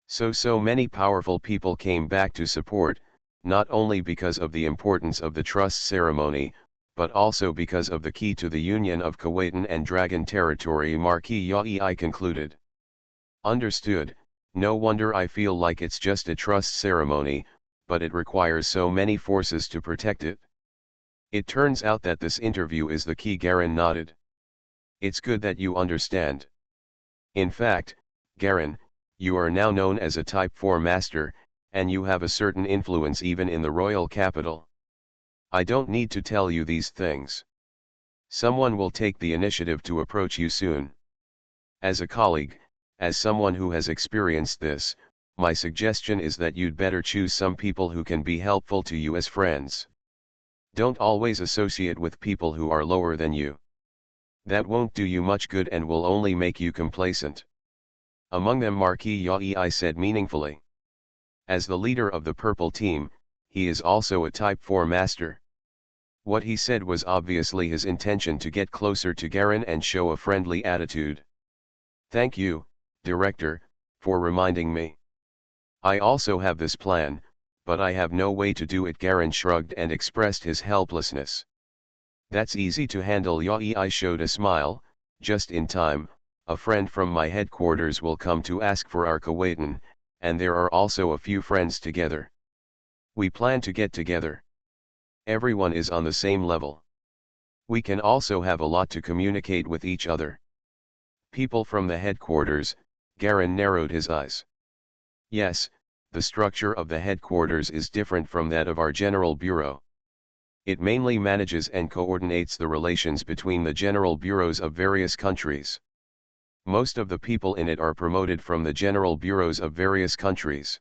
So many powerful people came back to support, not only because of the importance of the trust ceremony, but also because of the key to the union of Kuwaitan and Dragon territory. Marquis Yai concluded. Understood. No wonder I feel like it's just a trust ceremony, but it requires so many forces to protect it. It turns out that this interview is the key. Garen nodded. It's good that you understand. In fact, Garen, you are now known as a Type 4 master, and you have a certain influence even in the royal capital. I don't need to tell you these things. Someone will take the initiative to approach you soon. As a colleague, as someone who has experienced this, my suggestion is that you'd better choose some people who can be helpful to you as friends. Don't always associate with people who are lower than you. That won't do you much good and will only make you complacent. Among them, Marquis Yai said meaningfully. As the leader of the purple team, he is also a Type 4 master. What he said was obviously his intention to get closer to Garen and show a friendly attitude. Thank you, Director, for reminding me. I also have this plan, but I have no way to do it. Garen shrugged and expressed his helplessness. That's easy to handle. Yai showed a smile. Just in time, a friend from my headquarters will come to ask for our Kuwaitan, and there are also a few friends together. We plan to get together. Everyone is on the same level. We can also have a lot to communicate with each other. People from the headquarters. Garen narrowed his eyes. Yes, the structure of the headquarters is different from that of our General Bureau. It mainly manages and coordinates the relations between the general bureaus of various countries. Most of the people in it are promoted from the general bureaus of various countries.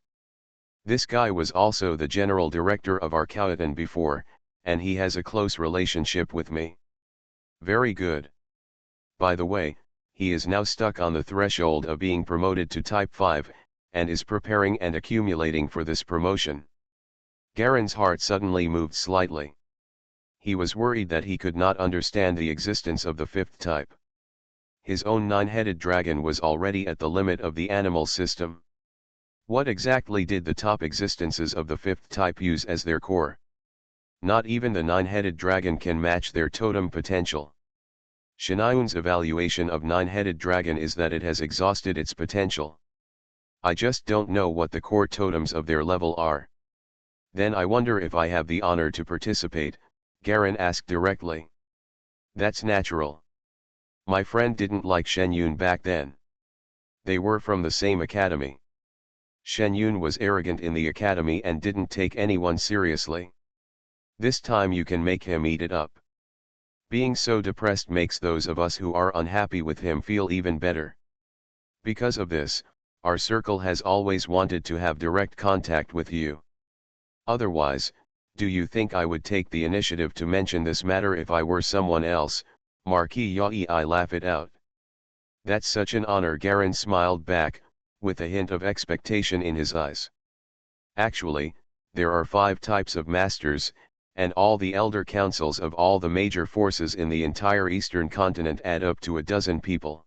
This guy was also the general director of our Kuwaitan before, and he has a close relationship with me. Very good. By the way, he is now stuck on the threshold of being promoted to Type 5, and is preparing and accumulating for this promotion. Garen's heart suddenly moved slightly. He was worried that he could not understand the existence of the fifth type. His own nine-headed dragon was already at the limit of the animal system. What exactly did the top existences of the fifth type use as their core? Not even the nine-headed dragon can match their totem potential. Shinayun's evaluation of nine-headed dragon is that it has exhausted its potential. I just don't know what the core totems of their level are. Then I wonder if I have the honor to participate, Garen asked directly. That's natural. My friend didn't like Shenyun back then. They were from the same academy. Shenyun was arrogant in the academy and didn't take anyone seriously. This time you can make him eat it up. Being so depressed makes those of us who are unhappy with him feel even better. Because of this, our circle has always wanted to have direct contact with you. Otherwise, do you think I would take the initiative to mention this matter if I were someone else? Marquis Yai, I laugh it out. That's such an honor, Garen smiled back, with a hint of expectation in his eyes. Actually, there are 5 types of masters, and all the elder councils of all the major forces in the entire eastern continent add up to a dozen people.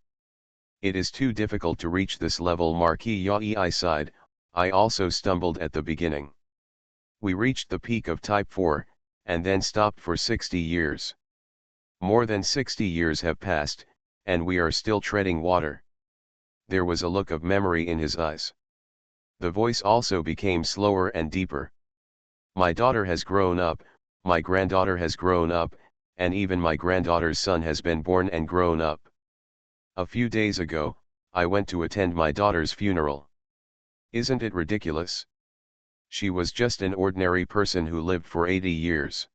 It is too difficult to reach this level, Marquis Yai sighed. I also stumbled at the beginning. We reached the peak of Type 4, and then stopped for 60 years. More than 60 years have passed, and we are still treading water. There was a look of memory in his eyes. The voice also became slower and deeper. My daughter has grown up, my granddaughter has grown up, and even my granddaughter's son has been born and grown up. A few days ago, I went to attend my daughter's funeral. Isn't it ridiculous? She was just an ordinary person who lived for 80 years.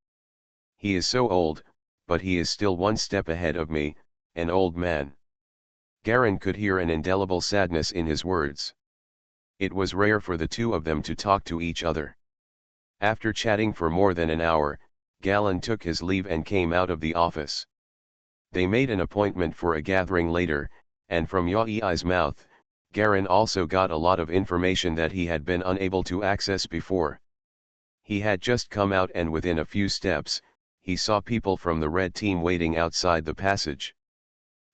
He is so old, but he is still one step ahead of me, an old man. Garen could hear an indelible sadness in his words. It was rare for the two of them to talk to each other. After chatting for more than an hour, Galen took his leave and came out of the office. They made an appointment for a gathering later, and from Yai's mouth, Garen also got a lot of information that he had been unable to access before. He had just come out, and within a few steps, he saw people from the red team waiting outside the passage.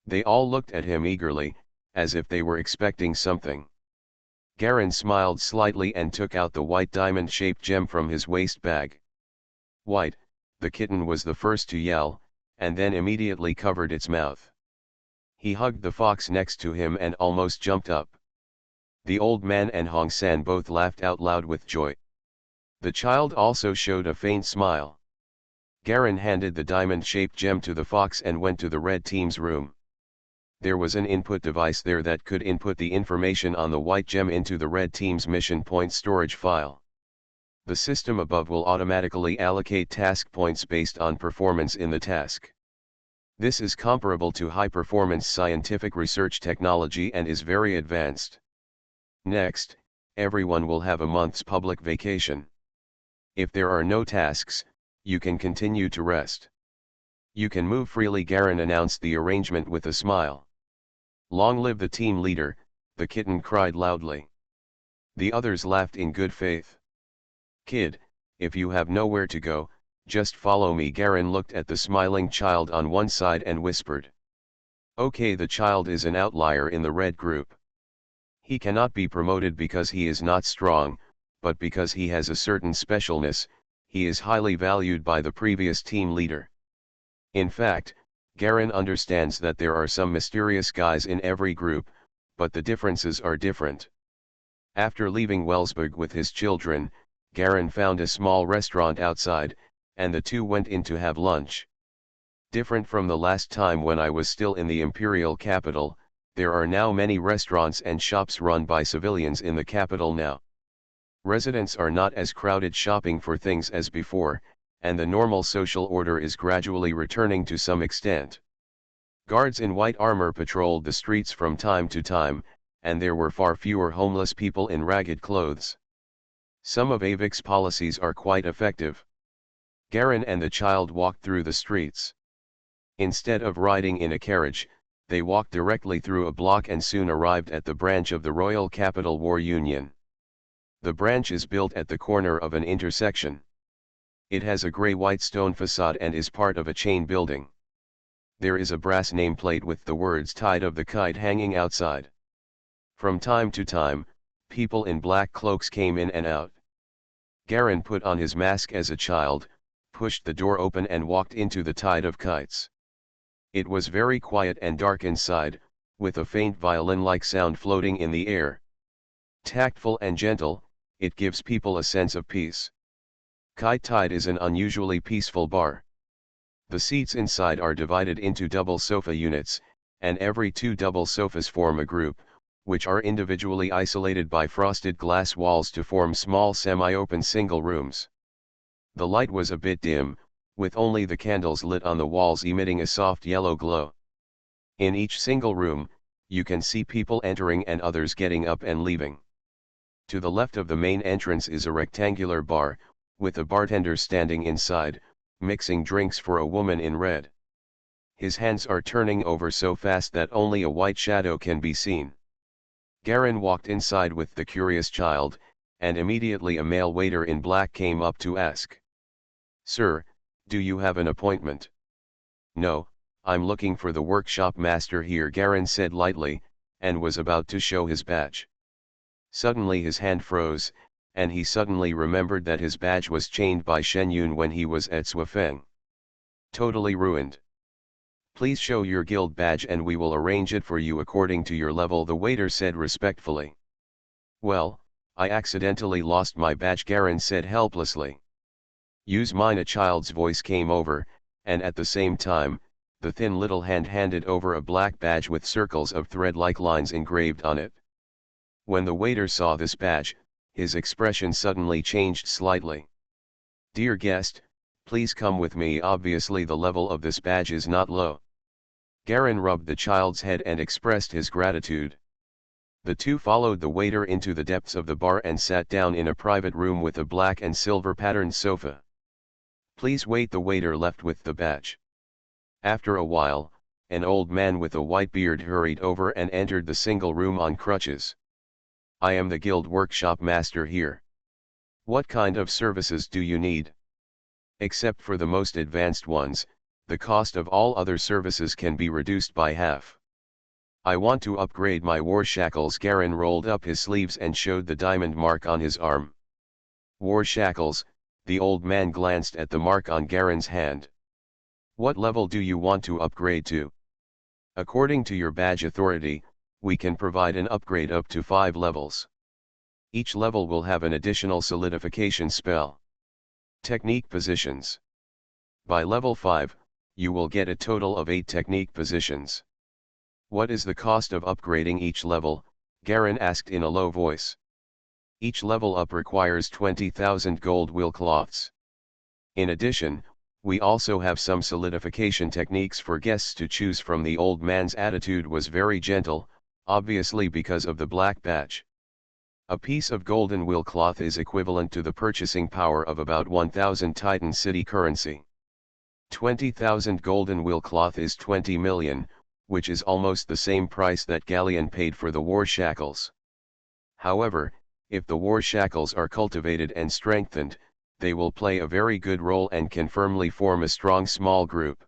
They all looked at him eagerly, as if they were expecting something. Garen smiled slightly and took out the white diamond-shaped gem from his waist bag. White, the kitten was the first to yell, and then immediately covered its mouth. He hugged the fox next to him and almost jumped up. The old man and Hong San both laughed out loud with joy. The child also showed a faint smile. Garen handed the diamond-shaped gem to the fox and went to the red team's room. There was an input device there that could input the information on the white gem into the red team's mission point storage file. The system above will automatically allocate task points based on performance in the task. This is comparable to high-performance scientific research technology and is very advanced. Next, everyone will have a month's public vacation. If there are no tasks, you can continue to rest. You can move freely, Garen announced the arrangement with a smile. Long live the team leader, the kitten cried loudly. The others laughed in good faith. Kid, if you have nowhere to go, just follow me. Garen looked at the smiling child on one side and whispered. Okay, the child is an outlier in the red group. He cannot be promoted because he is not strong, but because he has a certain specialness, he is highly valued by the previous team leader. In fact, Garen understands that there are some mysterious guys in every group, but the differences are different. After leaving Wellsburg with his children, Garen found a small restaurant outside, and the two went in to have lunch. Different from the last time when I was still in the imperial capital, there are now many restaurants and shops run by civilians in the capital now. Residents are not as crowded shopping for things as before, and the normal social order is gradually returning to some extent. Guards in white armor patrolled the streets from time to time, and there were far fewer homeless people in ragged clothes. Some of Avik's policies are quite effective. Garen and the child walked through the streets. Instead of riding in a carriage, they walked directly through a block and soon arrived at the branch of the Royal Capital War Union. The branch is built at the corner of an intersection. It has a gray-white stone facade and is part of a chain building. There is a brass nameplate with the words "Tide of the Kite" hanging outside. From time to time, people in black cloaks came in and out. Garen put on his mask as a child, pushed the door open and walked into the Tide of Kites. It was very quiet and dark inside, with a faint violin-like sound floating in the air. Tactful and gentle, it gives people a sense of peace. Kite Tide is an unusually peaceful bar. The seats inside are divided into double sofa units, and every 2 double sofas form a group, which are individually isolated by frosted glass walls to form small semi-open single rooms. The light was a bit dim, with only the candles lit on the walls emitting a soft yellow glow. In each single room, you can see people entering and others getting up and leaving. To the left of the main entrance is a rectangular bar, with a bartender standing inside, mixing drinks for a woman in red. His hands are turning over so fast that only a white shadow can be seen. Garen walked inside with the curious child, and immediately a male waiter in black came up to ask, "Sir, do you have an appointment?" "No, I'm looking for the workshop master here," Garen said lightly, and was about to show his badge. Suddenly his hand froze, and he suddenly remembered that his badge was chained by Shen Yun when he was at Suifeng. Totally ruined. "Please show your guild badge and we will arrange it for you according to your level," the waiter said respectfully. "Well, I accidentally lost my badge," Garen said helplessly. "Use mine," a child's voice came over, and at the same time, the thin little hand handed over a black badge with circles of thread-like lines engraved on it. When the waiter saw this badge, his expression suddenly changed slightly. "Dear guest, please come with me. Obviously the level of this badge is not low." Garen rubbed the child's head and expressed his gratitude. The two followed the waiter into the depths of the bar and sat down in a private room with a black and silver patterned sofa. "Please wait," the waiter left with the badge. After a while, an old man with a white beard hurried over and entered the single room on crutches. "I am the guild workshop master here. What kind of services do you need?" "Except for the most advanced ones, the cost of all other services can be reduced by half. I want to upgrade my war shackles." Garen rolled up his sleeves and showed the diamond mark on his arm. "War shackles," the old man glanced at the mark on Garen's hand. "What level do you want to upgrade to?" "According to your badge authority, we can provide an upgrade up to 5 levels. Each level will have an additional solidification spell. Technique positions. By level 5, you will get a total of 8 technique positions." "What is the cost of upgrading each level?" Garen asked in a low voice. "Each level up requires 20,000 gold wheel cloths. In addition, we also have some solidification techniques for guests to choose from." The old man's attitude was very gentle, obviously because of the black badge. A piece of golden wheel cloth is equivalent to the purchasing power of about 1,000 Titan city currency. 20,000 golden wheel cloth is 20 million, which is almost the same price that Galleon paid for the war shackles. However, if the war shackles are cultivated and strengthened, they will play a very good role and can firmly form a strong small group.